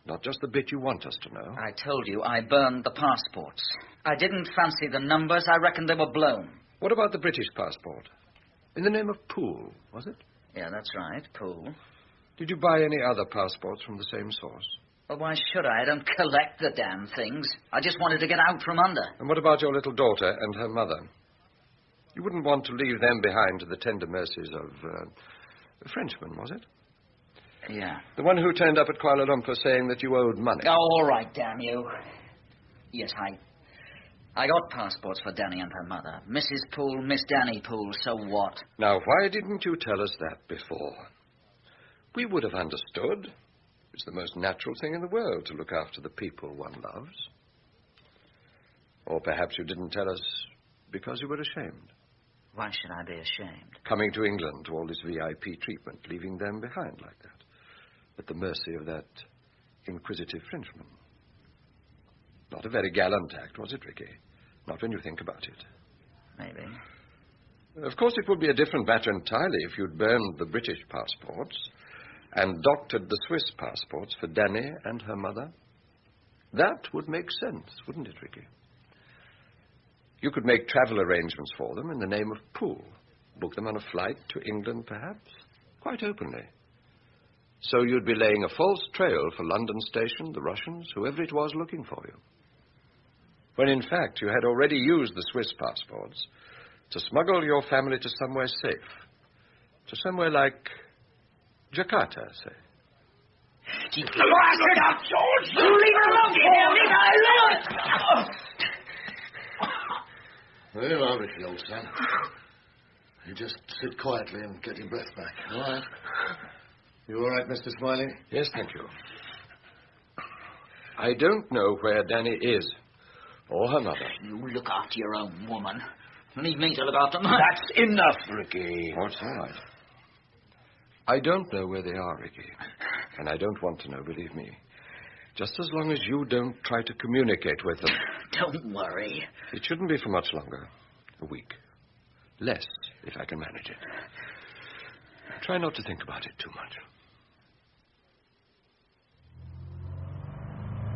Not just the bit you want us to know. I told you I burned the passports. I didn't fancy the numbers. I reckoned they were blown. What about the British passport? In the name of Poole, was it? Yeah, that's right, Poole. Did you buy any other passports from the same source? Well, why should I? I don't collect the damn things. I just wanted to get out from under. And what about your little daughter and her mother? You wouldn't want to leave them behind to the tender mercies of a Frenchman, was it? Yeah. The one who turned up at Kuala Lumpur saying that you owed money. Oh, all right, damn you. Yes, I got passports for Danny and her mother. Mrs. Poole, Miss Danny Poole, so what? Now, why didn't you tell us that before? We would have understood. It's the most natural thing in the world to look after the people one loves. Or perhaps you didn't tell us because you were ashamed. Why should I be ashamed? Coming to England to all this VIP treatment, leaving them behind like that, at the mercy of that inquisitive Frenchman. Not a very gallant act, was it, Ricky? Not when you think about it. Maybe. Of course, it would be a different matter entirely if you'd burned the British passports and doctored the Swiss passports for Danny and her mother. That would make sense, wouldn't it, Ricky? You could make travel arrangements for them in the name of Poole. Book them on a flight to England, perhaps, quite openly. So you'd be laying a false trail for London Station, the Russians, whoever it was looking for you. When, in fact, you had already used the Swiss passports to smuggle your family to somewhere safe. To somewhere like Jakarta, say. Look out, George! You leave her alone, you hear me? There you are, Ricky, old son. You just sit quietly and get your breath back, all right? You all right, Mr. Smiley? Yes, thank you. I don't know where Danny is, or her mother. You look after your own woman. Leave me to look after mine. That's enough, Ricky. Oh, it's all right. I don't know where they are, Ricky. And I don't want to know, believe me. Just as long as you don't try to communicate with them. Don't worry. It shouldn't be for much longer. A week. Less, if I can manage it. Try not to think about it too much.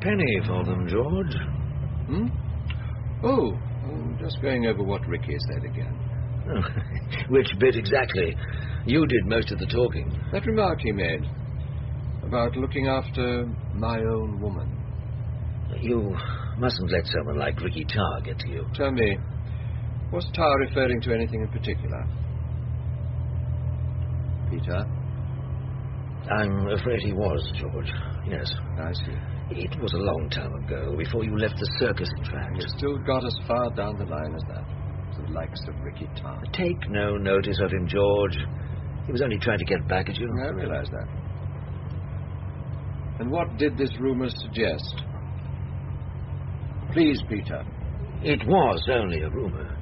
Penny for them, George. Hmm? Oh, just going over what Ricky said again. Oh, which bit exactly? You did most of the talking. That remark he made about looking after my own woman. You mustn't let someone like Ricky Tarr get to you. Tell me, was Tarr referring to anything in particular? Peter? I'm afraid he was, George. Yes. I see. It was a long time ago, before you left the circus, in fact. You still got as far down the line as that. The likes of Ricky Tarr. Take no notice of him, George. He was only trying to get back at you. I realize that. And what did this rumor suggest? Please, Peter. It was only a rumor.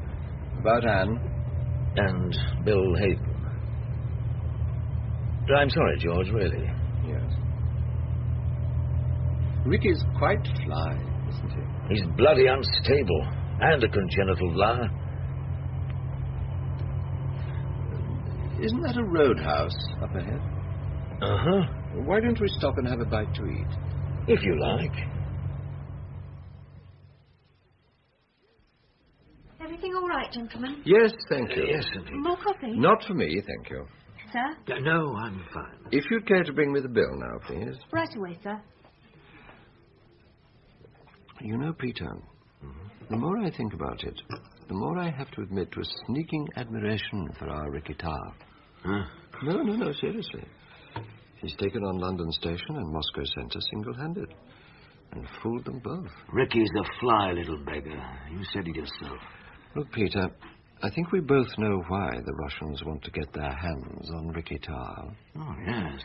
About Anne? And Bill Hayden. I'm sorry, George, really. Yes. Ricky's quite fly, isn't he? He's bloody unstable. And a congenital liar. Isn't that a roadhouse up ahead? Uh-huh. Why don't we stop and have a bite to eat? If you like. Everything all right, gentlemen? Yes, thank you. Yes, indeed. More coffee? Not for me, thank you. Sir? No, I'm fine. If you'd care to bring me the bill now, please. Right away, sir. You know, Peter, the more I think about it, the more I have to admit to a sneaking admiration for our Ricky Tarr. Huh? No, seriously. He's taken on London Station and Moscow Centre single-handed and fooled them both. Ricky's a fly little beggar. You said it yourself. Look, Peter, I think we both know why the Russians want to get their hands on Ricky Tarr. Oh, yes.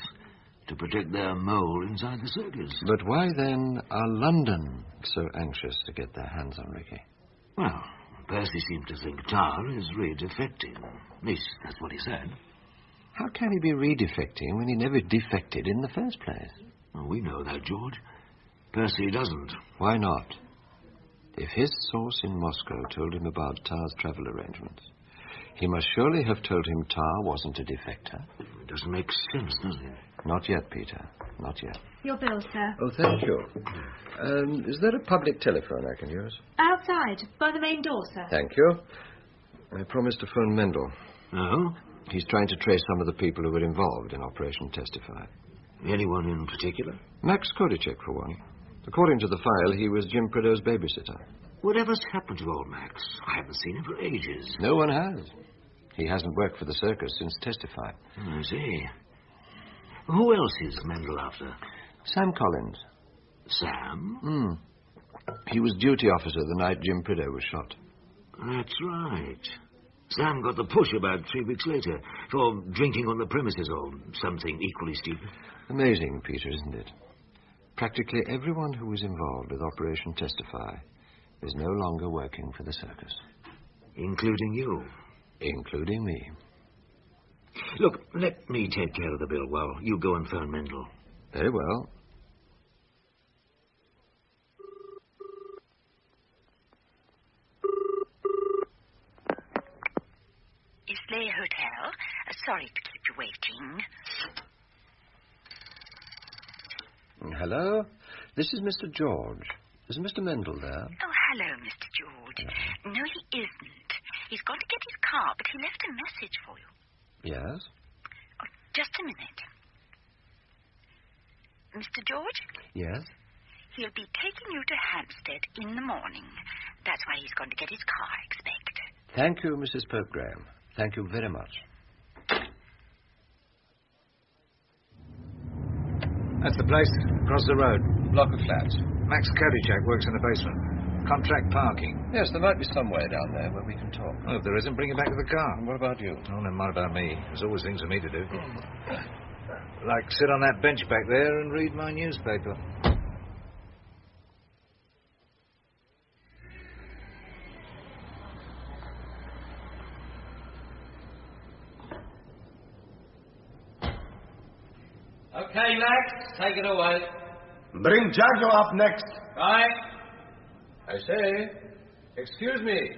To protect their mole inside the circus. But why, then, are London so anxious to get their hands on Ricky? Well, Percy seemed to think Tarr is redefecting. At least, that's what he said. How can he be redefecting when he never defected in the first place? Well, we know that, George. Percy doesn't. Why not? If his source in Moscow told him about Tarr's travel arrangements, he must surely have told him Tarr wasn't a defector. It doesn't make sense, does it? Not yet, Peter. Not yet. Your bill, sir. Oh, thank you. Is there a public telephone I can use? Outside, by the main door, sir. Thank you. I promised to phone Mendel. Oh? He's trying to trace some of the people who were involved in Operation Testify. Anyone in particular? Max Kodicek, for one. According to the file, he was Jim Prideaux's babysitter. Whatever's happened to old Max? I haven't seen him for ages. No one has. He hasn't worked for the circus since Testify. I see. Who else is Mendel after? Sam Collins. Sam? He was duty officer the night Jim Prideaux was shot. That's right. Sam got the push about 3 weeks later for drinking on the premises or something equally stupid. Amazing, Peter, isn't it? Practically everyone who was involved with Operation Testify is no longer working for the circus. Including you? Including me. Look, let me take care of the bill while you go and phone Mendel. Very well. Islay Hotel. Sorry to keep you waiting. Hello? This is Mr. George. Is Mr. Mendel there? Oh, hello, Mr. George. No, he isn't. He's gone to get his car, but he left a message for you. Yes? Oh, just a minute. Mr. George? Yes? He'll be taking you to Hampstead in the morning. That's why he's gone to get his car, I expect. Thank you, Mrs. Pope Graham. Thank you very much. That's the place. Across the road. Block of flats. Max Kodicek works in the basement. Contract parking. Yes, there might be somewhere down there where we can talk. Well, if there isn't, bring it back to the car. And what about you? Oh, never mind about me. There's always things for me to do. Like sit on that bench back there and read my newspaper. Okay, Max, take it away. Bring Jago up next. Right. I say, excuse me.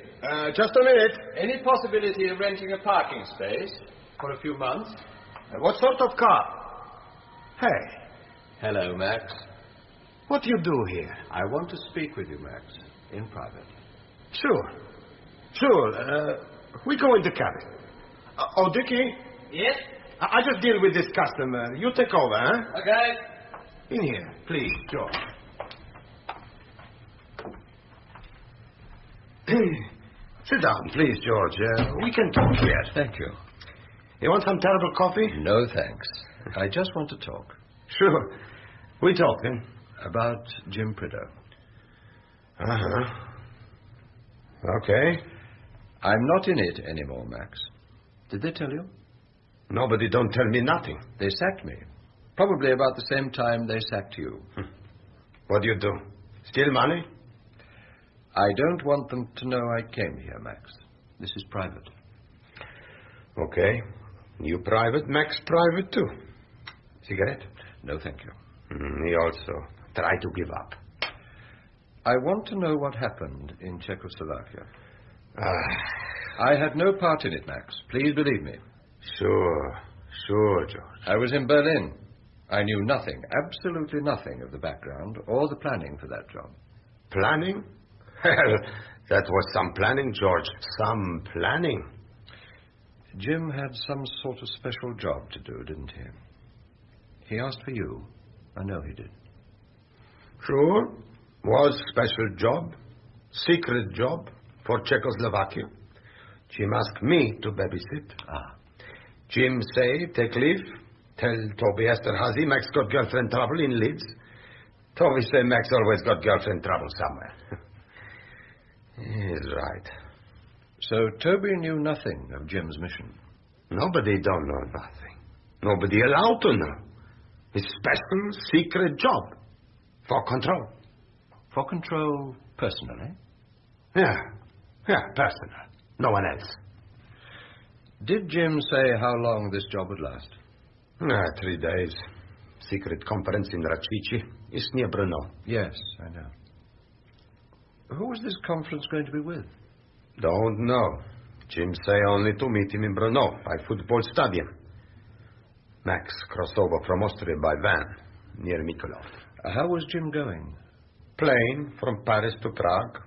Just a minute. Any possibility of renting a parking space for a few months? What sort of car? Hey. Hello, Max. What do you do here? I want to speak with you, Max, in private. Sure. We go in the cabin. Oh, Dickie? Yes? I just deal with this customer. You take over, huh? Okay. In here, please, George. Sit down, please, George. We can talk here. Thank you. You want some terrible coffee? No, thanks. I just want to talk. Sure. We talk, then. About Jim Prideaux. Uh-huh. Okay. I'm not in it anymore, Max. Did they tell you? Nobody don't tell me nothing. They sacked me. Probably about the same time they sacked you. What do you do? Steal money? I don't want them to know I came here, Max. This is private. Okay. You private, Max private too. Cigarette? No, thank you. Me also. Try to give up. I want to know what happened in Czechoslovakia. I had no part in it, Max. Please believe me. Sure, George. I was in Berlin. I knew nothing, absolutely nothing of the background or the planning for that job. Planning? Well, that was some planning, George. Some planning. Jim had some sort of special job to do, didn't he? He asked for you. I know he did. Sure. Was special job. Secret job for Czechoslovakia. Jim asked me to babysit. Jim say, take leave. Tell Toby Esterhazy Max got girlfriend trouble in Leeds. Toby say Max always got girlfriend trouble somewhere. He's right. So Toby knew nothing of Jim's mission? Nobody don't know nothing. Nobody allowed to know. It's special, secret job. For control. For control personally? Yeah, personal. No one else. Did Jim say how long this job would last? 3 days. Secret conference in Racici. It's near Brno. Yes, I know. Who was this conference going to be with? Don't know. Jim say only to meet him in Brno by football stadium. Max crossed over from Austria by van near Mikolov. How was Jim going? Plane from Paris to Prague.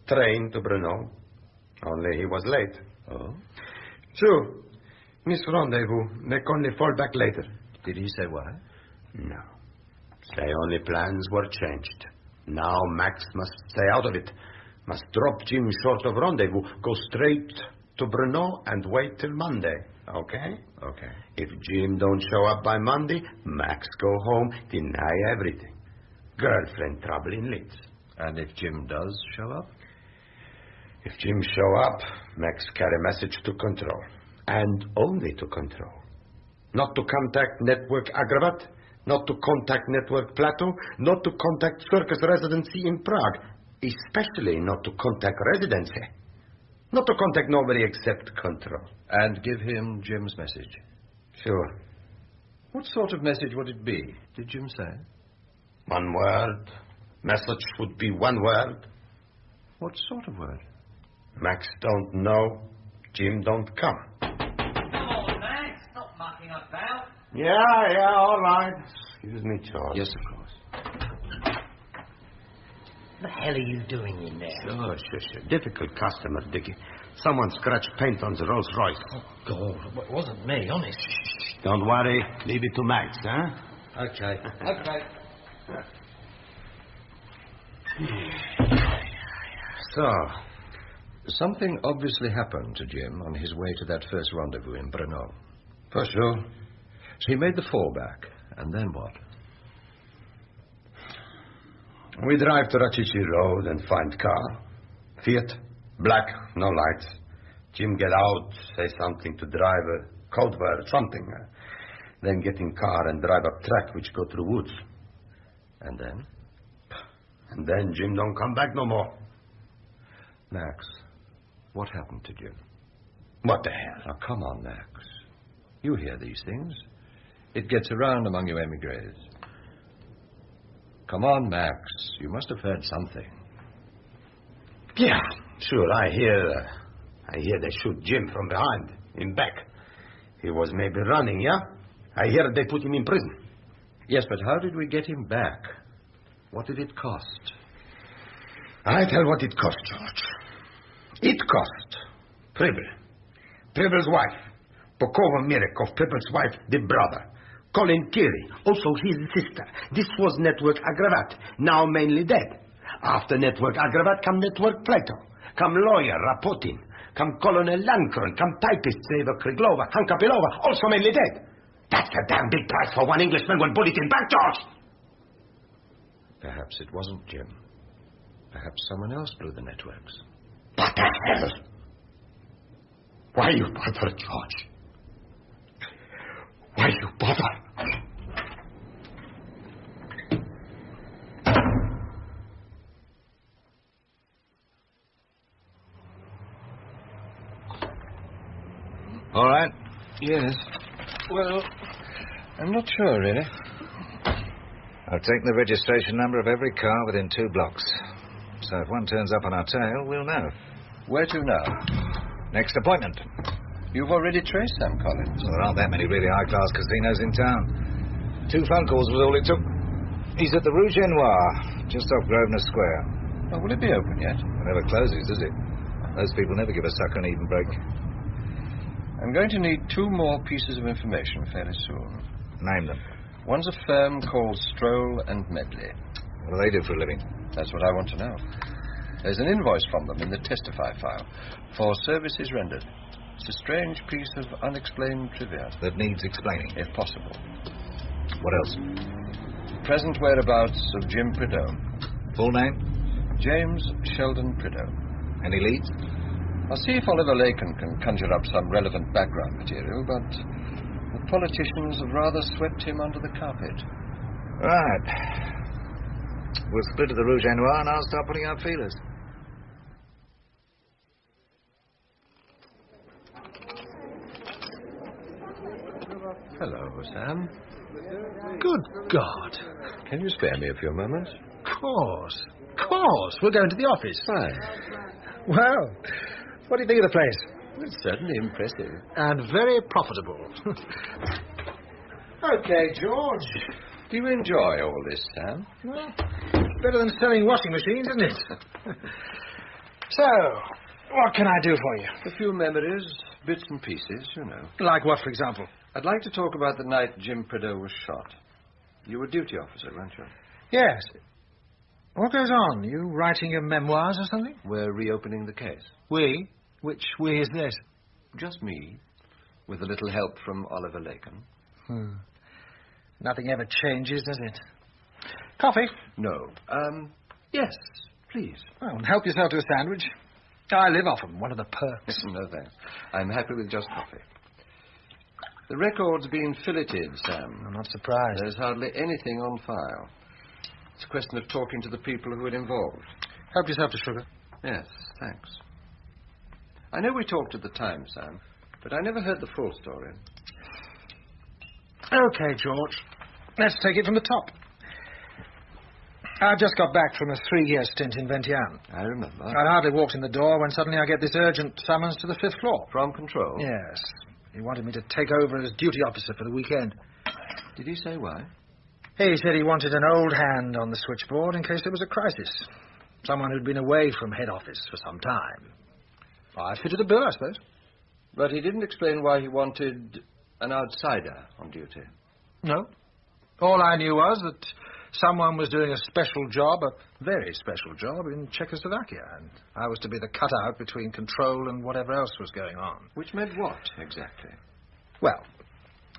Train to Brno. Only he was late. Oh? Sure. Miss Rendezvous. Make only fall back later. Did he say why? No. Say only plans were changed. Now Max must stay out of it. Must drop Jim short of rendezvous. Go straight to Brno and wait till Monday. Okay? Okay. If Jim don't show up by Monday, Max go home, deny everything. Girlfriend trouble in Leeds. And if Jim does show up? If Jim show up, Max carry message to control. And only to control. Not to contact Network Agravat, not to contact Network Plateau, not to contact Circus residency in Prague, especially not to contact residency. Not to contact nobody except control. And give him Jim's message? Sure. What sort of message would it be? Did Jim say? One word. Message would be one word. What sort of word? Max don't know. Jim don't come. Come on, Max. Stop mucking about. Yeah, all right. Excuse me, George. Yes, of course. What the hell are you doing in there? Sure. Difficult customer, Dickie. Someone scratched paint on the Rolls Royce. Oh, God. It wasn't me, honest. Don't worry. Leave it to Max, huh? Okay. So, something obviously happened to Jim on his way to that first rendezvous in Brno. For sure. So he made the fallback. And then what? We drive to Rachichi Road and find car. Fiat, black, no lights. Jim get out, say something to driver, code word, something. Then get in car and drive up track which go through woods. And then? And then Jim don't come back no more. Max, what happened to Jim? What the hell? Now, come on, Max. You hear these things. It gets around among you emigres. Come on, Max. You must have heard something. Yeah, sure. I hear they shoot Jim from behind, in back. He was maybe running, yeah? I hear they put him in prison. Yes, but how did we get him back? What did it cost? I tell what it cost, George. It cost Pribble's wife, Pokova Mirekov, Pribble's wife, the brother. Colin Carré, also his sister. This was Network Agravat, now mainly dead. After Network Agravat come Network Plato, come lawyer Rapotin, come Colonel Lankron, come typist Seva Kriglova, Hanka Pilova, also mainly dead. That's a damn big price for one Englishman when put it in bank, George. Perhaps it wasn't Jim. Perhaps someone else blew the networks. What the hell? Why you bother, George? Why you bother? All right? Yes. Well, I'm not sure, really. I've taken the registration number of every car within 2 blocks. So if one turns up on our tail, we'll know. Where to now? Next appointment. You've already traced Sam Collins. Well, there aren't that many really high-class casinos in town. 2 phone calls was all it took. He's at the Rouge et Noir, just off Grosvenor Square. Oh, will it be open yet? It never closes, does it? Those people never give a sucker an even break. I'm going to need 2 more pieces of information fairly soon. Name them. One's a firm called Stroll and Medley. What do they do for a living? That's what I want to know. There's an invoice from them in the testify file for services rendered. It's a strange piece of unexplained trivia. That needs explaining. If possible. What else? Present whereabouts of Jim Prideaux. Full name? James Sheldon Prideaux. Any leads? I'll see if Oliver Laken can conjure up some relevant background material, but the politicians have rather swept him under the carpet. Right. We'll split to the Rouge et Noir and I'll start putting out feelers. Hello, Sam. Good God. Can you spare me a few moments? Of course. We're going to the office. Fine. Well, what do you think of the place? It's certainly impressive. And very profitable. Okay, George. Do you enjoy all this, Sam? Well, better than selling washing machines, isn't it? So, what can I do for you? A few memories, bits and pieces, you know. Like what, for example? I'd like to talk about the night Jim Prideaux was shot. You were duty officer, weren't you? Yes. What goes on? You writing your memoirs or something? We're reopening the case. We? Which we is this? Just me, with a little help from Oliver Laken. Nothing ever changes, does it? Coffee? No. Yes, please. Well, help yourself to a sandwich. I live off them, one of the perks. No, thanks. I'm happy with just coffee. The record's been filleted, Sam. I'm not surprised. There's hardly anything on file. It's a question of talking to the people who are involved. Help yourself to sugar. Yes, thanks. I know we talked at the time, Sam, but I never heard the full story. Okay, George. Let's take it from the top. I just got back from a 3-year stint in Vientiane. I remember. I'd hardly walked in the door when suddenly I get this urgent summons to the 5th floor. From Control? Yes. He wanted me to take over as duty officer for the weekend. Did he say why? He said he wanted an old hand on the switchboard in case there was a crisis. Someone who'd been away from head office for some time. I fitted the bill, I suppose. But he didn't explain why he wanted an outsider on duty. No. All I knew was that someone was doing a special job, a very special job, in Czechoslovakia, and I was to be the cutout between Control and whatever else was going on. Which meant what, exactly? Well,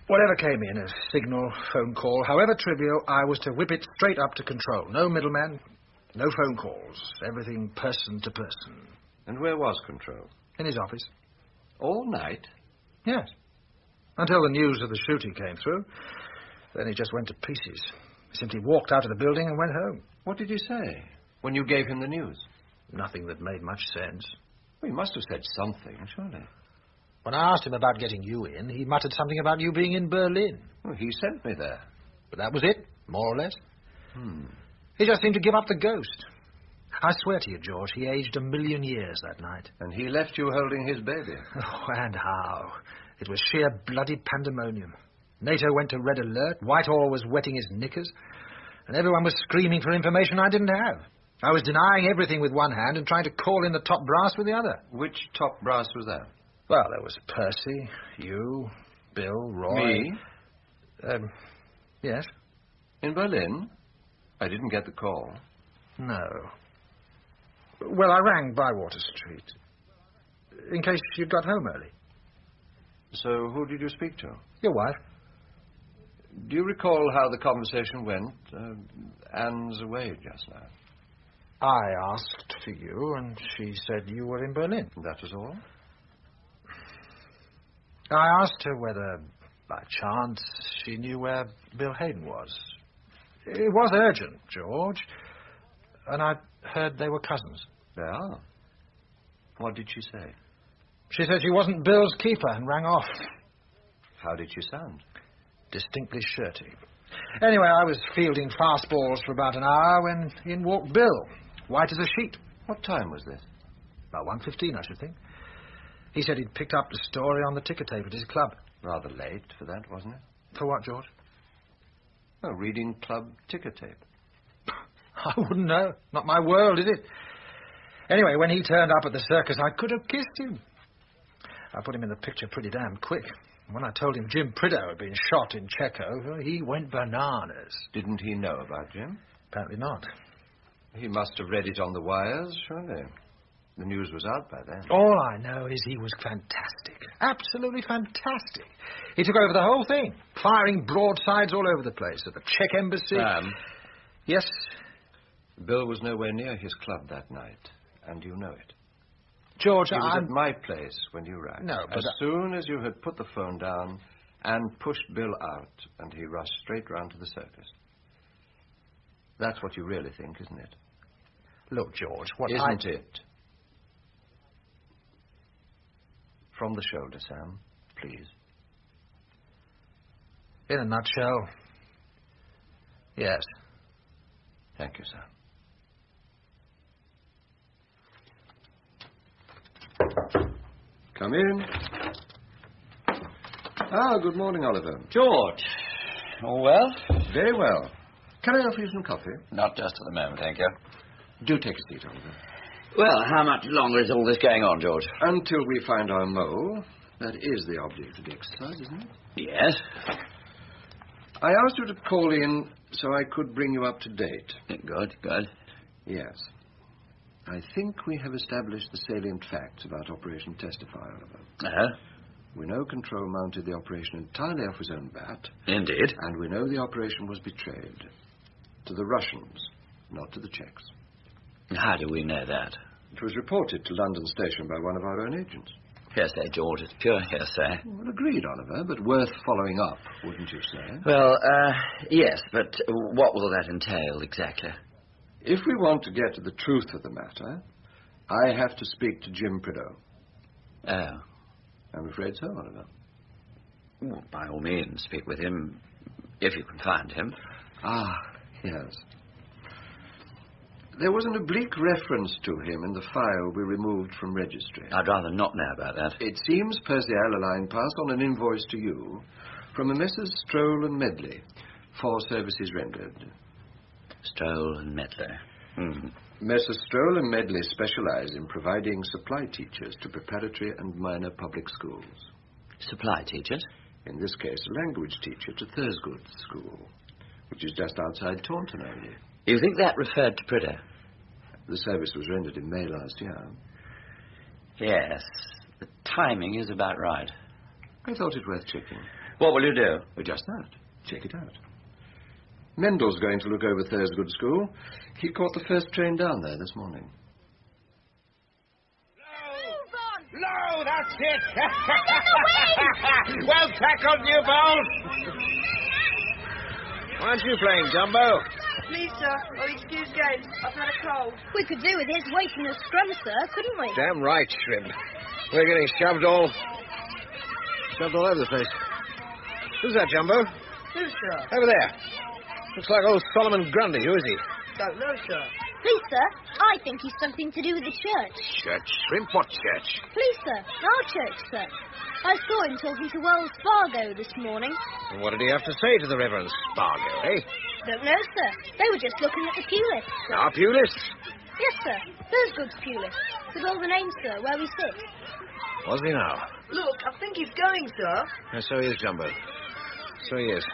whatever came in, a signal, phone call, however trivial, I was to whip it straight up to Control. No middleman, No phone calls. Everything person to person. And where was Control? In his office. All night? Yes. Until the news of the shooting came through. Then he just went to pieces. He simply walked out of the building and went home. What did he say when you gave him the news? Nothing that made much sense. Well, he must have said something, surely. When I asked him about getting you in, he muttered something about you being in Berlin. Well, he sent me there. But that was it, more or less. He just seemed to give up the ghost. I swear to you, George, he aged 1,000,000 years that night. And he left you holding his baby. Oh, and how? It was sheer bloody pandemonium. NATO went to red alert, Whitehall was wetting his knickers, and everyone was screaming for information I didn't have. I was denying everything with one hand and trying to call in the top brass with the other. Which top brass was that? Well, there was Percy, you, Bill, Roy... Me? Yes. In Berlin? I didn't get the call. No. Well, I rang Bywater Street. In case you'd got home early. So who did you speak to? Your wife. Do you recall how the conversation went? Anne's away just now. I asked for you, and she said you were in Berlin. That was all? I asked her whether, by chance, she knew where Bill Hayden was. It was urgent, George. And I heard they were cousins. They are? What did she say? She said she wasn't Bill's keeper and rang off. How did she sound? Distinctly shirty. Anyway, I was fielding fastballs for about an hour when in walked Bill, white as a sheet. What time was this? About 1:15, I should think. He said he'd picked up the story on the ticker tape at his club. Rather late for that, wasn't it? For what, George? Oh, reading club ticker tape. I wouldn't know. Not my world, is it? Anyway, when he turned up at the circus, I could have kissed him. I put him in the picture pretty damn quick. When I told him Jim Prideaux had been shot in Checo, he went bananas. Didn't he know about Jim? Apparently not. He must have read it on the wires, surely. The news was out by then. All I know is he was fantastic. Absolutely fantastic. He took over the whole thing, firing broadsides all over the place at the Czech embassy. Sam? Yes? Bill was nowhere near his club that night, and you know it. George, he was at my place when you arrived. No, but... As soon as you had put the phone down, Anne pushed Bill out, and he rushed straight round to the circus. That's what you really think, isn't it? Look, George, what Isn't it? From the shoulder, Sam, please. In a nutshell, yes. Thank you, Sam. Come in. Ah, good morning, Oliver. George. All well? Very well. Can I offer you some coffee? Not just at the moment, thank you. Do take a seat, Oliver. Well, how much longer is all this going on, George? Until we find our mole. That is the object of the exercise, isn't it? Yes. I asked you to call in so I could bring you up to date. Good, good. Yes. I think we have established the salient facts about Operation Testify, Oliver. Uh-huh. We know Control mounted the operation entirely off his own bat. Indeed. And we know the operation was betrayed. To the Russians, not to the Czechs. How do we know that? It was reported to London Station by one of our own agents. Hearsay, George. It's pure hearsay. Well, agreed, Oliver, but worth following up, wouldn't you say? Well, yes, but what will that entail exactly? If we want to get to the truth of the matter, I have to speak to Jim Prideaux. Oh. I'm afraid so, Oliver. Well, by all means, speak with him, if you can find him. Ah, yes. There was an oblique reference to him in the file we removed from registry. I'd rather not know about that. It seems Percy Allaline passed on an invoice to you from a Messrs. Stroll and Medley for services rendered. Stroll and Medley. Messrs. Stroll and Medley specialize in providing supply teachers to preparatory and minor public schools. Supply teachers? In this case, a language teacher to Thursgood School, which is just outside Taunton only. You think that referred to Prideaux? The service was rendered in May last year. Yes. The timing is about right. I thought it worth checking. What will you do? Just that. Check it out. Mendel's going to look over Thursgood School. He caught the first train down there this morning. No, that's it. Well tackled, Newbold. Why aren't you playing, Jumbo? Please, sir. Oh, excuse games. I've had a cold. We could do with his waiting a scrum, sir, couldn't we? Damn right, Shrimp. We're getting shoved all over the place. Who's that, Jumbo? Who, sir? Over there. Looks like old Solomon Grundy. Who is he? Don't know, sir. Please, sir, I think he's something to do with the church. Church, Shrimp? What church? Please, sir, our church, sir. I saw him talking to old Spargo this morning. And what did he have to say to the Reverend Spargo, eh? Don't know, sir. They were just looking at the pew lists. Sir. Our pew lists? Yes, sir. Those goods pew lists. With all the names, sir, where we sit. Was he now? Look, I think he's going, sir. Yes, so he is, Jumbo. So he is.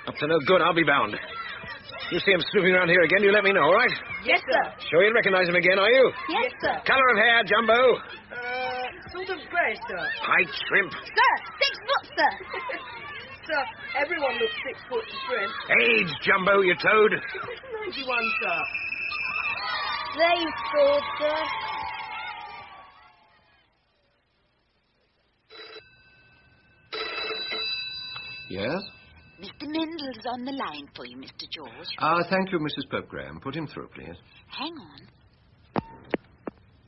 Up to no good, I'll be bound. You see him snooping around here again, you let me know, all right? Yes, sir. Sure you recognize him again, are you? Yes, sir. Colour of hair, Jumbo? Sort of grey, sir. Height, Shrimp? Sir, 6 foot, sir. Sir, everyone looks 6 foot to Shrimp. Age, Jumbo, you toad. 91, sir. They've scored, sir. Yes? Mr. Mendel's on the line for you, Mr. George. Thank you, Mrs. Pope Graham. Put him through, please. Hang on.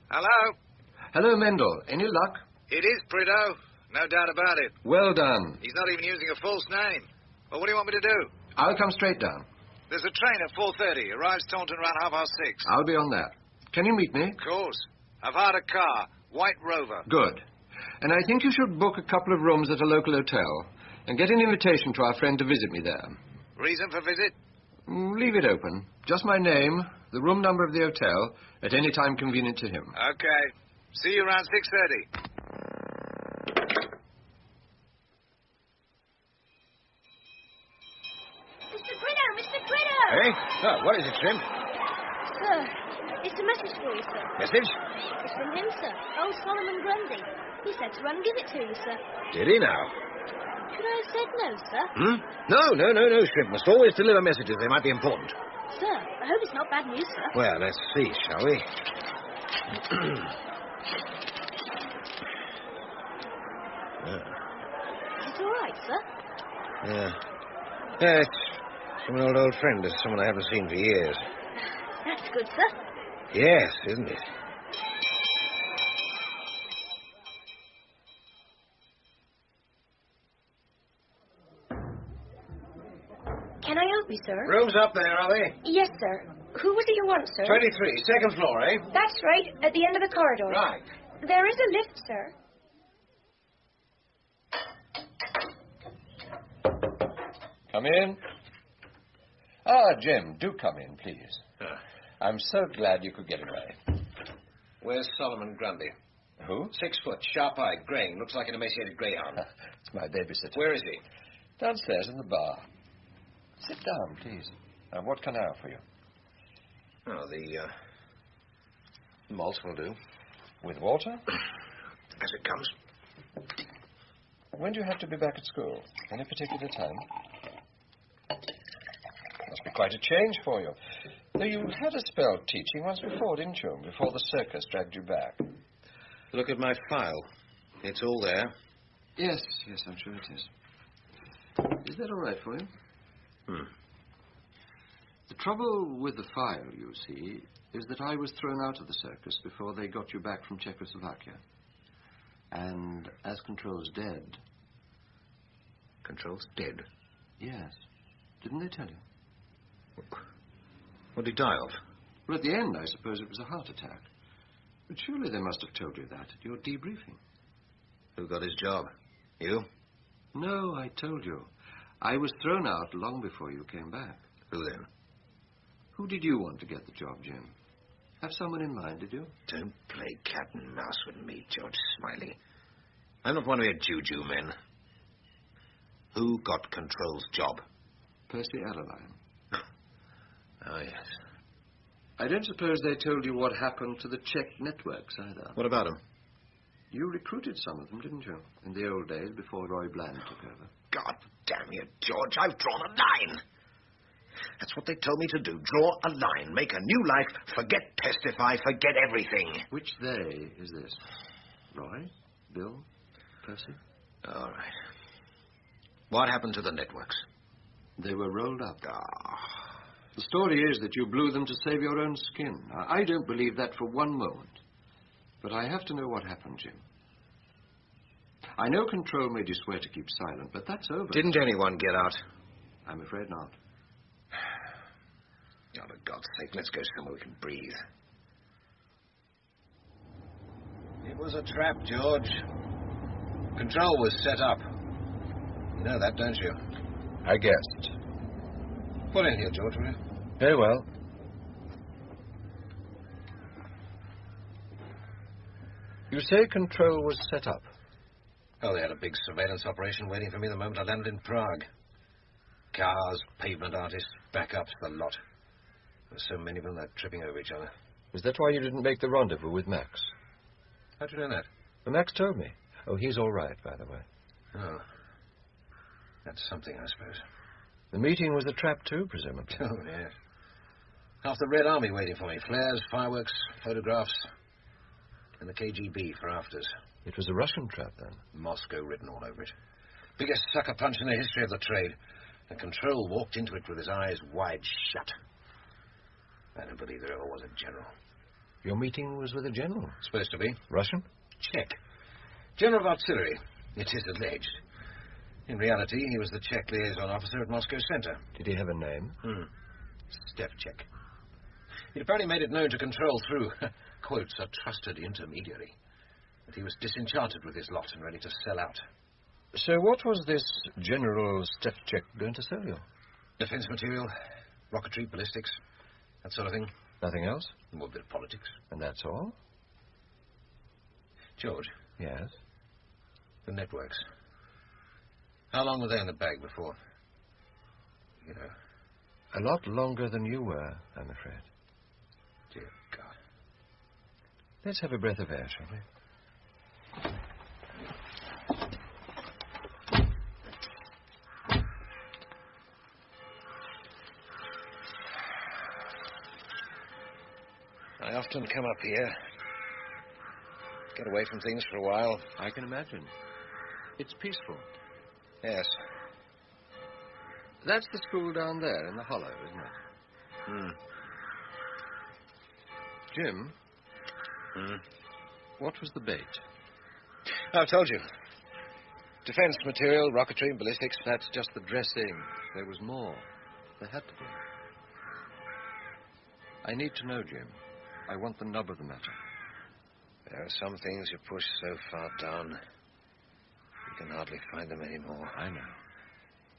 Hello? Hello, Mendel. Any luck? It is Prideaux. No doubt about it. Well done. He's not even using a false name. Well, what do you want me to do? I'll come straight down. There's a train at 4:30. Arrives Taunton around 6:30. I'll be on that. Can you meet me? Of course. I've hired a car. White Rover. Good. And I think you should book a couple of rooms at a local hotel and get an invitation to our friend to visit me there. Reason for visit? Leave it open. Just my name, the room number of the hotel, at any time convenient to him. Okay. See you around 6:30. Mr. Prideaux, Mr. Prideaux! Hey? Oh, what is it, Shrimp? Sir, it's a message for you, sir. Message? It's from him, sir. Old Solomon Grundy. He said to run and give it to you, sir. Did he now? Should I have said no, sir? No, Shrimp. Must always deliver messages. They might be important. Sir, I hope it's not bad news, sir. Well, let's see, shall we? Is it all right, sir? Yeah, it's from an old friend. It's someone I haven't seen for years. That's good, sir. Yes, isn't it? Can I help you, sir? Rooms up there, are they? Yes, sir. Who was it you want, sir? 23, second floor, eh? That's right, at the end of the corridor. Right. There is a lift, sir. Come in. Jim, do come in, please. I'm so glad you could get away. Where's Solomon Grundy? Who? 6 foot, sharp-eyed, graying. Looks like an emaciated greyhound. It's my babysitter. Where is he? Downstairs in the bar. Sit down, please. What can I offer you? Oh, the malt will do. With water? As it comes. When do you have to be back at school? Any particular time? Must be quite a change for you. Though you had a spell teaching once before, didn't you? Before the circus dragged you back. Look at my file. It's all there. Yes, I'm sure it is. Is that all right for you? The trouble with the file, you see, is that I was thrown out of the circus before they got you back from Czechoslovakia. And as Control's dead... Control's dead? Yes. Didn't they tell you? What did he die of? Well, at the end, I suppose it was a heart attack. But surely they must have told you that at your debriefing. Who got his job? You? No, I told you. I was thrown out long before you came back. Who then? Who did you want to get the job, Jim? Have someone in mind, did you? Don't play cat and mouse with me, George Smiley. I'm not one of your juju men. Who got Control's job? Percy Adeline. Oh, yes. I don't suppose they told you what happened to the Czech networks, either. What about them? You recruited some of them, didn't you? In the old days, before Roy Bland took over. God damn you, George. I've drawn a line. That's what they told me to do. Draw a line, make a new life, forget testify, forget everything. Which they is this? Roy? Bill? Percy? All right. What happened to the networks? They were rolled up. The story is that you blew them to save your own skin. I don't believe that for one moment. But I have to know what happened, Jim. I know Control made you swear to keep silent, but that's over. Didn't anyone get out? I'm afraid not. Oh, for God's sake, let's go somewhere we can breathe. It was a trap, George. Control was set up. You know that, don't you? I guessed. Put in here, George, will you? Very well. You say Control was set up? Oh, they had a big surveillance operation waiting for me the moment I landed in Prague. Cars, pavement artists, backups, the lot. There were so many of them, they're tripping over each other. Is that why you didn't make the rendezvous with Max? How'd you know that? Well, Max told me. Oh, he's all right, by the way. Oh. That's something, I suppose. The meeting was a trap, too, presumably. Oh, yes. Half the Red Army waiting for me. Flares, fireworks, photographs, and the KGB for afters. It was a Russian trap, then? Moscow written all over it. Biggest sucker punch in the history of the trade. And Control walked into it with his eyes wide shut. I don't believe there ever was a general. Your meeting was with a general? Supposed to be. Russian? Czech. General of Artillery. It is alleged. In reality, he was the Czech liaison officer at Moscow Center. Did he have a name? Stevchik. He'd apparently made it known to Control through, quotes, a trusted intermediary, that he was disenchanted with his lot and ready to sell out. So what was this General Stevchik going to sell you? Defense material, rocketry, ballistics, that sort of thing. Nothing else? More bit of politics. And that's all? George. Yes? The networks. How long were they in the bag before? You know. A lot longer than you were, I'm afraid. Dear God. Let's have a breath of air, shall we? I often come up here. Get away from things for a while. I can imagine. It's peaceful. Yes. That's the school down there in the hollow, isn't it? Jim? What was the bait? I've told you. Defense material, rocketry, ballistics. That's just the dressing. There was more. There had to be. I need to know, Jim. I want the nub of the matter. There are some things you push so far down, you can hardly find them anymore. I know.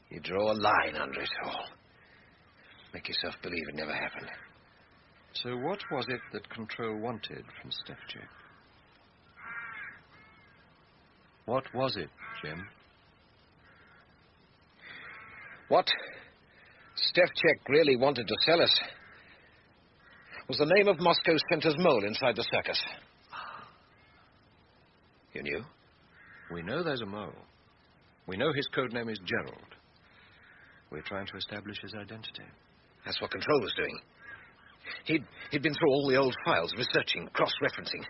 You draw a line under it all. Make yourself believe it never happened. So what was it that Control wanted from Stevchik? What was it, Jim? What Stevchik really wanted to sell us was the name of Moscow Center's mole inside the circus. You knew? We know there's a mole. We know his code name is Gerald. We're trying to establish his identity. That's what Control was doing. He'd been through all the old files, researching, cross-referencing.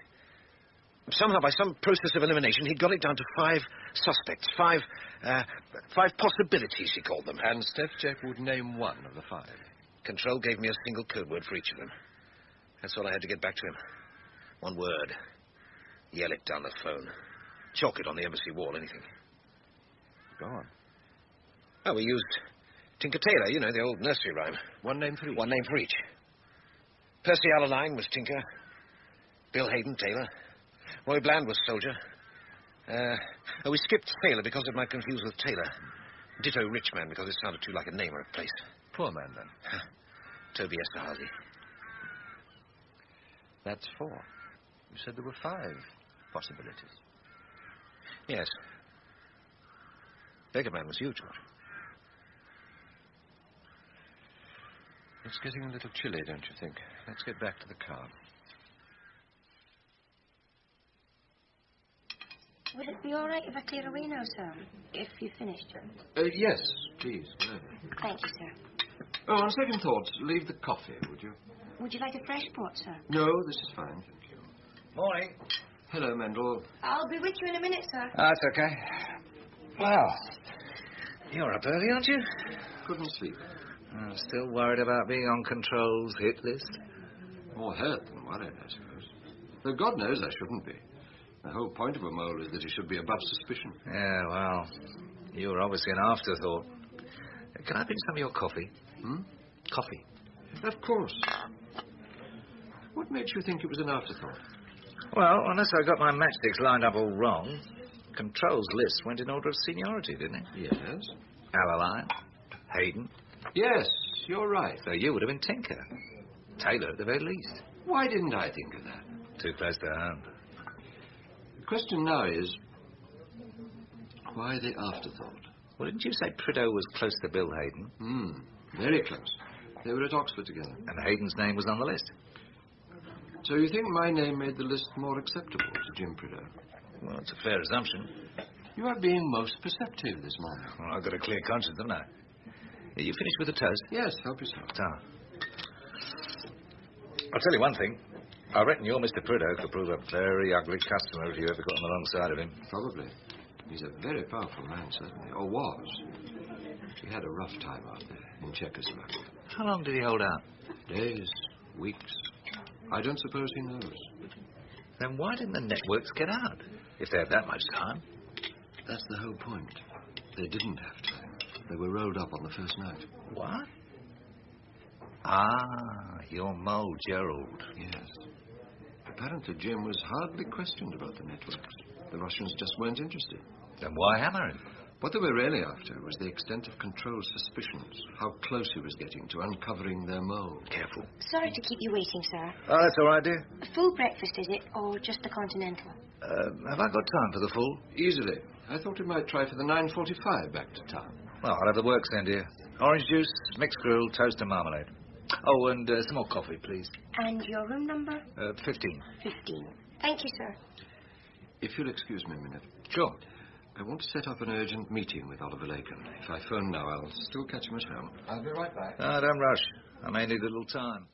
Somehow, by some process of elimination, he'd got it down to 5 suspects, 5 possibilities, he called them. And Stevchik would name one of the 5. Control gave me a single code word for each of them. That's all I had to get back to him. One word. Yell it down the phone. Chalk it on the embassy wall, anything. Go on. Oh, we used Tinker Tailor, you know, the old nursery rhyme. One name for each? One name for each. Percy Allaline was Tinker. Bill Hayden, Tailor. Roy Bland was Soldier. We skipped Tailor because it might confuse with Tailor. Ditto Richman because it sounded too like a name or a place. Poor man, then. Toby Esterhazy. That's 4. You said there were 5 possibilities. Yes. Beggarman was you, George. It's getting a little chilly, don't you think? Let's get back to the car. Would it be all right if I clear away now, sir? If you finished? Yes, please. No. Thank you, sir. Oh, on second thoughts, leave the coffee, would you? Would you like a fresh pot, sir? No, this is fine, thank you. Morning. Hello, Mendel. I'll be with you in a minute, sir. That's okay. Well, you're up early, aren't you? Couldn't sleep. Still worried about being on Control's hit list? More hurt than worried, I suppose. Though God knows I shouldn't be. The whole point of a mole is that he should be above suspicion. Yeah, well, you were obviously an afterthought. Can I bring some of your coffee? Coffee. Of course. What makes you think it was an afterthought? Well, unless I got my matchsticks lined up all wrong, Control's list went in order of seniority, didn't it? Yes. Alaline, Hayden. Yes, you're right. So you would have been Tinker. Tailor at the very least. Why didn't I think of that? Too close to home. The question now is, why the afterthought? Well, didn't you say Prideaux was close to Bill Hayden? Very close. They were at Oxford together. And Hayden's name was on the list. So you think my name made the list more acceptable to Jim Prideaux? Well, it's a fair assumption. You are being most perceptive this morning. Well, I've got a clear conscience, haven't I? Are you finished with the toast? Yes, help yourself. I'll tell you one thing. I reckon your Mr. Prideaux could prove a very ugly customer if you ever got on the wrong side of him. Probably. He's a very powerful man, certainly. Or was. He had a rough time out there in Czechoslovakia. How long did he hold out? Days, weeks. I don't suppose he knows. Then why didn't the networks get out, if they had that much time? That's the whole point. They didn't have time. They were rolled up on the first night. What? Ah, your mole, Gerald. Yes. Apparently Jim was hardly questioned about the networks. The Russians just weren't interested. Then why hammer him? What they were really after was the extent of Control's suspicions, how close he was getting to uncovering their mole. Careful. Sorry to keep you waiting, sir. Oh, that's all right, dear. A full breakfast, is it, or just the continental? Have I got time for the full? Easily. I thought we might try for the 9:45 back to town. Well, I'll have the works then, dear. Orange juice, mixed grill, toast and marmalade. Oh, and some more coffee, please. And your room number? 15. 15. Thank you, sir. If you'll excuse me a minute. Sure. I want to set up an urgent meeting with Oliver Lacon. If I phone now, I'll still catch him at home. I'll be right back. Don't rush. I may need a little time.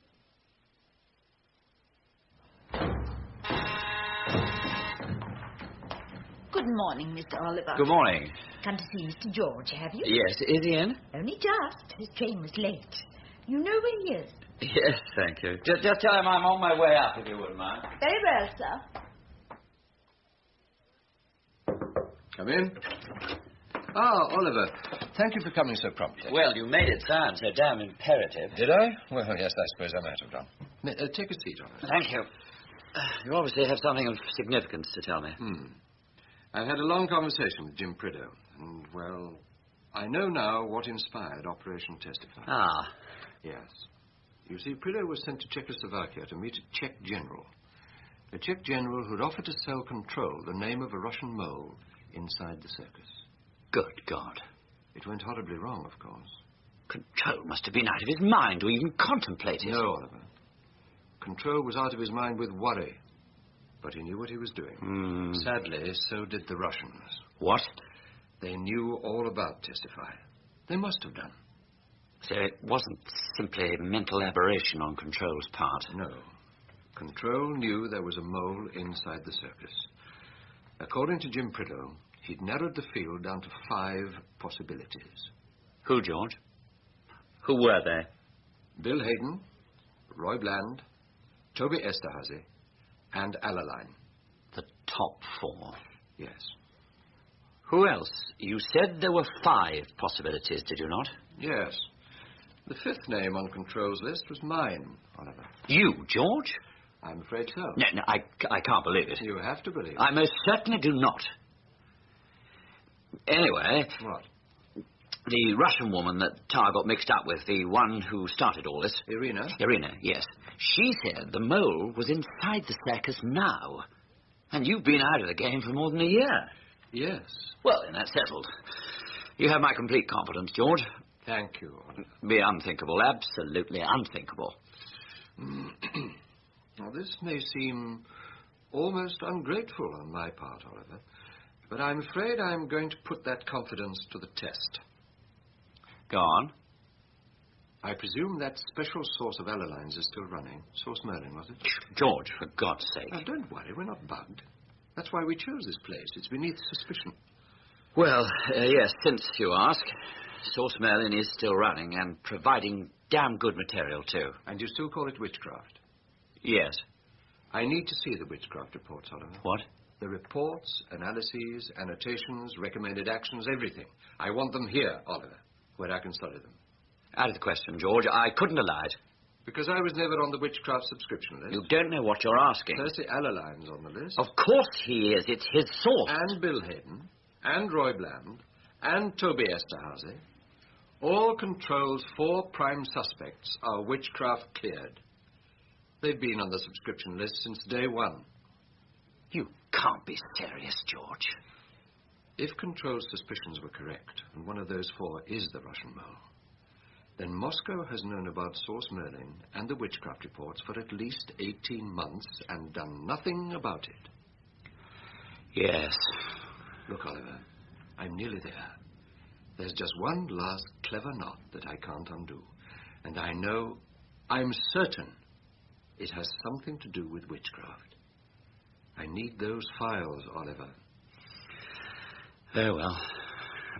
Good morning, Mr. Oliver. Good morning. Come to see Mr. George, have you? Yes, is he in? Only just. His train was late. You know where he is? Yes, thank you. Just tell him I'm on my way up, if you wouldn't mind. Very well, sir. Come in. Ah, Oliver. Thank you for coming so promptly. Well, you made it sound so damn imperative. Did I? Well, yes, I suppose I might have done. Take a seat, Oliver. Thank you. You obviously have something of significance to tell me. I've had a long conversation with Jim Prideaux, and, well, I know now what inspired Operation Testify. Ah. Yes. You see, Prideaux was sent to Czechoslovakia to meet a Czech general. A Czech general who'd offered to sell Control the name of a Russian mole inside the circus. Good God. It went horribly wrong, of course. Control must have been out of his mind to even contemplate it. No, Oliver. Control was out of his mind with worry. But he knew what he was doing. Sadly, so did the Russians. What? They knew all about Testify. They must have done. So it wasn't simply mental aberration on Control's part? No. Control knew there was a mole inside the circus. According to Jim Prideaux, he'd narrowed the field down to 5 possibilities. Who, George? Who were they? Bill Hayden, Roy Bland, Toby Esterhazy, and Alaline. The top 4? Yes. Who else? You said there were 5 possibilities, did you not? Yes. The 5th name on Control's list was mine, Oliver. You, George? I'm afraid so. No, I can't believe it. You have to believe it. I most certainly do not. Anyway... What? The Russian woman that Tar got mixed up with, the one who started all this. Irina? Irina, yes. She said the mole was inside the circus now. And you've been out of the game for more than a year. Yes. Well, then that's settled. You have my complete confidence, George. Thank you, Oliver. Be unthinkable, absolutely unthinkable. Now, this may seem almost ungrateful on my part, Oliver, but I'm afraid I'm going to put that confidence to the test. Go on. I presume that special source of airlines is still running. Source Merlin, was it? George, for God's sake. Now, don't worry, we're not bugged. That's why we chose this place. It's beneath suspicion. Well, yes, since you ask, Source Merlin is still running and providing damn good material, too. And you still call it witchcraft? Yes. I need to see the witchcraft reports, Oliver. What? The reports, analyses, annotations, recommended actions, everything. I want them here, Oliver, where I can study them. Out of the question, George. I couldn't have lied. Because I was never on the witchcraft subscription list. You don't know what you're asking. Percy Allerline's on the list. Of course he is. It's his source. And Bill Hayden, and Roy Bland, and Toby Esterhazy. All Control's 4 prime suspects are witchcraft cleared. They've been on the subscription list since day 1. You can't be serious, George. If Control's suspicions were correct, and one of those 4 is the Russian mole, then Moscow has known about Source Merlin and the witchcraft reports for at least 18 months and done nothing about it. Yes. Look, Oliver, I'm nearly there. There's just one last clever knot that I can't undo. And I know, I'm certain, it has something to do with witchcraft. I need those files, Oliver. Very well.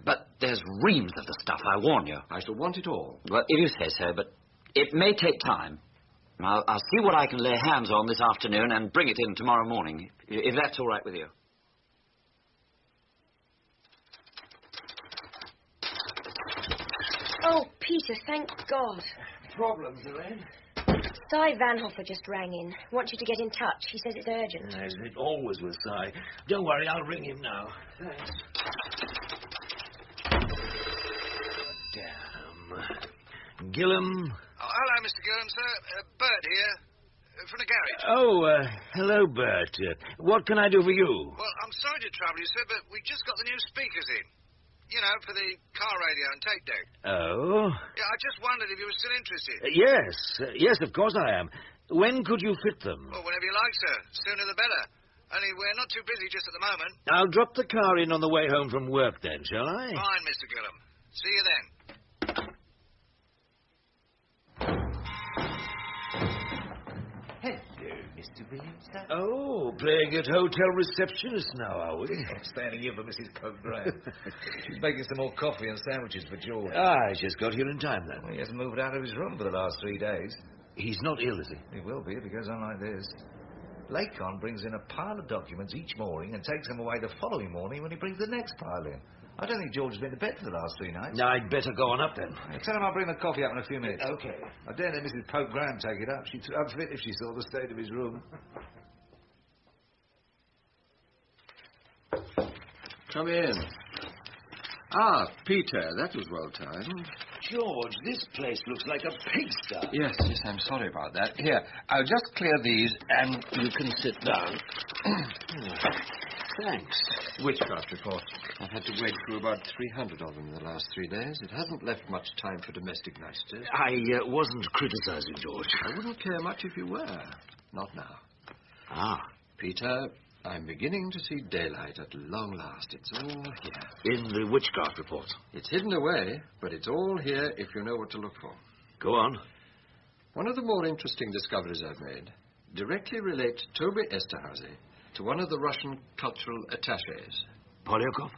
But there's reams of the stuff, I warn you. I shall want it all. Well, if you say so, but it may take time. I'll see what I can lay hands on this afternoon and bring it in tomorrow morning, if that's all right with you. Oh, Peter, thank God. Problems, Elaine? Cy Vanhofer just rang in. Wants you to get in touch. He says it's urgent. As it always with Cy. Don't worry, I'll ring him now. Thanks. Damn. Gillam. Oh, hello, Mr. Gillam, sir. Bert here, from the garage. Oh, hello, Bert. What can I do for you? Well, I'm sorry to trouble you, sir, but we just got the new speakers in. You know, for the car radio and tape deck. Oh? Yeah, I just wondered if you were still interested. Yes, of course I am. When could you fit them? Well, whenever you like, sir. Sooner the better. Only we're not too busy just at the moment. I'll drop the car in on the way home from work then, shall I? Fine, Mr. Gillam. See you then. Hello, Mr. Williamson. Oh, playing at hotel receptionist now, are we? I'm standing in for Mrs. Graham. She's making some more coffee and sandwiches for George. I just got here in time, then. Well, he hasn't moved out of his room for the last 3 days. He's not ill, is he? He will be if he goes on like this. Lacon brings in a pile of documents each morning and takes them away the following morning when he brings the next pile in. I don't think George has been to bed for the last 3 nights. No, I'd better go on up then. Tell him I'll bring the coffee up in a few minutes. Okay. I dare let Mrs. Pope Graham take it up. She'd unfit if she saw the state of his room. Come in. Ah, Peter, that was well timed. George, this place looks like a pigsty. Yes, I'm sorry about that. Here, I'll just clear these and you can sit down. Thanks. Witchcraft report. I've had to wade through about 300 of them in the last 3 days. It hasn't left much time for domestic niceties. I wasn't criticizing, George. I wouldn't care much if you were. Not now. Ah. Peter, I'm beginning to see daylight at long last. It's all here. In the witchcraft report? It's hidden away, but it's all here if you know what to look for. Go on. One of the more interesting discoveries I've made directly relates Toby Esterhazy to one of the Russian cultural attachés. Polyakov?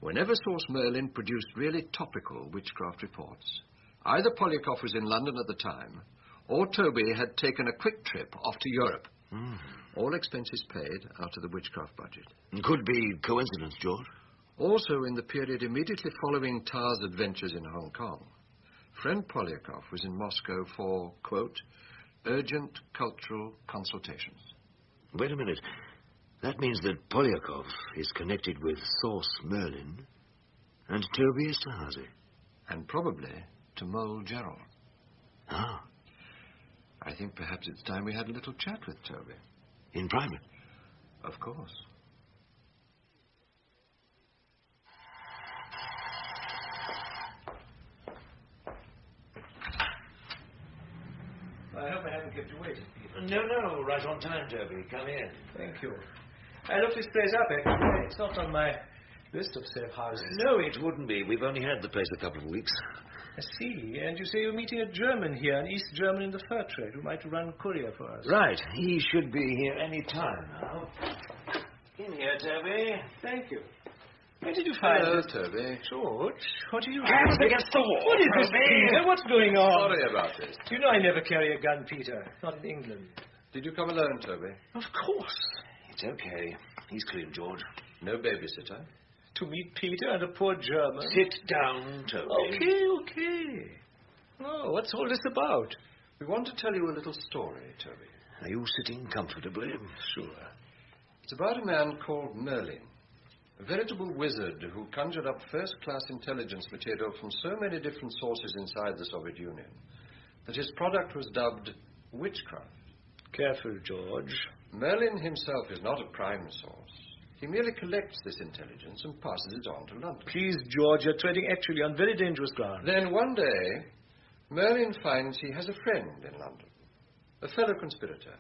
Whenever Source Merlin produced really topical witchcraft reports, either Polyakov was in London at the time, or Toby had taken a quick trip off to Europe. All expenses paid out of the witchcraft budget. Could be coincidence, George. Also, in the period immediately following Tar's adventures in Hong Kong, friend Polyakov was in Moscow for, quote, urgent cultural consultations. Wait a minute. That means that Polyakov is connected with Source Merlin and Toby Esterhazy. And probably to Mole Gerald. Ah. I think perhaps it's time we had a little chat with Toby. In private? Of course. I hope I haven't kept you waiting, Peter. No, right on time, Toby. Come in. Thank you. I looked this place up, actually. It's not on my list of safe houses. No, it wouldn't be. We've only had the place a couple of weeks. I see. And you say you're meeting a German here, an East German in the fur trade, who might run courier for us. Right. He should be here any time now. In here, Toby. Thank you. Where did you find Hello, this? Toby. George, what are you... Hands against the wall. What is this, Peter? What's going on? Sorry about this. You know I never carry a gun, Peter. Not in England. Did you come alone, Toby? Of course. It's okay. He's clean, George. No babysitter? To meet Peter and a poor German. Sit down, Toby. Okay. Oh, what's all this about? We want to tell you a little story, Toby. Are you sitting comfortably? Sure. It's about a man called Merlin, a veritable wizard who conjured up first-class intelligence material from so many different sources inside the Soviet Union that his product was dubbed Witchcraft. Careful, George. Merlin himself is not a prime source. He merely collects this intelligence and passes it on to London. Please, George, you're treading actually on very dangerous ground. Then one day, Merlin finds he has a friend in London, a fellow conspirator.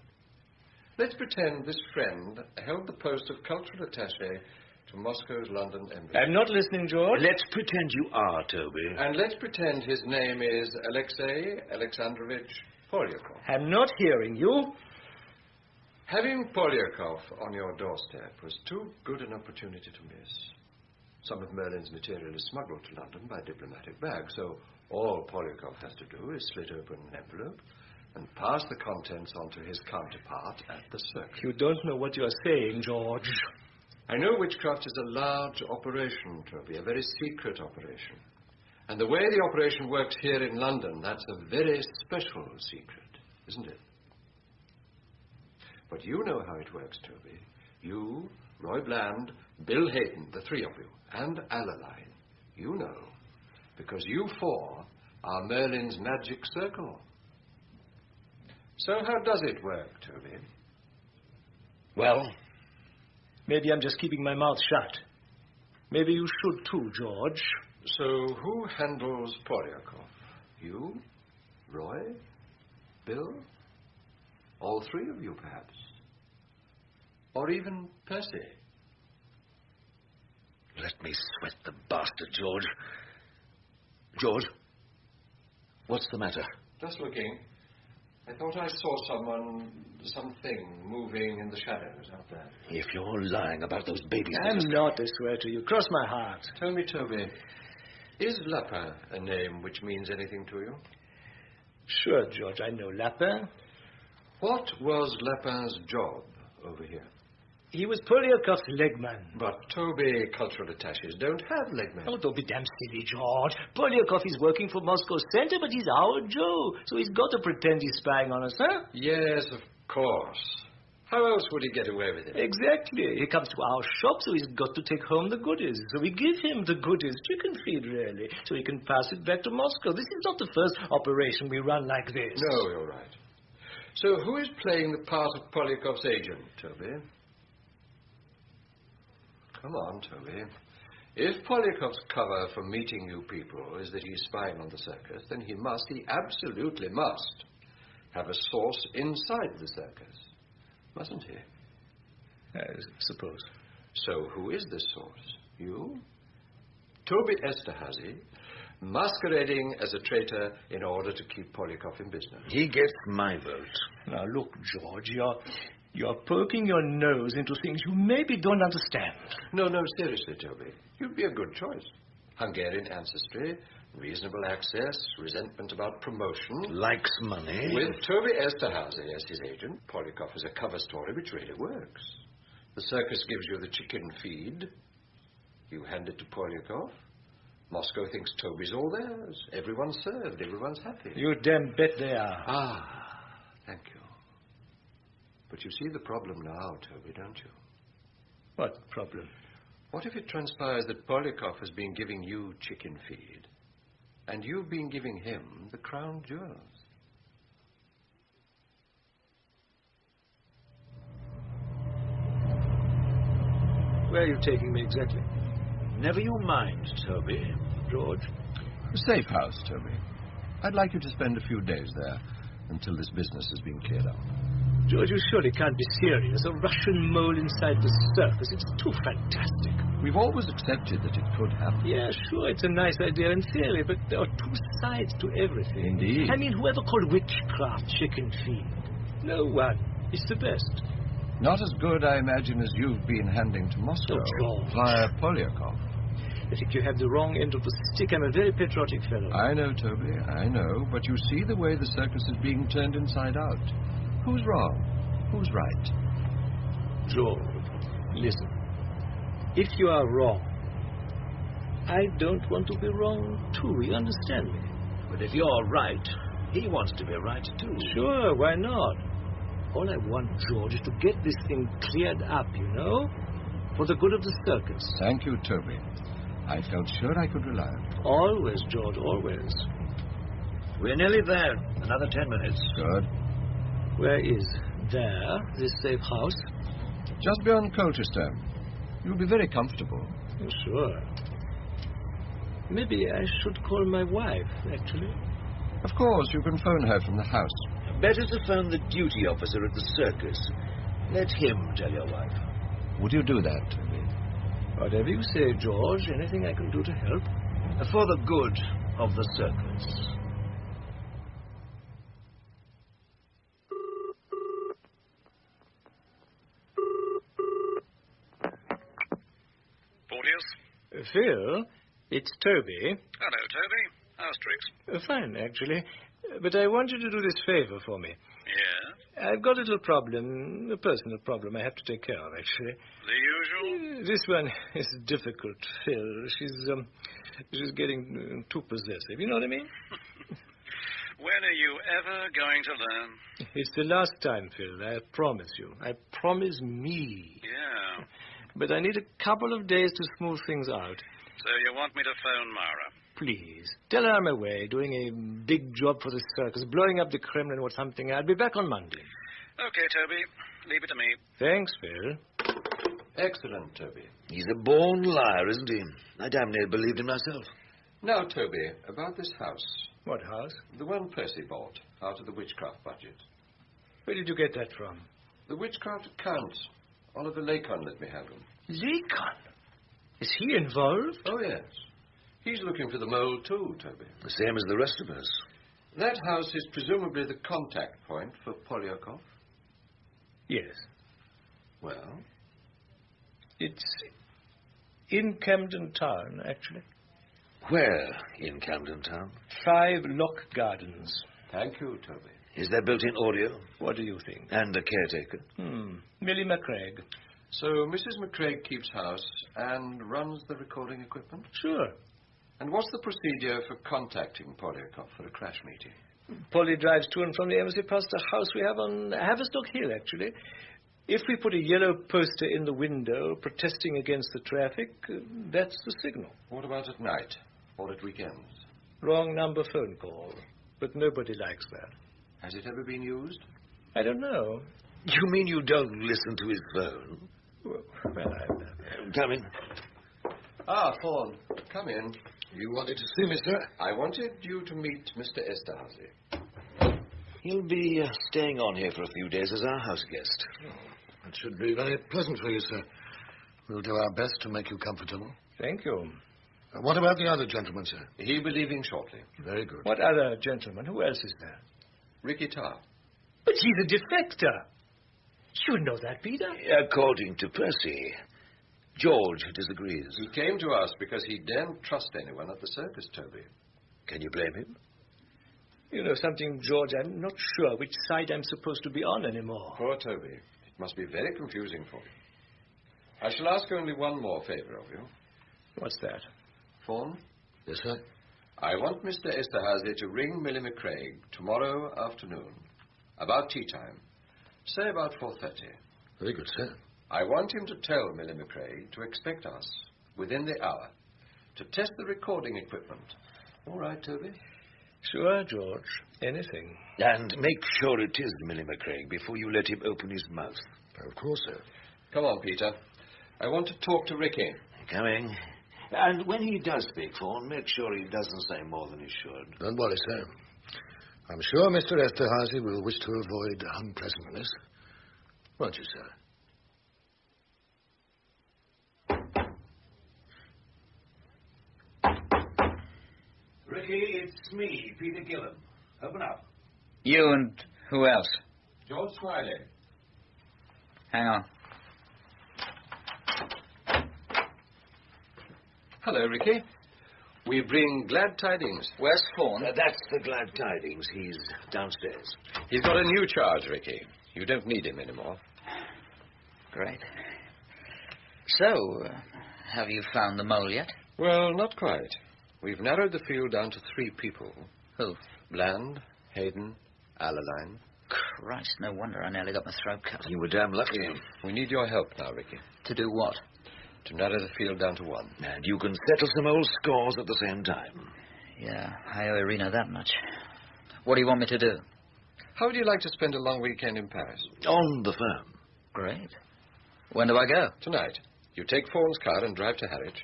Let's pretend this friend held the post of cultural attaché to Moscow's London embassy. I'm not listening, George. Let's pretend you are, Toby. And let's pretend his name is Alexei Alexandrovich Polyakov. I'm not hearing you. Having Polyakov on your doorstep was too good an opportunity to miss. Some of Merlin's material is smuggled to London by diplomatic bag, so all Polyakov has to do is slit open an envelope and pass the contents on to his counterpart at the circus. You don't know what you're saying, George. I know Witchcraft is a large operation, Toby, a very secret operation. And the way the operation works here in London, that's a very special secret, isn't it? But you know how it works, Toby. You, Roy Bland, Bill Hayden, the three of you, and Alaline. You know, because you four are Merlin's magic circle. So how does it work, Toby? Well, maybe I'm just keeping my mouth shut. Maybe you should too, George. So who handles Polyakov? You? Roy? Bill? All three of you, perhaps? Or even Percy? Let me sweat the bastard, George. George, what's the matter? Just looking. I thought I saw something moving in the shadows out there. If you're lying about those babies... I'm not, I swear to you. Cross my heart. Tell me, Toby, is Lapin a name which means anything to you? Sure, George, I know Lapin. What was Lapin's job over here? He was Polyakov's legman. But Toby cultural attaches don't have legmen. Oh, don't be damn silly, George. Polyakov is working for Moscow Center, but he's our Joe, so he's got to pretend he's spying on us, huh? Yes, of course. How else would he get away with it? Exactly. He comes to our shop, so he's got to take home the goodies. So we give him the goodies, chicken feed, really, so he can pass it back to Moscow. This is not the first operation we run like this. No, you're right. So who is playing the part of Polyakov's agent, Toby? Come on, Toby. If Polyakov's cover for meeting you people is that he's spying on the circus, then he absolutely must, have a source inside the circus. Mustn't he? I suppose. So who is this source? You? Toby Esterhazy, masquerading as a traitor in order to keep Polyakov in business. He gets my vote. Now, look, George, you're poking your nose into things you maybe don't understand. No, seriously, Toby. You'd be a good choice. Hungarian ancestry, reasonable access, resentment about promotion. Likes money. With Toby Esterhazy as his agent, Polyakov is a cover story which really works. The circus gives you the chicken feed. You hand it to Polyakov. Moscow thinks Toby's all theirs. Everyone's served. Everyone's happy. You damn bet they are. Ah, thank you. But you see the problem now, Toby, don't you? What problem? What if it transpires that Polyakov has been giving you chicken feed, and you've been giving him the crown jewels? Where are you taking me exactly? Never you mind, Toby. George? A safe house, Toby. I'd like you to spend a few days there until this business has been cleared up. George, you surely can't be serious. A Russian mole inside the circus. It's too fantastic. We've always accepted that it could happen. Yeah, sure, it's a nice idea in theory, but there are two sides to everything. Indeed. I mean, whoever called Witchcraft chicken feed? No one. It's the best. Not as good, I imagine, as you've been handing to Moscow. Oh, George. Via Polyakov. I think you have the wrong end of the stick. I'm a very patriotic fellow. I know, Toby, I know. But you see the way the circus is being turned inside out. Who's wrong? Who's right? George, listen. If you are wrong, I don't want to be wrong, too. You understand me? But if you're right, he wants to be right, too. Sure, why not? All I want, George, is to get this thing cleared up, you know? For the good of the circus. Thank you, Toby. I felt sure I could rely on you. Always, George, always. We're nearly there. Another 10 minutes. Good. Where is there, this safe house? Just beyond Colchester. You'll be very comfortable. Oh, sure. Maybe I should call my wife, actually. Of course, you can phone her from the house. Better to phone the duty officer at the circus. Let him tell your wife. Would you do that, Toby? Whatever you say, George. Anything I can do to help? For the good of the circus. Porteous? Phil, it's Toby. Hello, Toby. How's tricks? Fine, actually. But I want you to do this favor for me. Yeah? I've got a little problem, a personal problem I have to take care of, actually. The usual? This one is difficult, Phil. She's getting too possessive. You know what I mean? When are you ever going to learn? It's the last time, Phil. I promise you. I promise me. Yeah. But I need a couple of days to smooth things out. So you want me to phone Mara? Please. Tell her I'm away, doing a big job for the circus, blowing up the Kremlin or something. I'll be back on Monday. Okay, Toby. Leave it to me. Thanks, Phil. Excellent, Toby. He's a born liar, isn't he? I damn near believed him myself. Now, Toby, about this house. What house? The one Percy bought, out of the Witchcraft budget. Where did you get that from? The Witchcraft account. Oliver Lacon let me have them. Lacon? Is he involved? Oh, yes. He's looking for the mole, too, Toby. The same as the rest of us. That house is presumably the contact point for Polyakov? Yes. Well? It's in Camden Town, actually. Where in Camden Town? 5 Lock Gardens. Thank you, Toby. Is there built-in audio? What do you think? And a caretaker? Millie McCraig. So Mrs. McCraig keeps house and runs the recording equipment? Sure. And what's the procedure for contacting Polyakov for a crash meeting? Polly drives to and from the embassy past the house we have on Haverstock Hill, actually. If we put a yellow poster in the window protesting against the traffic, that's the signal. What about at night or at weekends? Wrong number phone call. But nobody likes that. Has it ever been used? I don't know. You mean you don't listen to his phone? Well, Come in. Ah, Fawn, come in. You wanted to see me, sir? I wanted you to meet Mr. Esterhazy. He'll be staying on here for a few days as our house guest. It should be very pleasant for you, sir. We'll do our best to make you comfortable. Thank you. What about the other gentleman, sir? He'll be leaving shortly. Very good. What other gentleman? Who else is there? Ricky Tarr. But he's a defector. You know that, Peter. According to Percy, George disagrees. He came to us because he daren't trust anyone at the circus, Toby. Can you blame him? You know something, George? I'm not sure which side I'm supposed to be on anymore. Poor Toby. It must be very confusing for you. I shall ask only one more favor of you. What's that? Fawn? Yes, sir? I want Mr. Esterhazy to ring Millie McCraig tomorrow afternoon, about tea time. Say about 4:30. Very good, sir. I want him to tell Millie McCraig to expect us within the hour to test the recording equipment. All right, Toby? Sure, George. Anything. And make sure it is Millie McCraig before you let him open his mouth. Of course, sir. Come on, Peter. I want to talk to Ricky. Coming. And when he does speak, Fawn, make sure he doesn't say more than he should. Don't worry, sir. I'm sure Mr. Esterhazy will wish to avoid unpleasantness. Won't you, sir? Ricky, it's me, Peter Gillam. Open up. You and who else? George Smiley. Hang on. Hello, Ricky. We bring glad tidings. Where's Fawn? That's the glad tidings. He's downstairs. He's got a new charge, Ricky. You don't need him anymore. Great. So, have you found the mole yet? Well, not quite. We've narrowed the field down to 3 people. Who? Bland, Hayden, Alaline. Christ, no wonder I nearly got my throat cut. You were damn lucky. We need your help now, Ricky. To do what? To narrow the field down to 1. And you can settle some old scores at the same time. Yeah, I owe Irina that much. What do you want me to do? How would you like to spend a long weekend in Paris? On the firm. Great. When do I go? Tonight. You take Fawn's car and drive to Harwich.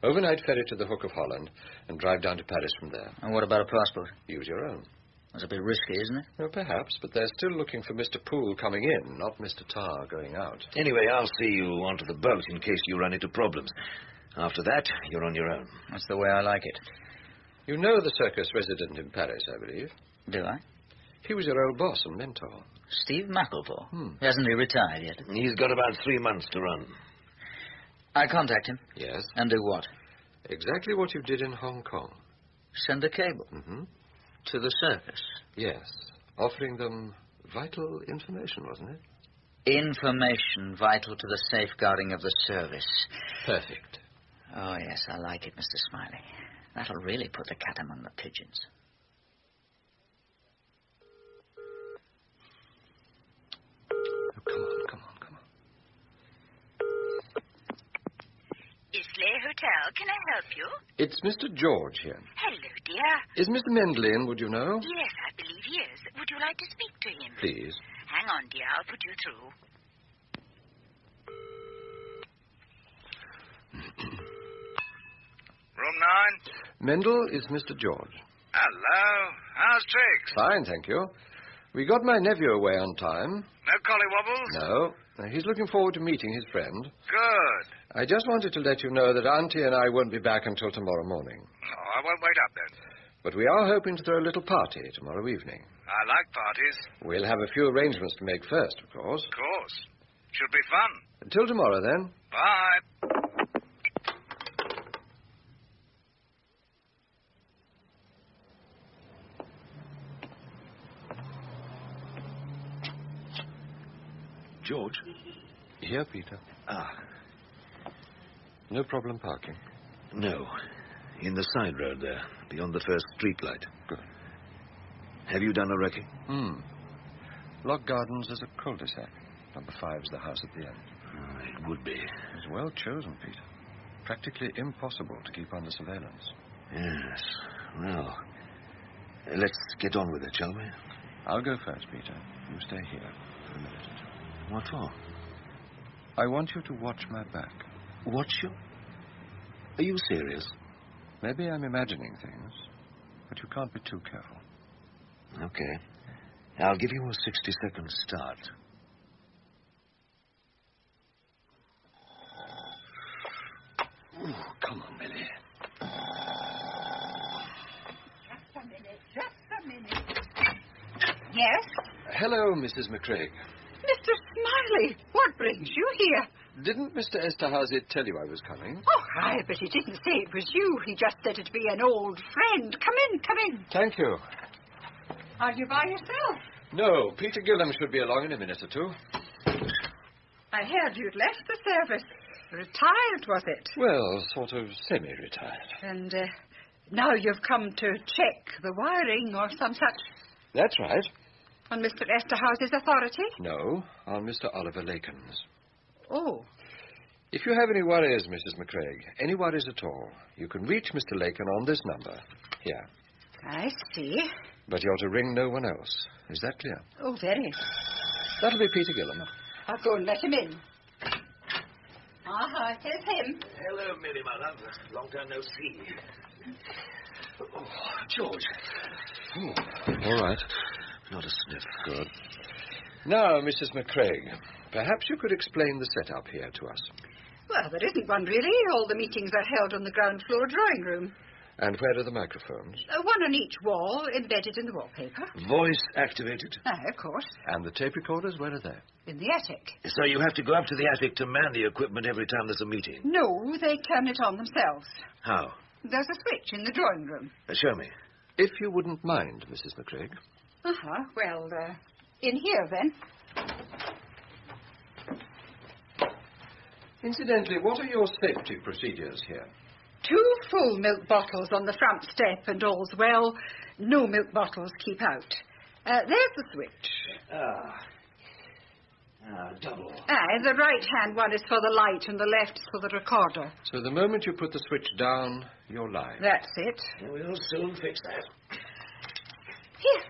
Overnight ferry to the Hook of Holland and drive down to Paris from there. And what about a passport? Use your own. That's a bit risky, isn't it? Well, perhaps, but they're still looking for Mr. Poole coming in, not Mr. Tarr going out. Anyway, I'll see you onto the boat in case you run into problems. After that, you're on your own. That's the way I like it. You know the Circus resident in Paris, I believe. Do I? He was your old boss and mentor. Steve McElvore. Hasn't he retired yet? He's got about 3 months to run. I contact him? Yes. And do what? Exactly what you did in Hong Kong. Send a cable? Mm-hmm. To the circus? Yes. Offering them vital information, wasn't it? Information vital to the safeguarding of the service. Perfect. Oh, yes, I like it, Mr. Smiley. That'll really put the cat among the pigeons. Oh, come on. Islay Hotel, can I help you? It's Mr. George here. Hello, dear. Is Mr. Mendel in, would you know? Yes, I believe he is. Would you like to speak to him? Please. Hang on, dear. I'll put you through. Room 9? Mendel is Mr. George. Hello. How's Triggs? Fine, thank you. We got my nephew away on time. No collywobbles? No. He's looking forward to meeting his friend. Good. I just wanted to let you know that Auntie and I won't be back until tomorrow morning. Oh, I won't wait up then. But we are hoping to throw a little party tomorrow evening. I like parties. We'll have a few arrangements to make first, of course. Of course. Should be fun. Until tomorrow, then. Bye. George? Here, Peter. Ah. No problem parking? No. In the side road there, beyond the first street light. Good. Have you done a recce? Lock Gardens is a cul-de-sac. Number 5's the house at the end. It would be. It's well chosen, Peter. Practically impossible to keep under surveillance. Yes. Well, let's get on with it, shall we? I'll go first, Peter. You stay here for a minute or two. What for? I want you to watch my back. Watch you? Are you serious? Maybe I'm imagining things, but you can't be too careful. Okay. I'll give you a 60-second start. Ooh, come on, Millie. Just a minute. Yes? Hello, Mrs. McCraig. Mr. Smiley, what brings you here? Didn't Mr. Esterhazy tell you I was coming? Oh, aye, but he didn't say it was you. He just said it'd be an old friend. Come in. Thank you. Are you by yourself? No, Peter Gillam should be along in a minute or two. I heard you'd left the service. Retired, was it? Well, sort of semi-retired. And now you've come to check the wiring or some such... That's right. On Mr. Esterhazy's authority? No, on Mr. Oliver Laken's. Oh. If you have any worries, Mrs. McCraig, any worries at all, you can reach Mr. Laken on this number. Here. I see. But you're to ring no one else. Is that clear? Oh, very. That'll be Peter Gillam. I'll go and let him in. Aha, here's him. Hello, Millie, my love. Long time no see. Oh, George. Oh, all right. Not a sniff. Good. Now, Mrs. McCraig, Perhaps you could explain the setup here to us. Well, there isn't one, really. All the meetings are held on the ground floor drawing room. And where are the microphones? One on each wall, embedded in the wallpaper. Voice activated? Of course. And the tape recorders, where are they? In the attic. So you have to go up to the attic to man the equipment every time there's a meeting? No, they turn it on themselves. How? There's a switch in the drawing room. Show me. If you wouldn't mind, Mrs. McCraig. Well, in here, then. Incidentally, what are your safety procedures here? 2 full milk bottles on the front step, and all's well. No milk bottles keep out. There's the switch. Double. The right-hand one is for the light, and the left is for the recorder. So the moment you put the switch down, you're live. That's it. We'll soon fix that. Here.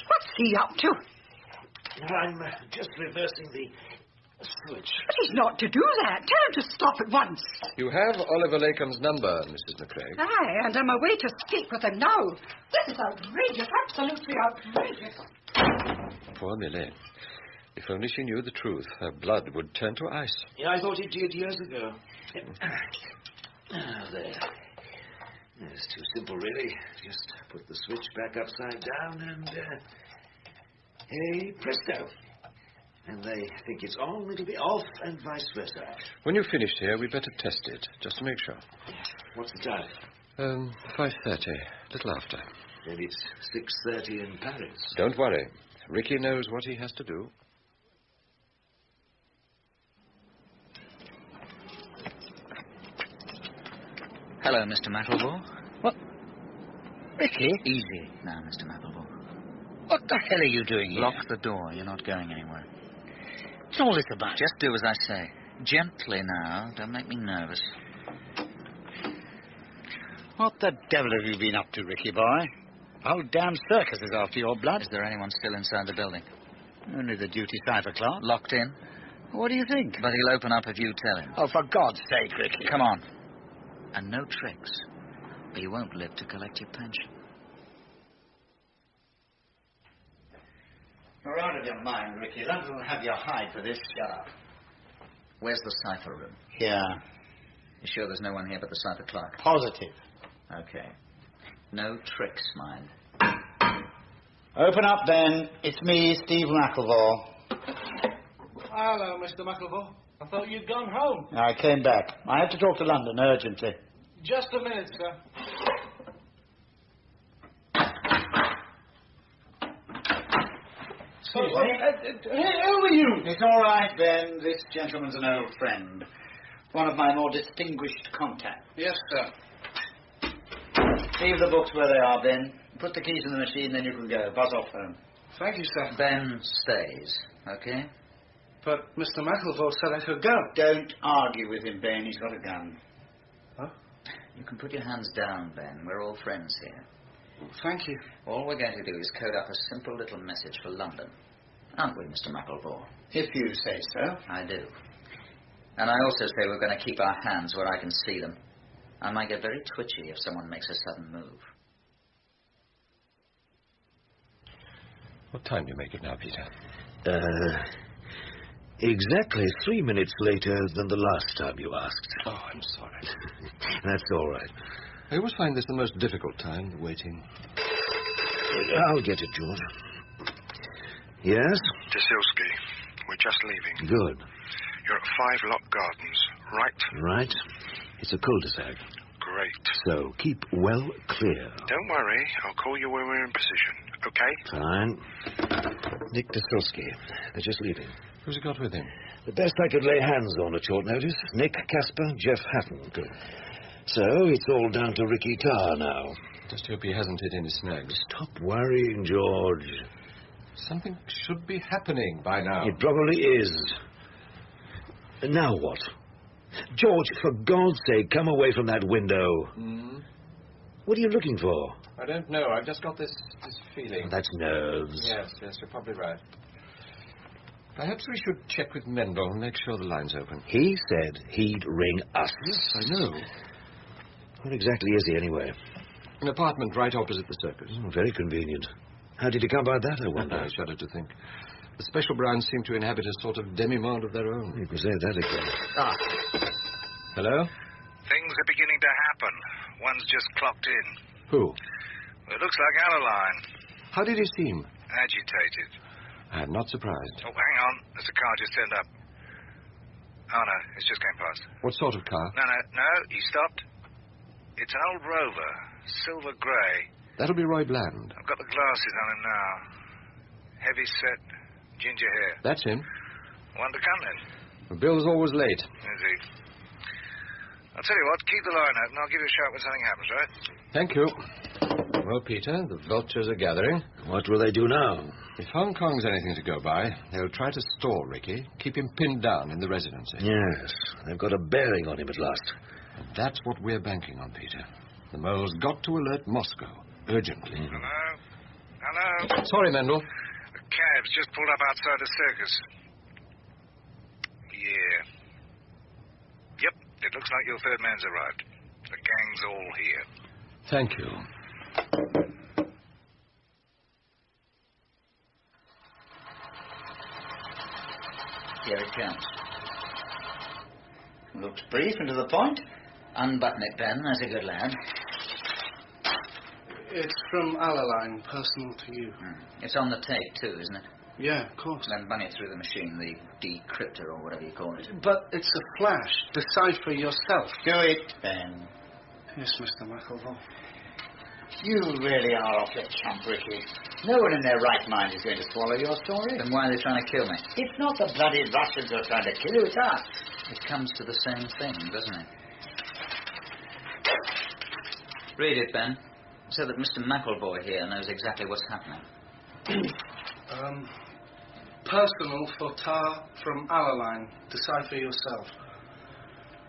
What's he up to? I'm just reversing the switch. But he's not to do that. Tell him to stop at once. You have Oliver Lakeham's number, Mrs. McCraig. Aye, and I'm away to speak with him now. This is outrageous, absolutely outrageous. Poor Millie. If only she knew the truth, her blood would turn to ice. Yeah, I thought he did years ago. There. It's too simple, really. Just put the switch back upside down and, hey, presto. And they think it's on, it'll be off, and vice versa. When you've finished here, we'd better test it, just to make sure. What's the time? 5:30, little after. Then it's 6:30 in Paris. Don't worry. Ricky knows what he has to do. Hello, Mr. Macklevore. What? Ricky? Easy now, Mr. Macklevore. What the hell are you doing here? Lock the door. You're not going anywhere. What's all this about? Just do as I say. Gently now. Don't make me nervous. What the devil have you been up to, Ricky boy? The whole damn circus is after your blood. Is there anyone still inside the building? Only the duty cipher clerk. Locked in? What do you think? But he'll open up if you tell him. Oh, for God's sake, Ricky. Come on. And no tricks, or you won't live to collect your pension. You're out of your mind, Ricky. London will have your hide for this. Shut up. Where's the cipher room? Here. You sure there's no one here but the cipher clerk? Positive. Okay. No tricks, mind. Open up, then. It's me, Steve McElvore. Hello, Mr. McElvore. I thought you'd gone home. I came back. I have to talk to London urgently. Just a minute, sir. Excuse me. Who are you? It's all right, Ben. This gentleman's an old friend. One of my more distinguished contacts. Yes, sir. Leave the books where they are, Ben. Put the keys in the machine, then you can go. Buzz off home. Thank you, sir. Ben stays, okay? But Mr. McElvore said I could go. Don't argue with him, Ben. He's got a gun. Huh? You can put your hands down, Ben. We're all friends here. Thank you. All we're going to do is code up a simple little message for London. Aren't we, Mr. McElvore? If you say so. I do. And I also say we're going to keep our hands where I can see them. I might get very twitchy if someone makes a sudden move. What time do you make it now, Peter? Exactly 3 minutes later than the last time you asked. Oh, I'm sorry. That's all right. I always find this the most difficult time, waiting. I'll get it, George. Yes? Tilsilsky. We're just leaving. Good. You're at 5 Lock Gardens, right? Right. It's a cul-de-sac. Great. So keep well clear. Don't worry. I'll call you when we're in position, okay? Fine. Nick Tilsilsky. They're just leaving. Who's he got with him? The best I could lay hands on at short notice. Nick, Casper, Jeff Hatton. Good. So it's all down to Ricky Tarr now. Just hope he hasn't hit any snags. Stop worrying, George. Something should be happening by now. It probably is. Now what? George, for God's sake, come away from that window. What are you looking for? I don't know. I've just got this feeling. Oh, that's nerves. Yes, you're probably right. Perhaps we should check with Mendel and make sure the line's open. He said he'd ring us. Yes, I know. Where exactly is he, anyway? An apartment right opposite the circus. Very convenient. How did he come by that, I wonder? I shudder to think. The special brands seem to inhabit a sort of demi-monde of their own. You can say that again. Ah. Hello? Things are beginning to happen. One's just clocked in. Who? It looks like Adeline. How did he seem? Agitated. I'm not surprised. Oh, hang on. There's a car just turned up. Oh, no. It's just came past. What sort of car? No. He stopped. It's an old Rover. Silver grey. That'll be Roy Bland. I've got the glasses on him now. Heavy set, ginger hair. That's him. One to come then. The Bill's always late. Is he? I'll tell you what, keep the line open. I'll give you a shout when something happens, right? Thank you. Well, Peter, the vultures are gathering. What will they do now? If Hong Kong's anything to go by, they'll try to stall Ricky, keep him pinned down in the residency. Yes, they've got a bearing on him at last. And that's what we're banking on, Peter. The mole's got to alert Moscow, urgently. Hello? Sorry, Mendel. The cab's just pulled up outside the circus. Yeah. Yep, it looks like your third man's arrived. The gang's all here. Thank you. Here it comes. Looks brief and to the point. Unbutton it, Ben. That's a good lad. It's from Alaline, personal to you. It's on the tape, too, isn't it? Yeah, of course. Then run it through the machine, the decryptor or whatever you call it. But it's a flash. Decipher yourself. Do it, Ben. Yes, Mr. McElvore. You really are off your chump, Ricky. No one in their right mind is going to swallow your story. Then why are they trying to kill me? It's not the bloody Russians who are trying to kill you, it's us. It comes to the same thing, doesn't it? Read it, Ben, so that Mr. McElvoy here knows exactly what's happening. Personal for Tar from Alaline. Decipher yourself.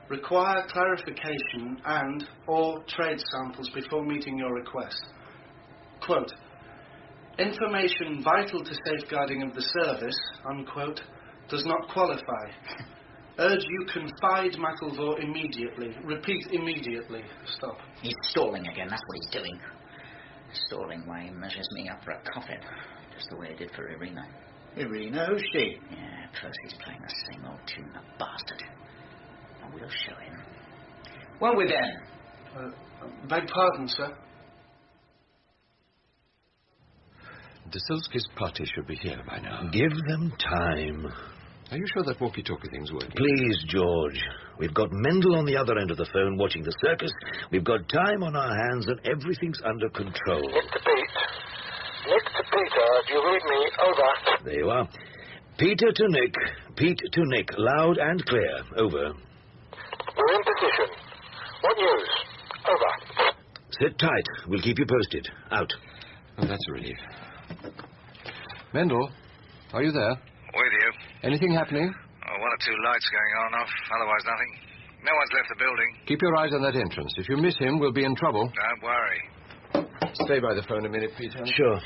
Require clarification and or trade samples before meeting your request. Quote, information vital to safeguarding of the service, unquote, does not qualify. Urge you confide McElvore immediately. Repeat immediately. Stop. He's stalling again, that's what he's doing. Stalling while he measures me up for a coffin. Just the way he did for Irina. Irina, who's she? Yeah, first he's playing the same old tune, the bastard. And we'll show him. Won't we, Ben? Beg pardon, sir. Dasilski's party should be here by now. Give them time. Are you sure that walkie-talkie thing's working? Please, George. We've got Mendel on the other end of the phone watching the circus. We've got time on our hands and everything's under control. Mr. Pete. Mr. Peter, do you read me? Over. There you are. Peter to Nick. Pete to Nick. Loud and clear. Over. We're in position. What news? Over. Sit tight. We'll keep you posted. Out. Oh, that's a relief. Mendel, are you there? With you. Anything happening? Oh, one or two lights going on and off. Otherwise, nothing. No one's left the building. Keep your eyes on that entrance. If you miss him, we'll be in trouble. Don't worry. Stay by the phone a minute, Peter. Sure.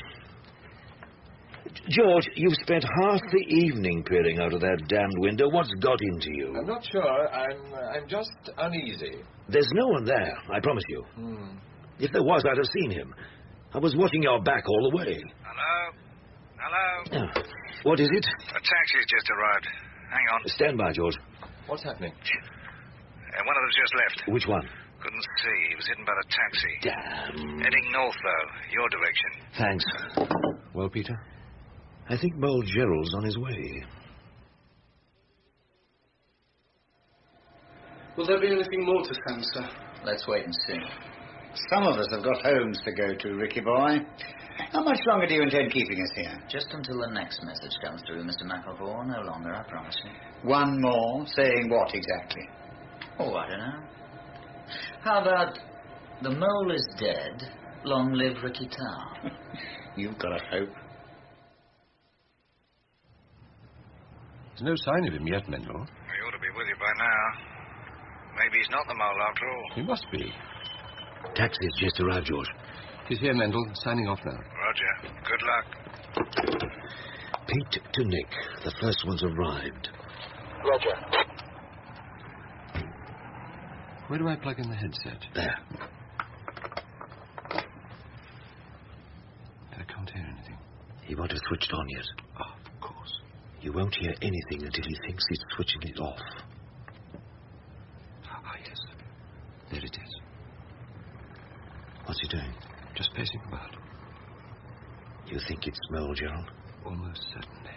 George, you've spent half the evening peering out of that damned window. What's got into you? I'm not sure. I'm just uneasy. There's no one there, I promise you. If there was, I'd have seen him. I was watching your back all the way. Hello? What is it? A taxi's just arrived. Hang on. Stand by, George. What's happening? One of them's just left. Which one? Couldn't see. He was hidden by the taxi. Damn. Heading north, though. Your direction. Thanks. Well, Peter? I think Mole Gerald's on his way. Will there be anything more to send, sir? Let's wait and see. Some of us have got homes to go to, Ricky boy. How much longer do you intend keeping us here? Just until the next message comes through, Mr. McElvore. No longer, I promise you. One more? Saying what exactly? Oh, I don't know. How about, the mole is dead, long live Ricky Tar. You've got a hope. There's no sign of him yet, Mendel. He ought to be with you by now. Maybe he's not the mole after all. He must be. Taxi's just arrived, George. He's here, Mendel. Signing off now. Roger. Good luck. Pete to Nick. The first one's arrived. Roger. Where do I plug in the headset? There. I can't hear anything. He won't have switched on yet. Oh, of course. He won't hear anything until he thinks he's switching it off. Ah, yes. There it is. What's he doing? Just pacing about. You think it's Mole, Gerald? Almost certainly.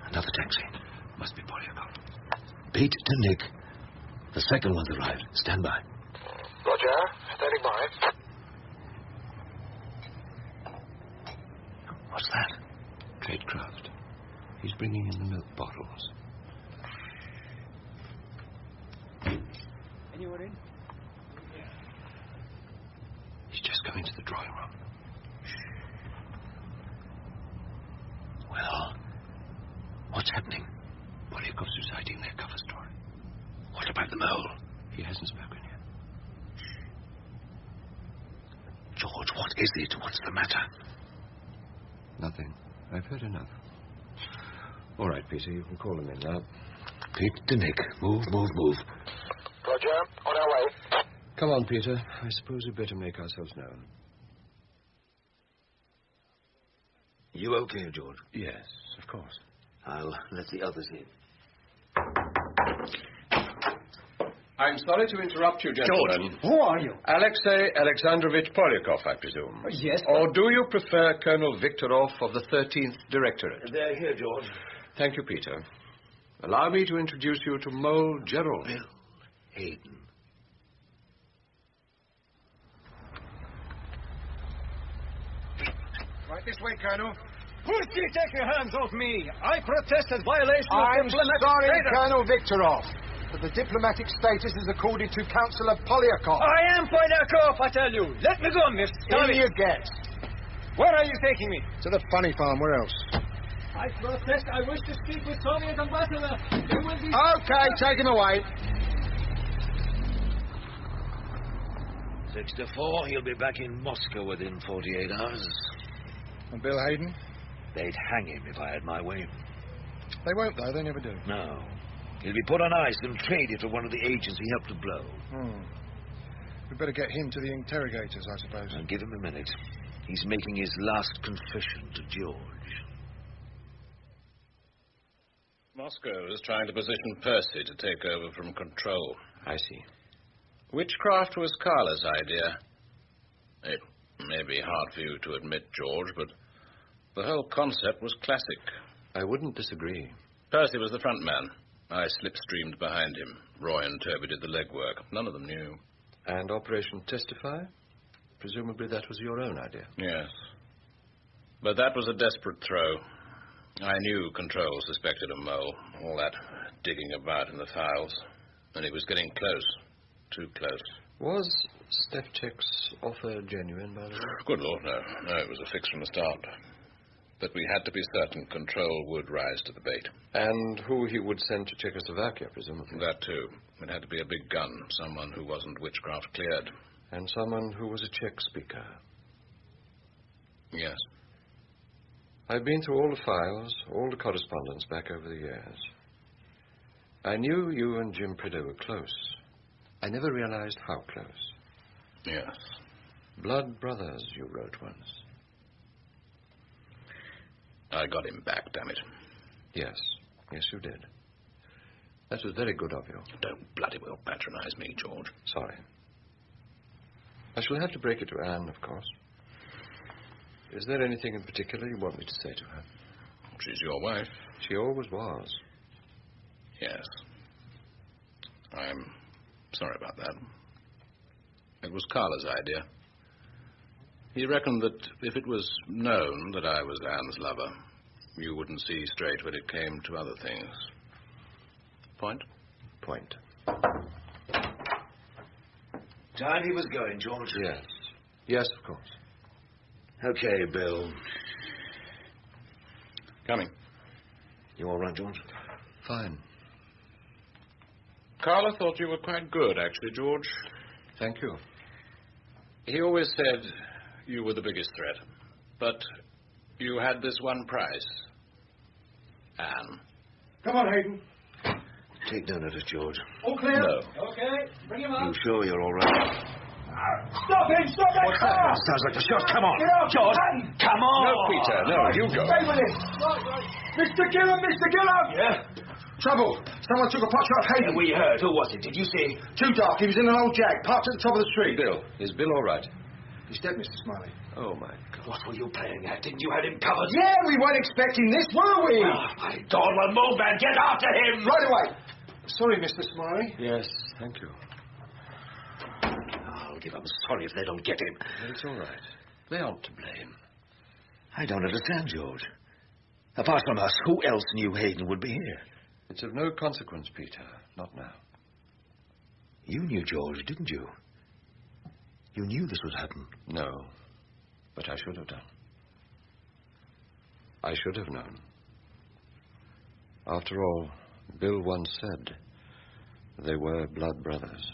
Another taxi. Must be Polyakov. Beat to Nick. The second one's arrived. Stand by. Roger. Standing by. What's that? Tradecraft. He's bringing in the milk bottles. Anyone in? He's just come into the drawing room. Well, what's happening? Polyakov's reciting their cover story. What about the Mole? He hasn't spoken yet. George, what is it? What's the matter? Nothing. I've heard enough. All right, Peter, you can call him in now. Pete to Nick. Move, move, move. Roger. On our way. Come on, Peter. I suppose we'd better make ourselves known. You okay, George? Yes, of course. I'll let the others in. I'm sorry to interrupt you, gentlemen. George, who are you? Alexei Alexandrovich Polyakov, I presume. Yes. Or do you prefer Colonel Viktorov of the 13th Directorate? They're here, George. Thank you, Peter. Allow me to introduce you to Mole Gerald. Bill Hayden. Right this way, Colonel. Who's you? Take your hands off me. I protested violation of I'm diplomatic sorry, status. Colonel Viktorov, but the diplomatic status is accorded to Councillor Polyakov. I am Prideaux, I tell you. Let me go, miss. In you get. Where are you taking me? To the funny farm, where else? I protest. I wish to speak with Soviet ambassador. It will be... Okay, take him away. 6 to 4. He'll be back in Moscow within 48 hours. And Bill Hayden? They'd hang him if I had my way. They won't, though. They never do. No. He'll be put on ice and traded for one of the agents he helped to blow. We'd better get him to the interrogators, I suppose. I'll give him a minute. He's making his last confession to George. Moscow is trying to position Percy to take over from control. I see. Witchcraft was Carla's idea. It may be hard for you to admit, George, but the whole concept was classic. I wouldn't disagree. Percy was the front man. I slipstreamed behind him. Roy and Toby did the legwork. None of them knew. And Operation Testify? Presumably that was your own idea. Yes. But that was a desperate throw. I knew Control suspected a mole, all that digging about in the files. And he was getting close. Too close. Was Stefchek's offer genuine, by the way? Good Lord, no. No, it was a fix from the start. But we had to be certain Control would rise to the bait. And who he would send to Czechoslovakia, presumably? That, too. It had to be a big gun, someone who wasn't witchcraft cleared. And someone who was a Czech speaker. Yes. I've been through all the files, all the correspondence back over the years. I knew you and Jim Prideaux were close. I never realized how close. Yes. Blood brothers, you wrote once. I got him back, damn it. Yes. Yes, you did. That was very good of you. Don't bloody well patronize me, George. Sorry. I shall have to break it to Anne, of course. Is there anything in particular you want me to say to her? She's your wife. She always was. Yes. I'm sorry about that. It was Carla's idea. He reckoned that if it was known that I was Anne's lover, you wouldn't see straight when it came to other things. Point? Point. Time he was going, George. Yes. Yes, of course. Okay, Bill. Coming. You all right, George? Fine. Carla thought you were quite good, actually, George. Thank you. He always said you were the biggest threat. But you had this one prize. Anne. Come on, Hayden. Take no notice, George. All clear? No. Okay, bring him up. You sure you're all right? Stop him! Stop that What's car! that? Sounds like a shot. Come on. Get up! George, Hey! come on. No, Peter, no, you go. Stay with him! Mr. Gillum! Mr. Gillum! Yeah? Trouble. Someone took a pot shot at Hayden. We heard. Who was it? Did you see? Too dark. He was in an old jag, parked at the top of the street. Bill. Is Bill all right? He's dead, Mr. Smiley. Oh, my God. What were you playing at? Didn't you have him covered? Yeah, we weren't expecting this, were we? Oh, my God. Well, move, man. Get after him. Right away. Sorry, Mr. Smiley. Yes, thank you. I'll give 'em sorry if they don't get him. It's all right. They aren't to blame. I don't understand, George. Apart from us, who else knew Hayden would be here? It's of no consequence, Peter. Not now. You knew, George, didn't you? You knew this would happen. No, but I should have done. I should have known. After all, Bill once said they were blood brothers.